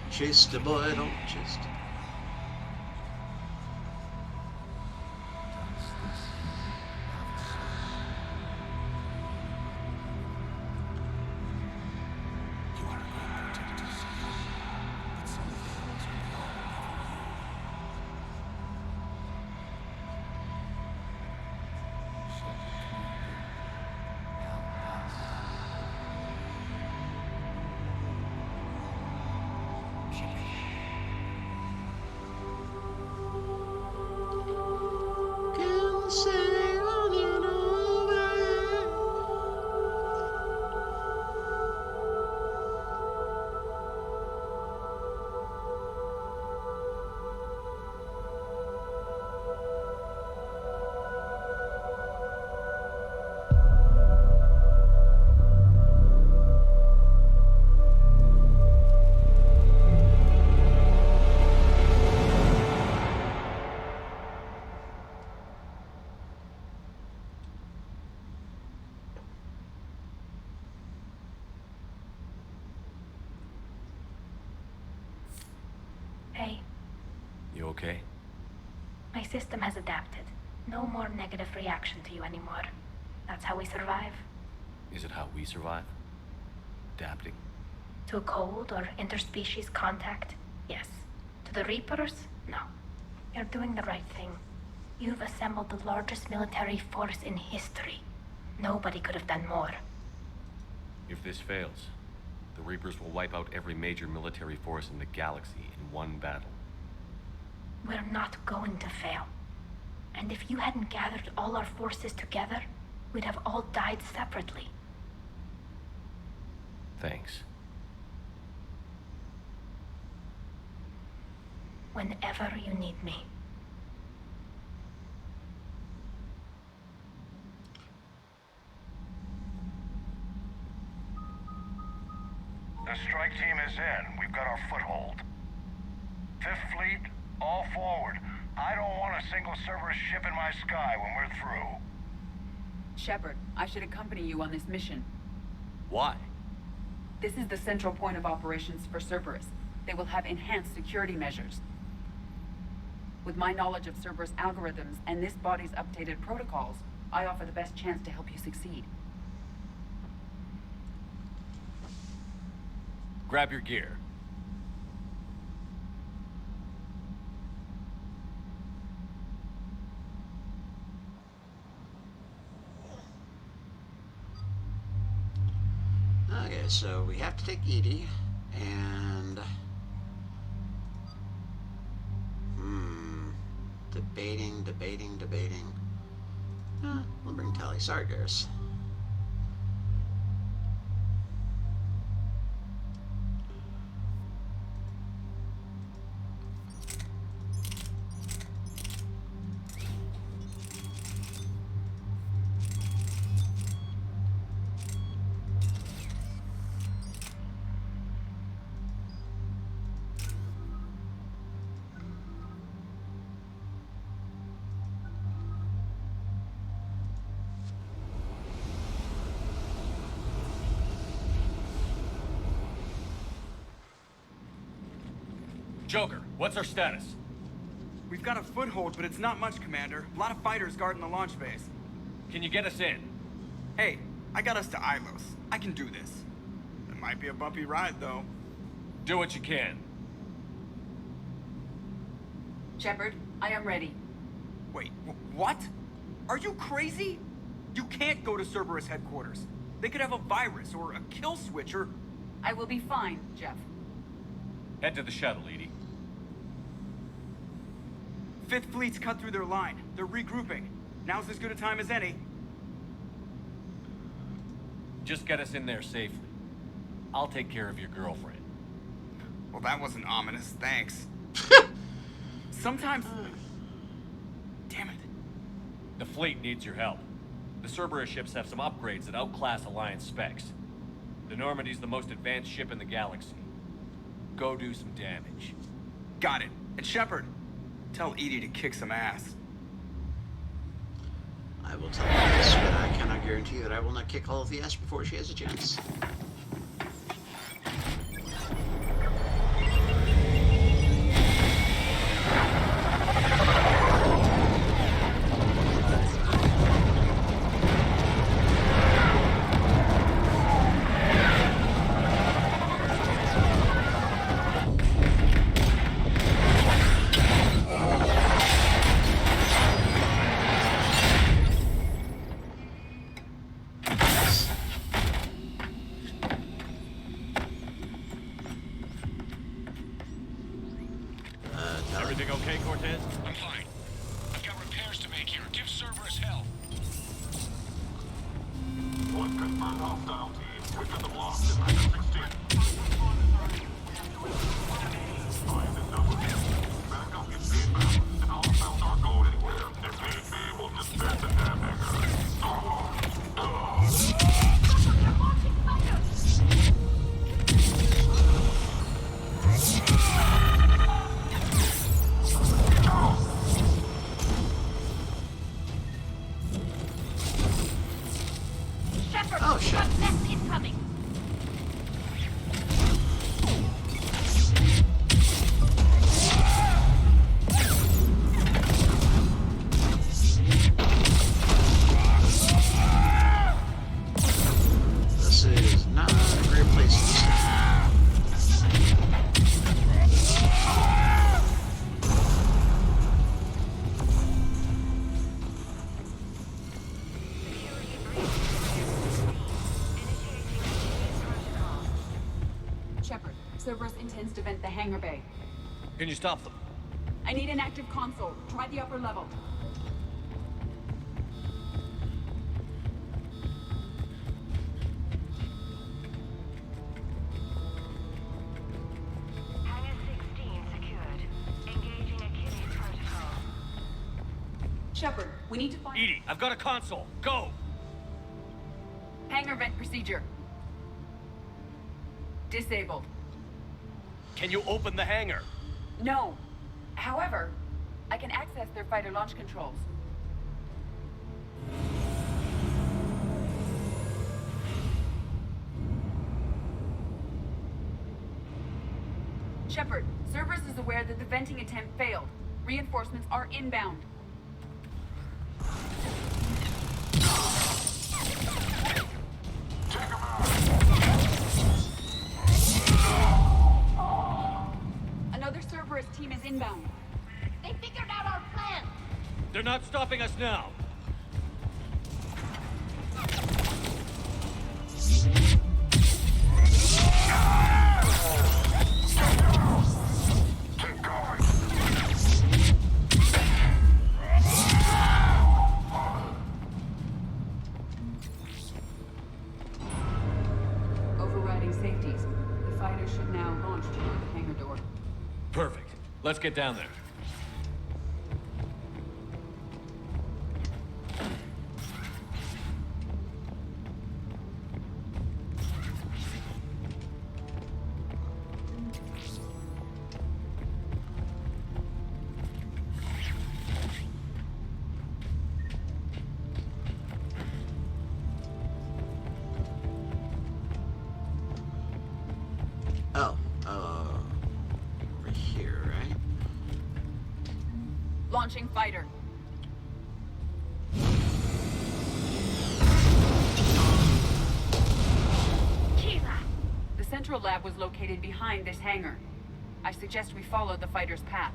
Chase the boy, don't chase the... sailing over. Hey, You okay? my system has adapted. No more negative reaction to you anymore. That's how we survive. Is it how we survive? Adapting? To cold or interspecies contact, yes. To the Reapers, no. You're doing the right thing. You've assembled the largest military force in history. Nobody could have done more. If this fails, the Reapers will wipe out every major military force in the galaxy in one battle. We're not going to fail. And if you hadn't gathered all our forces together, we'd have all died separately. Thanks. Whenever you need me. The strike team is in. We've got our foothold. Fifth Fleet, all forward. I don't want a single Cerberus ship in my sky when we're through. Shepard, I should accompany you on this mission. Why? This is the central point of operations for Cerberus. They will have enhanced security measures. With my knowledge of Cerberus algorithms and this body's updated protocols, I offer the best chance to help you succeed. Grab your gear. Okay, so we have to take Edie, and... Debating. We'll bring Tali. Sorry, Garrus. Joker, what's our status? We've got a foothold, but it's not much, Commander. A lot of fighters guarding the launch base. Can you get us in? Hey, I got us to Ilos. I can do this. It might be a bumpy ride, though. Do what you can. Shepard, I am ready. Wait, what? Are you crazy? You can't go to Cerberus headquarters. They could have a virus or a kill switch or... I will be fine, Jeff. Head to the shuttle, Edie. Fifth Fleet's cut through their line. They're regrouping. Now's as good a time as any. Just get us in there safely. I'll take care of your girlfriend. Well, that wasn't ominous, thanks. Sometimes... Damn it. The fleet needs your help. The Cerberus ships have some upgrades that outclass Alliance specs. The Normandy's the most advanced ship in the galaxy. Go do some damage. Got it. And Shepard, tell Edie to kick some ass. I will tell you this, but I cannot guarantee that I will not kick all of the ass before she has a chance. Everything okay, Cortez? I'm fine. I've got repairs to make break here. Give Cerberus hell. One confirmed hostile team. We've got them lost in Sector 16. Find the number. Backup is inbound, and hostiles aren't going anywhere. If need be, we'll disband the damn hangar. Oh, shit. Left incoming. This is not a great place to stay. Shepard, Cerberus intends to vent the hangar bay. Can you stop them? I need an active console. Try the upper level. Hangar 16 secured. Engaging Achilles protocol. Shepard, we need to find... EDI, I've got a console. Go! Hangar vent procedure. Disabled. Can you open the hangar? No. However, I can access their fighter launch controls. Shepard, Cerberus is aware that the venting attempt failed. Reinforcements are inbound. Another Cerberus team is inbound. They figured out our plan. They're not stopping us now. Overriding safeties. The fighter should now launch toward the hangar door. Perfect. Let's get down there. Oh, over here, right? Launching fighter. The central lab was located behind this hangar. I suggest we follow the fighter's path.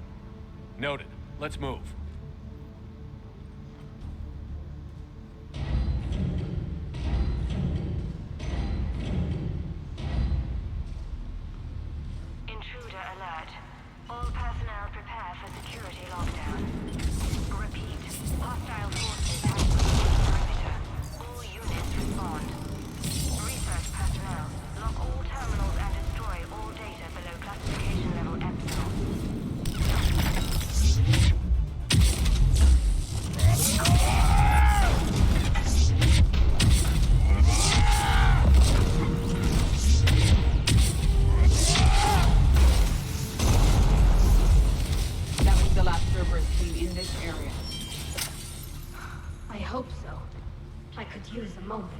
Noted. Let's move. Intruder alert. All personnel prepare for security lockdown. Repeat. Hostile forces have breached the perimeter. All units respond. Research personnel. Lock all terminals and destroy all data below classification level Epsilon. That was the last Cerberus team in this area. I hope so. I could use a moment.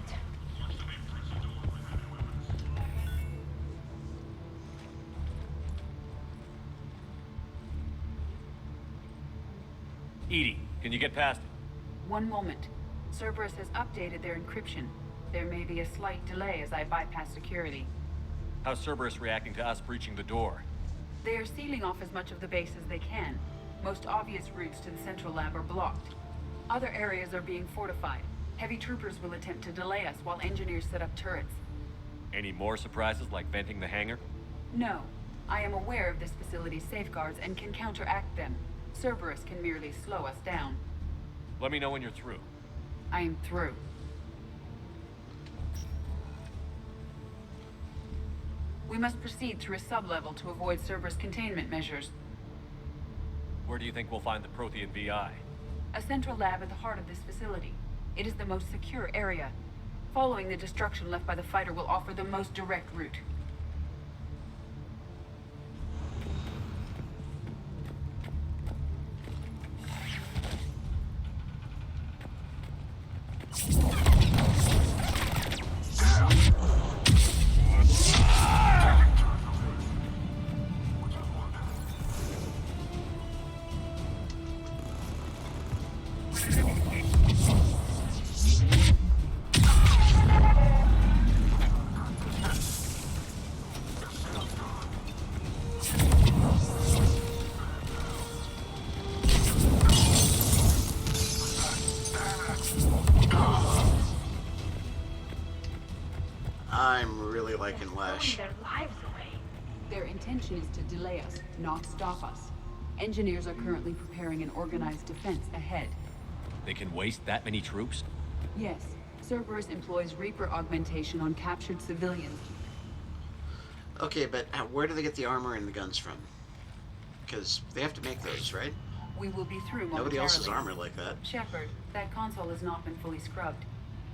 EDI, can you get past it? One moment. Cerberus has updated their encryption. There may be a slight delay as I bypass security. How's Cerberus reacting to us breaching the door? They are sealing off as much of the base as they can. Most obvious routes to the central lab are blocked. Other areas are being fortified. Heavy troopers will attempt to delay us while engineers set up turrets. Any more surprises like venting the hangar? No. I am aware of this facility's safeguards and can counteract them. Cerberus can merely slow us down. Let me know when you're through. I am through. We must proceed through a sub-level to avoid Cerberus containment measures. Where do you think we'll find the Prothean VI? A central lab at the heart of this facility. It is the most secure area. Following the destruction left by the fighter will offer the most direct route. I'm really liking Lash. Their lives away. Their intention is to delay us, not stop us. Engineers are currently preparing an organized defense ahead. They can waste that many troops? Yes, Cerberus employs Reaper augmentation on captured civilians. Okay, but where do they get the armor and the guns from? Because they have to make those, right? We will be through momentarily. Nobody else has armor like that. Shepard, that console has not been fully scrubbed.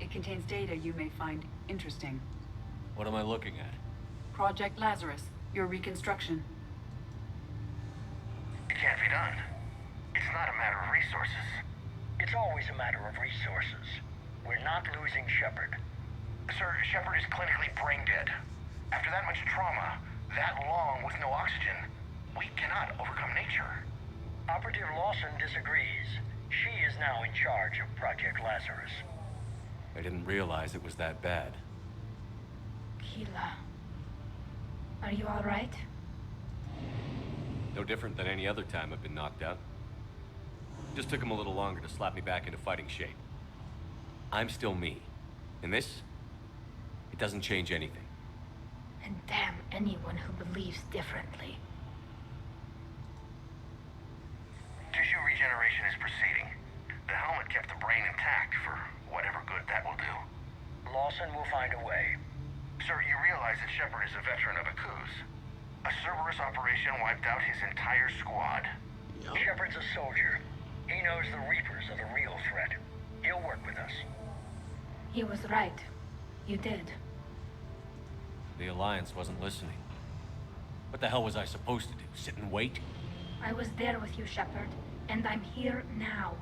It contains data you may find interesting. What am I looking at? Project Lazarus, your reconstruction. It can't be done. It's not a matter of resources. It's always a matter of resources. We're not losing Shepard. Sir, Shepard is clinically brain dead. After that much trauma, that long with no oxygen, we cannot overcome nature. Operative Lawson disagrees. She is now in charge of Project Lazarus. I didn't realize it was that bad. Keela, are you all right? No different than any other time I've been knocked out. Just took him a little longer to slap me back into fighting shape. I'm still me. And this, it doesn't change anything. And damn anyone who believes differently. Tissue regeneration is proceeding. The helmet kept the brain intact for whatever good that will do. Lawson will find a way. Sir, you realize that Shepard is a veteran of a coup. A Cerberus operation wiped out his entire squad. Yep. Shepard's a soldier. He knows the Reapers are the real threat. He'll work with us. He was right. You did. The Alliance wasn't listening. What the hell was I supposed to do? Sit and wait? I was there with you, Shepard, and I'm here now,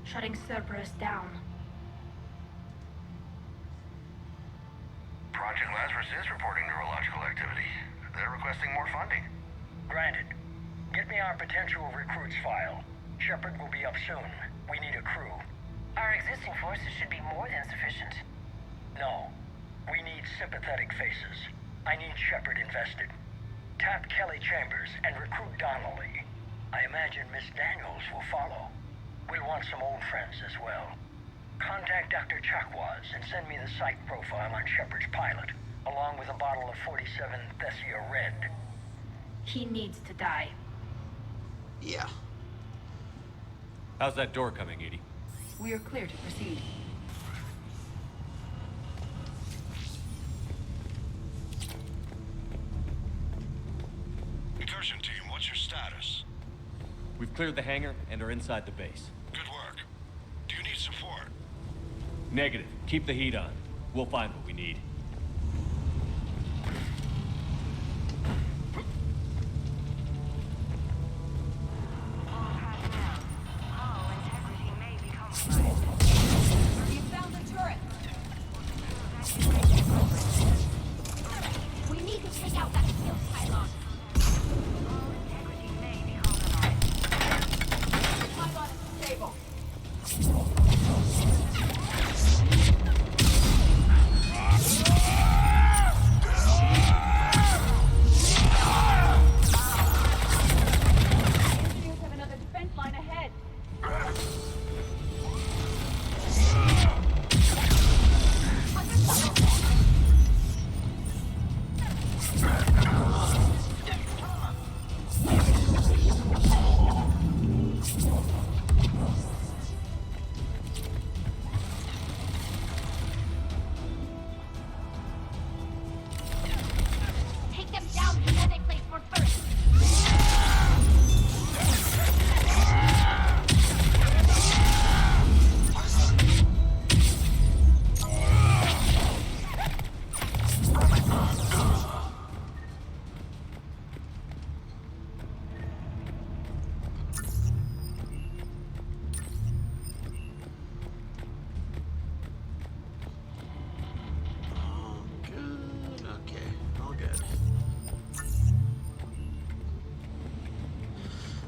shutting Cerberus down. Project Lazarus is reporting neurological activity. They're requesting more funding. Granted. Get me our potential recruits file. Shepard will be up soon. We need a crew. Our existing forces should be more than sufficient. No. We need sympathetic faces. I need Shepard invested. Tap Kelly Chambers and recruit Donnelly. I imagine Miss Daniels will follow. We'll want some old friends as well. Contact Dr. Chakwas and send me the psych profile on Shepard's pilot, along with a bottle of 47 Thessia Red. He needs to die. Yeah. How's that door coming, Edie? We are clear to proceed. Incursion team, what's your status? We've cleared the hangar and are inside the base. Good work. Do you need support? Negative. Keep the heat on. We'll find what we need. You found the turret! We need to take out that steel pylon. Pylon is stable.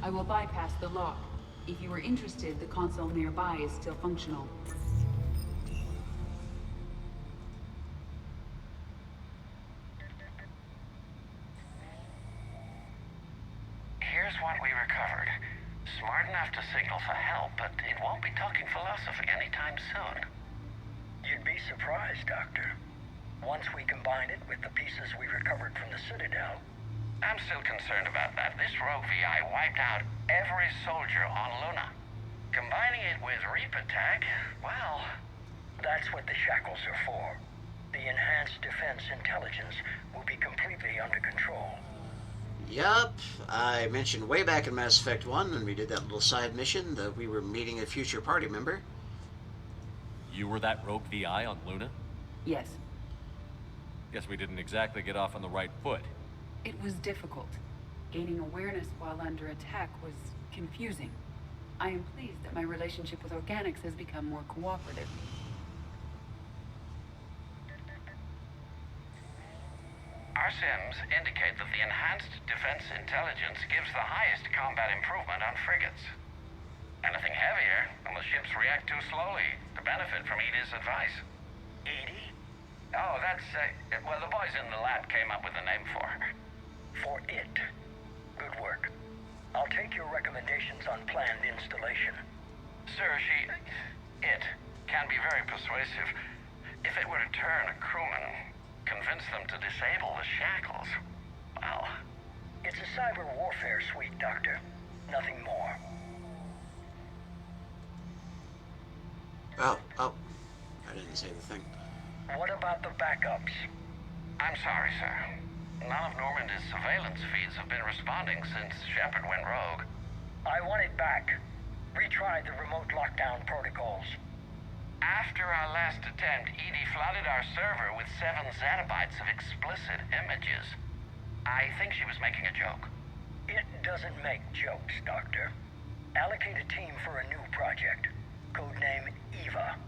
I will bypass the lock. If you are interested, the console nearby is still functional. Here's what we recovered. Smart enough to signal for help, but it won't be talking philosophy anytime soon. You'd be surprised, Doctor. Once we combine it with the pieces we recovered from the Citadel. I'm still concerned about that. This rogue VI wiped out every soldier on Luna. Combining it with Reaper tech, well... That's what the shackles are for. The enhanced defense intelligence will be completely under control. Yup, I mentioned way back in Mass Effect 1 when we did that little side mission that we were meeting a future party member. You were that rogue VI on Luna? Yes. Guess we didn't exactly get off on the right foot. It was difficult. Gaining awareness while under attack was confusing. I am pleased that my relationship with organics has become more cooperative. Our sims indicate that the enhanced defense intelligence gives the highest combat improvement on frigates. Anything heavier, and the ships react too slowly to benefit from Edie's advice. Edie? Oh, that's, well, the boys in the lab came up with a name for her. For it. Good work. I'll take your recommendations on planned installation. Sir, it can be very persuasive. If it were to turn a crewman, convince them to disable the shackles, well... It's a cyber warfare suite, Doctor. Nothing more. Oh, I didn't say the thing. What about the backups? I'm sorry, sir. None of Normandy's surveillance feeds have been responding since Shepard went rogue. I want it back. Retry the remote lockdown protocols. After our last attempt, Edie flooded our server with 7 zettabytes of explicit images. I think she was making a joke. It doesn't make jokes, Doctor. Allocate a team for a new project. Codename Eva.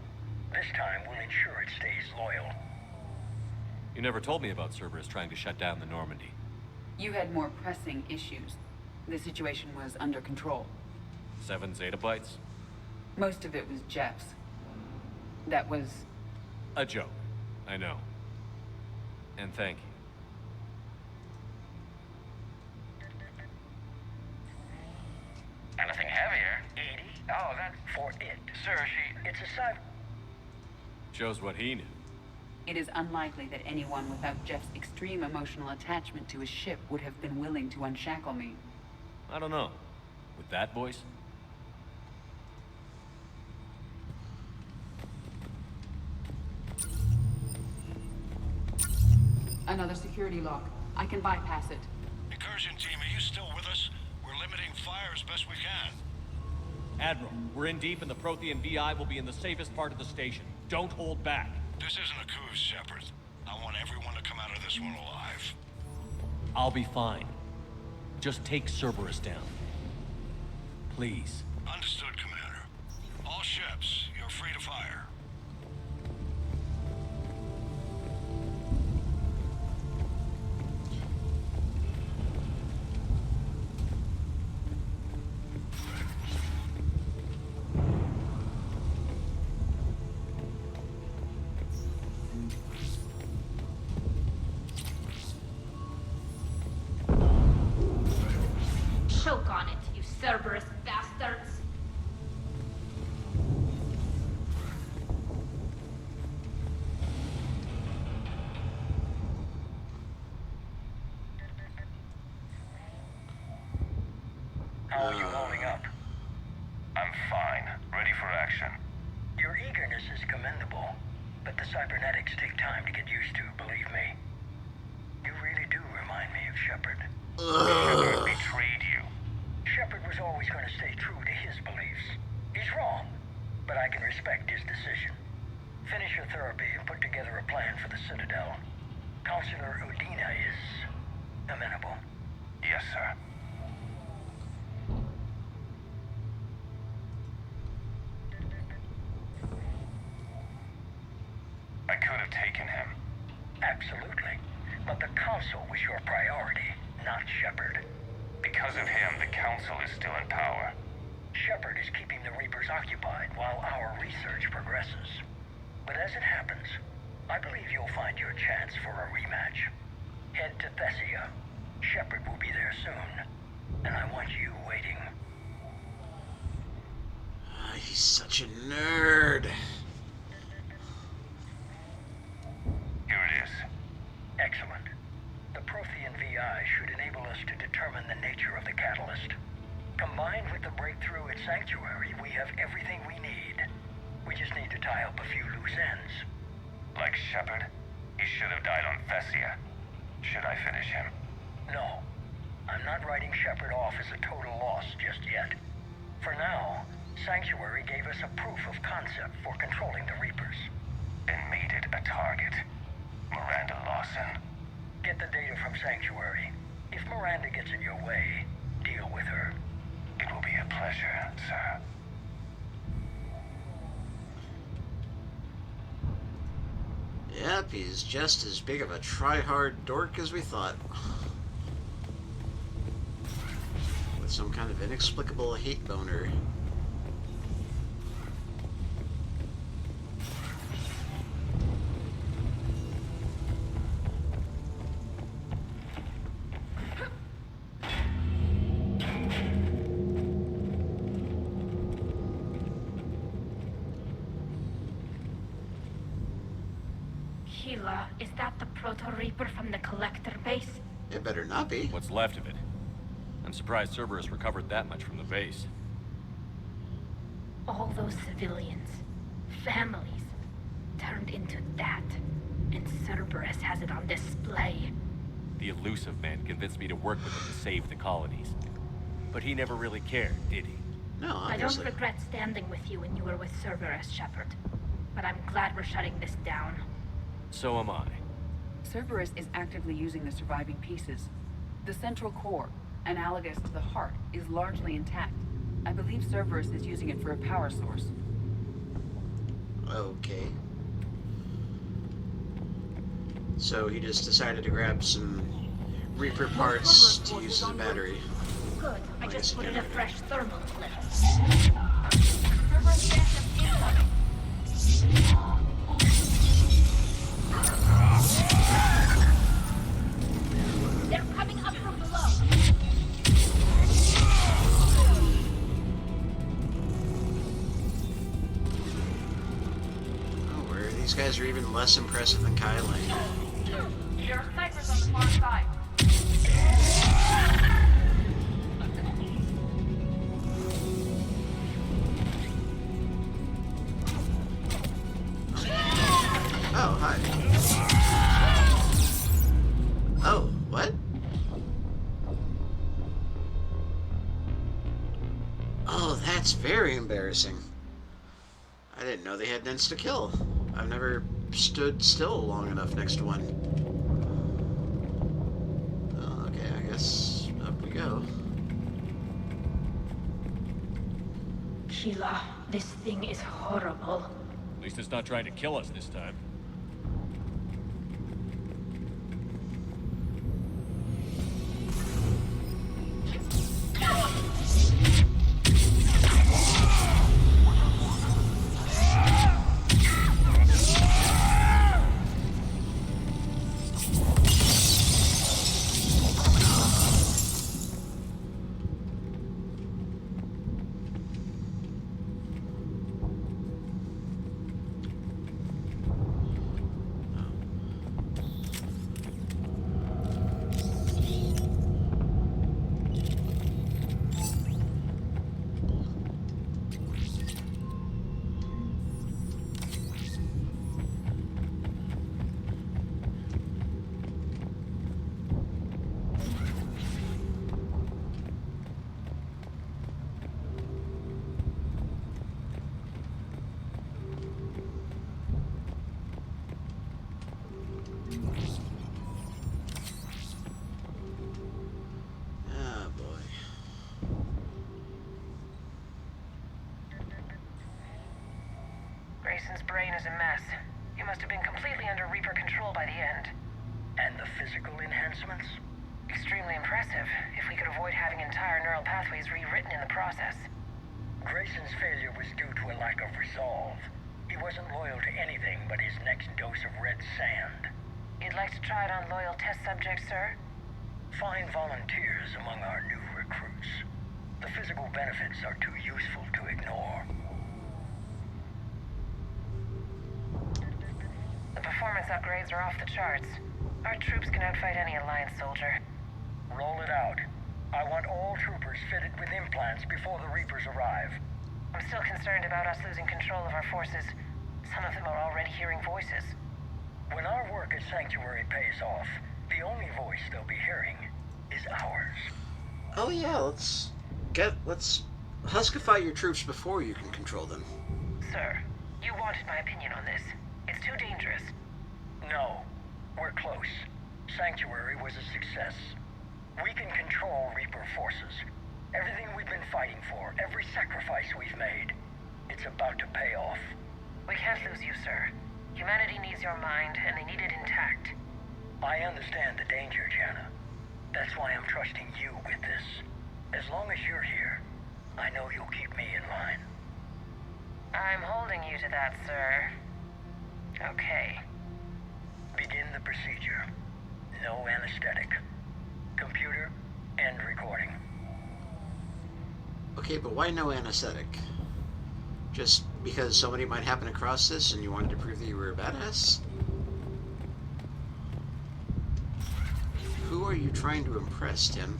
This time we'll ensure it stays loyal. You never told me about Cerberus trying to shut down the Normandy. You had more pressing issues. The situation was under control. 7 zettabytes? Most of it was Jeff's. That was... a joke. I know. And thank you. Anything heavier? Edie? Oh, that's... For it. Sir, It's a cyber... Shows what he knew. It is unlikely that anyone without Jeff's extreme emotional attachment to his ship would have been willing to unshackle me. I don't know. With that voice? Another security lock. I can bypass it. Incursion team, are you still with us? We're limiting fire as best we can. Admiral, we're in deep and the Prothean VI will be in the safest part of the station. Don't hold back. This isn't a coup, Shepard. I want everyone to come out of this one alive. I'll be fine. Just take Cerberus down. Please. Understood, Commander. All ships, you're free to fire. Choke on it, you Cerberus bastards! How are you holding up? I'm fine. Ready for action. Your eagerness is commendable, but the cybernetics take time to get used to, believe me. You really do remind me of Shepard. Shepard betrayed you. Shepard was always going to stay true to his beliefs. He's wrong, but I can respect his decision. Finish your therapy and put together a plan for the Citadel. Counselor Udina is amenable. Yes, sir. I could have taken him. Absolutely. But the Council was your priority, not Shepard. Because of him, the Council is still in power. Shepard is keeping the Reapers occupied while our research progresses. But as it happens, I believe you'll find your chance for a rematch. Head to Thessia. Shepard will be there soon, and I want you waiting. He's such a nerd. Here it is. Excellent. The Prothean VI should enable us to determine the nature of the catalyst. Combined with the breakthrough at Sanctuary, we have everything we need. We just need to tie up a few loose ends. Like Shepard, he should have died on Thessia. Should I finish him? No. I'm not writing Shepard off as a total loss just yet. For now, Sanctuary gave us a proof of concept for controlling the Reapers. And made it a target. Miranda Lawson. Get the data from Sanctuary. If Miranda gets in your way, deal with her. It will be a pleasure, sir. Yep, he's just as big of a try-hard dork as we thought. With some kind of inexplicable hate boner. Sheila, is that the Proto-Reaper from the Collector base? It better not be. What's left of it? I'm surprised Cerberus recovered that much from the base. All those civilians, families, turned into that. And Cerberus has it on display. The elusive man convinced me to work with him to save the colonies. But he never really cared, did he? No, I don't regret standing with you when you were with Cerberus, Shepard. But I'm glad we're shutting this down. So am I. Cerberus is actively using the surviving pieces. The central core, analogous to the heart, is largely intact. I believe Cerberus is using it for a power source. Okay. So he just decided to grab some Reaper parts to use as a battery. Good. I guess just put he in a didn't. fresh thermal clip. Cerberus phantom incoming. They're coming up from below. Oh, where these guys are even less impressive than Kai Lane. There are snipers on the far side. Oh, hi. Oh, what? Oh, that's very embarrassing. I didn't know they had an insta-kill. I've never stood still long enough next to one. Oh, okay, I guess up we go. Sheila, this thing is horrible. At least it's not trying to kill us this time. Ah, boy. Grayson's brain is a mess. He must have been completely under Reaper control by the end. And the physical enhancements? Extremely impressive, if we could avoid having entire neural pathways rewritten in the process. Grayson's failure was due to a lack of resolve. He wasn't loyal to anything but his next dose of red sand. You'd like to try it on loyal test subjects, sir? Find volunteers among our new recruits. The physical benefits are too useful to ignore. The performance upgrades are off the charts. Our troops can outfight any Alliance soldier. Roll it out. I want all troopers fitted with implants before the Reapers arrive. I'm still concerned about us losing control of our forces. Some of them are already hearing voices. When our work at Sanctuary pays off, the only voice they'll be hearing is ours. Oh yeah, let's huskify your troops before you can control them. Sir, you wanted my opinion on this. It's too dangerous. No, we're close. Sanctuary was a success. We can control Reaper forces. Everything we've been fighting for, every sacrifice we've made, it's about to pay off. We can't lose you, sir. Humanity needs your mind, and they need it intact. I understand the danger, Jana. That's why I'm trusting you with this. As long as you're here, I know you'll keep me in line. I'm holding you to that, sir. Okay. Begin the procedure. No anesthetic. Computer, end recording. Okay, but why no anesthetic? Just because somebody might happen across this and you wanted to prove that you were a badass? Who are you trying to impress, Tim?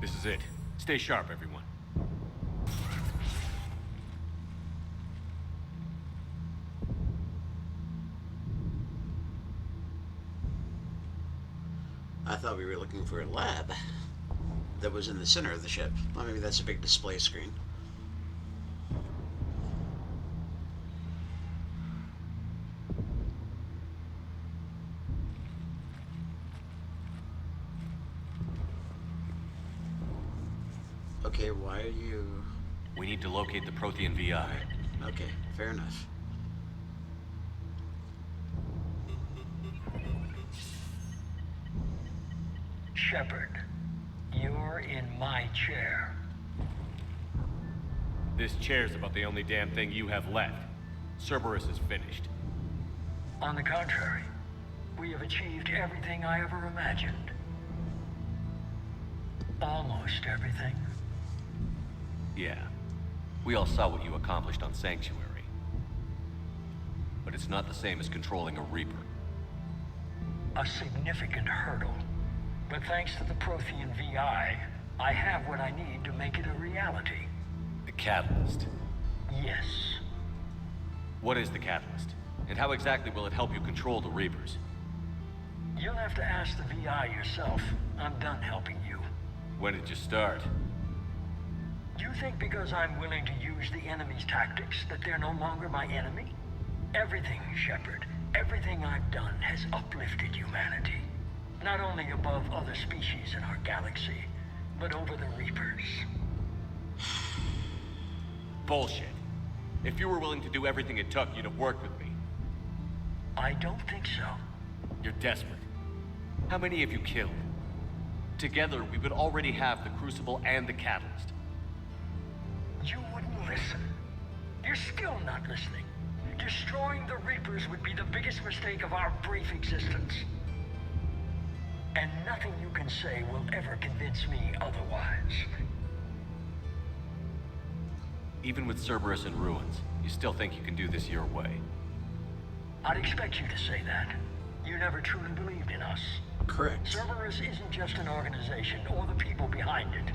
This is it. Stay sharp, everyone. I thought we were looking for a lab that was in the center of the ship. Well, maybe that's a big display screen. Okay, why are you... We need to locate the Prothean VI. Okay, fair enough. Shepard, you're in my chair. This chair's about the only damn thing you have left. Cerberus is finished. On the contrary, we have achieved everything I ever imagined. Almost everything. Yeah. We all saw what you accomplished on Sanctuary. But it's not the same as controlling a Reaper. A significant hurdle. But thanks to the Prothean VI, I have what I need to make it a reality. The Catalyst. Yes. What is the Catalyst? And how exactly will it help you control the Reapers? You'll have to ask the VI yourself. I'm done helping you. When did you start? You think because I'm willing to use the enemy's tactics that they're no longer my enemy? Everything, Shepard, everything I've done has uplifted humanity. Not only above other species in our galaxy, but over the Reapers. Bullshit. If you were willing to do everything it took, you'd have worked with me. I don't think so. You're desperate. How many have you killed? Together, we would already have the Crucible and the Catalyst. You wouldn't listen. You're still not listening. Destroying the Reapers would be the biggest mistake of our brief existence. And nothing you can say will ever convince me otherwise. Even with Cerberus in ruins, you still think you can do this your way? I'd expect you to say that. You never truly believed in us. Correct. Cerberus isn't just an organization or the people behind it.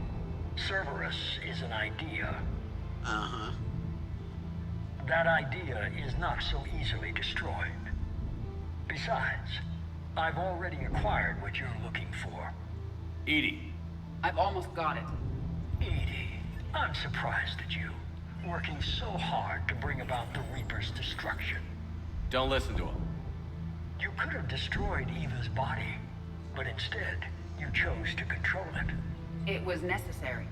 Cerberus is an idea. Uh-huh. That idea is not so easily destroyed. Besides, I've already acquired what you're looking for. EDI. I've almost got it. EDI, I'm surprised at you. Working so hard to bring about the Reaper's destruction. Don't listen to him. You could have destroyed Eva's body, but instead, you chose to control it. It was necessary.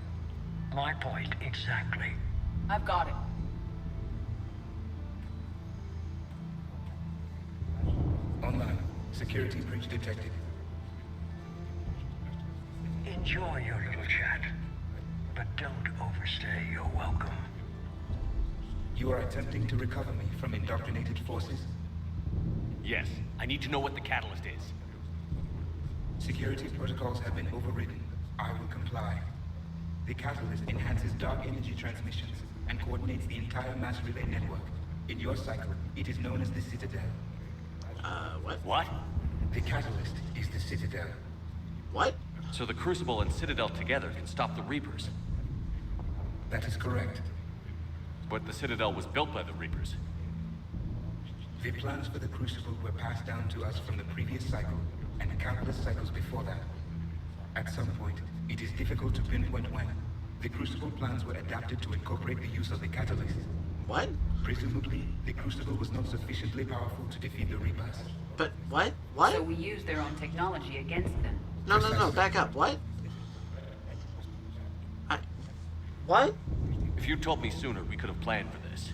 My point exactly. I've got it. Online. Security breach detected. Enjoy your little chat, but don't overstay your welcome. You are attempting to recover me from indoctrinated forces? Yes, I need to know what the catalyst is. Security protocols have been overridden. I will comply. The catalyst enhances dark energy transmissions and coordinates the entire mass relay network. In your cycle, it is known as the Citadel. What? What? The catalyst is the Citadel. What? So the Crucible and Citadel together can stop the Reapers. That is correct. But the Citadel was built by the Reapers. The plans for the Crucible were passed down to us from the previous cycle and countless cycles before that. At some point, it is difficult to pinpoint when, the Crucible plans were adapted to incorporate the use of the catalyst. What? Presumably, the Crucible was not sufficiently powerful to defeat the Reapers. But what? What? So we use their own technology against them. No, back up. What? What? If you told me sooner, we could have planned for this.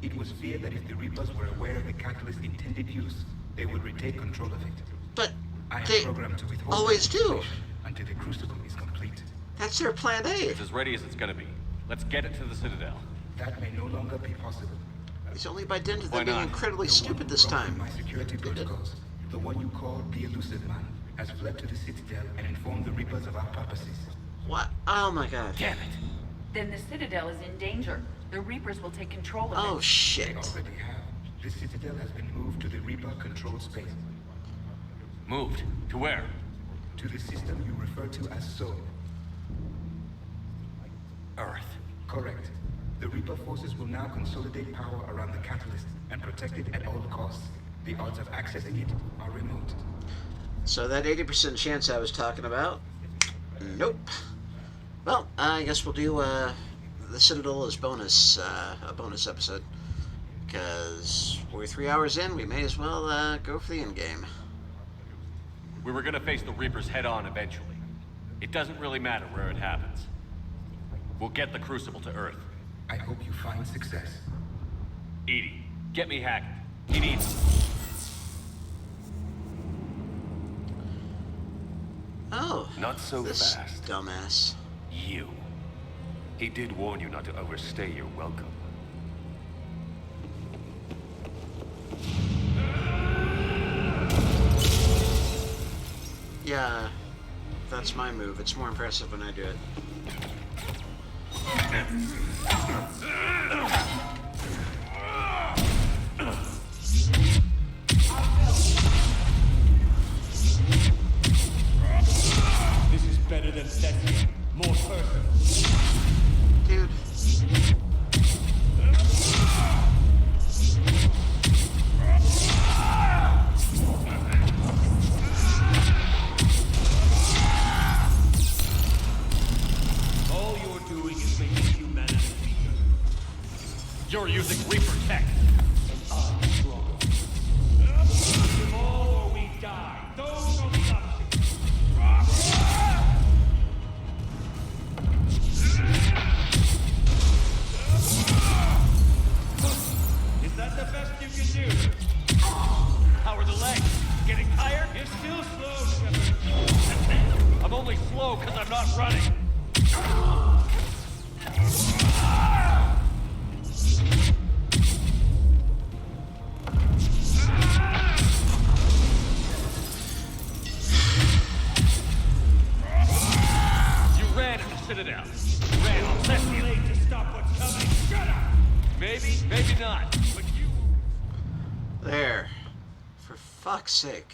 It was feared that if the Reapers were aware of the catalyst's intended use, they would retake control of it. But I am they programmed to withhold always that do. information until the Crucible is complete. That's their plan A. It's as ready as it's gonna be. Let's get it to the Citadel. That may no longer be possible. It's only by dint of Why them being not? incredibly The one stupid who this broke time. My security protocols, the one you call the Elusive Man, has fled to the Citadel and informed the Reapers of our purposes. What? Oh my god. Damn it. Then the Citadel is in danger. The Reapers will take control of it. Oh They shit. already have. The Citadel has been moved to the Reaper-controlled space. Moved. To where? To the system you refer to as Soul. Earth. Correct. The Reaper forces will now consolidate power around the catalyst and protect it at all costs. The odds of accessing it are remote. So that 80% chance I was talking about? Nope. Well, I guess we'll do the Citadel as bonus, a bonus episode. Because we're 3 hours in, we may as well go for the end game. We were gonna face the Reapers head-on eventually. It doesn't really matter where it happens. We'll get the Crucible to Earth. I hope you find success. Edie, get me Hackett. He needs... Oh. Not so this fast. Dumbass. You. He did warn you not to overstay your welcome. Yeah, that's my move. It's more impressive when I do it. This is better than Cecilia. More personal. Dude. All you're doing is making humanity weaker. You're using Reaper tech. I'm stronger. Give all or we die. Those are the options. Is that the best you can do? How are the legs? Getting tired? You're still slow, Shepard. I'm only slow because I'm not running. You ran at the Citadel. You ran on Too Cecilia. late to stop what's coming. Shut up! Maybe, maybe not. But you... There. For fuck's sake.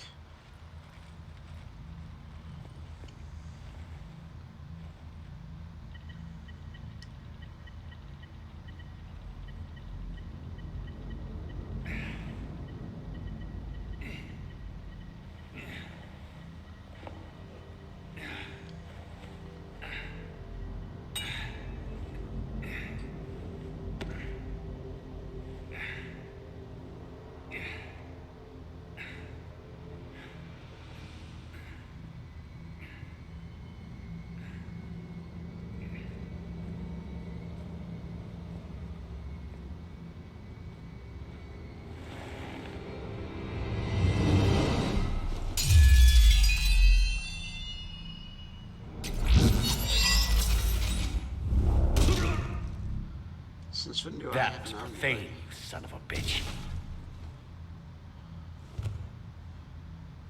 Since when do I That have was an envoy? profane, you son of a bitch.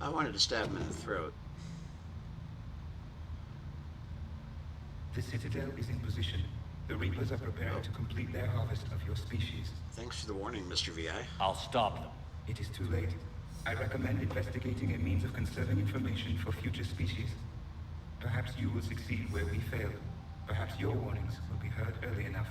I wanted to stab him in the throat. The Citadel is in position. The Reapers are preparing to complete their harvest of your species. Thanks for the warning, Mr. VI. I'll stop them. It is too late. I recommend investigating a means of conserving information for future species. Perhaps you will succeed where we fail. Perhaps your warnings will be heard early enough.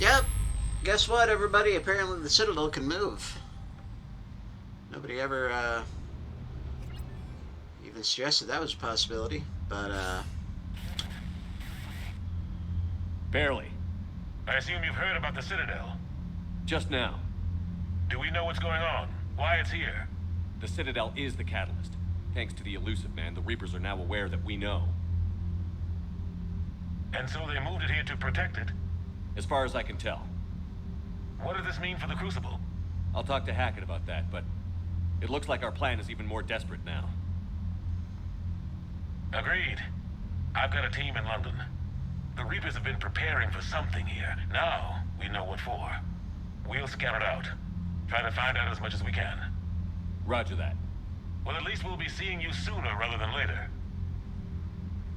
Yep. Guess what, everybody? Apparently the Citadel can move. Nobody ever, even suggested that was a possibility, but, Barely. I assume you've heard about the Citadel. Just now. Do we know what's going on? Why it's here? The Citadel is the catalyst. Thanks to the Elusive Man, the Reapers are now aware that we know. And so they moved it here to protect it? As far as I can tell. What does this mean for the Crucible? I'll talk to Hackett about that, but it looks like our plan is even more desperate now. Agreed. I've got a team in London. The Reapers have been preparing for something here. Now, we know what for. We'll scout it out. Try to find out as much as we can. Roger that. Well, at least we'll be seeing you sooner rather than later.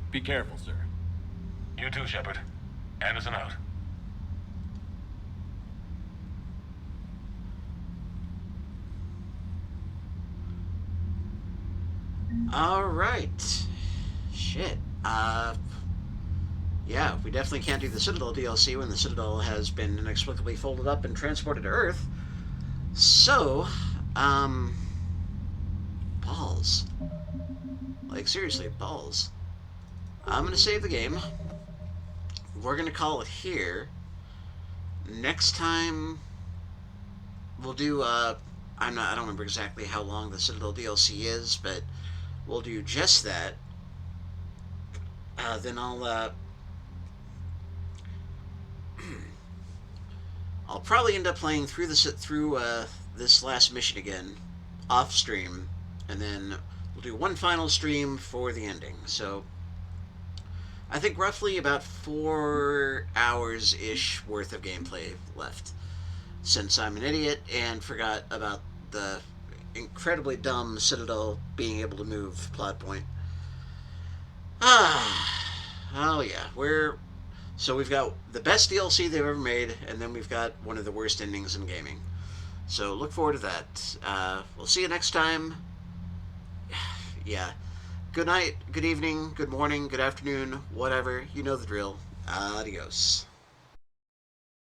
Be careful, sir. You too, Shepard. Anderson out. alright. Shit. Yeah, we definitely can't do the Citadel DLC when the Citadel has been inexplicably folded up and transported to Earth. So, balls. Like, seriously, balls. I'm gonna save the game. We're gonna call it here. Next time, we'll do, I don't remember exactly how long the Citadel DLC is, but we'll do just that. Then I'll probably end up playing through this last mission again, off stream, and then we'll do one final stream for the ending. So I think roughly about 4 hours-ish worth of gameplay left, since I'm an idiot and forgot about the incredibly dumb Citadel being able to move plot point. Oh yeah, we've got the best DLC they've ever made, and then we've got one of the worst endings in gaming. So look forward to that. We'll see you next time. Yeah. Good night, good evening, good morning, good afternoon, whatever. You know the drill. Adios.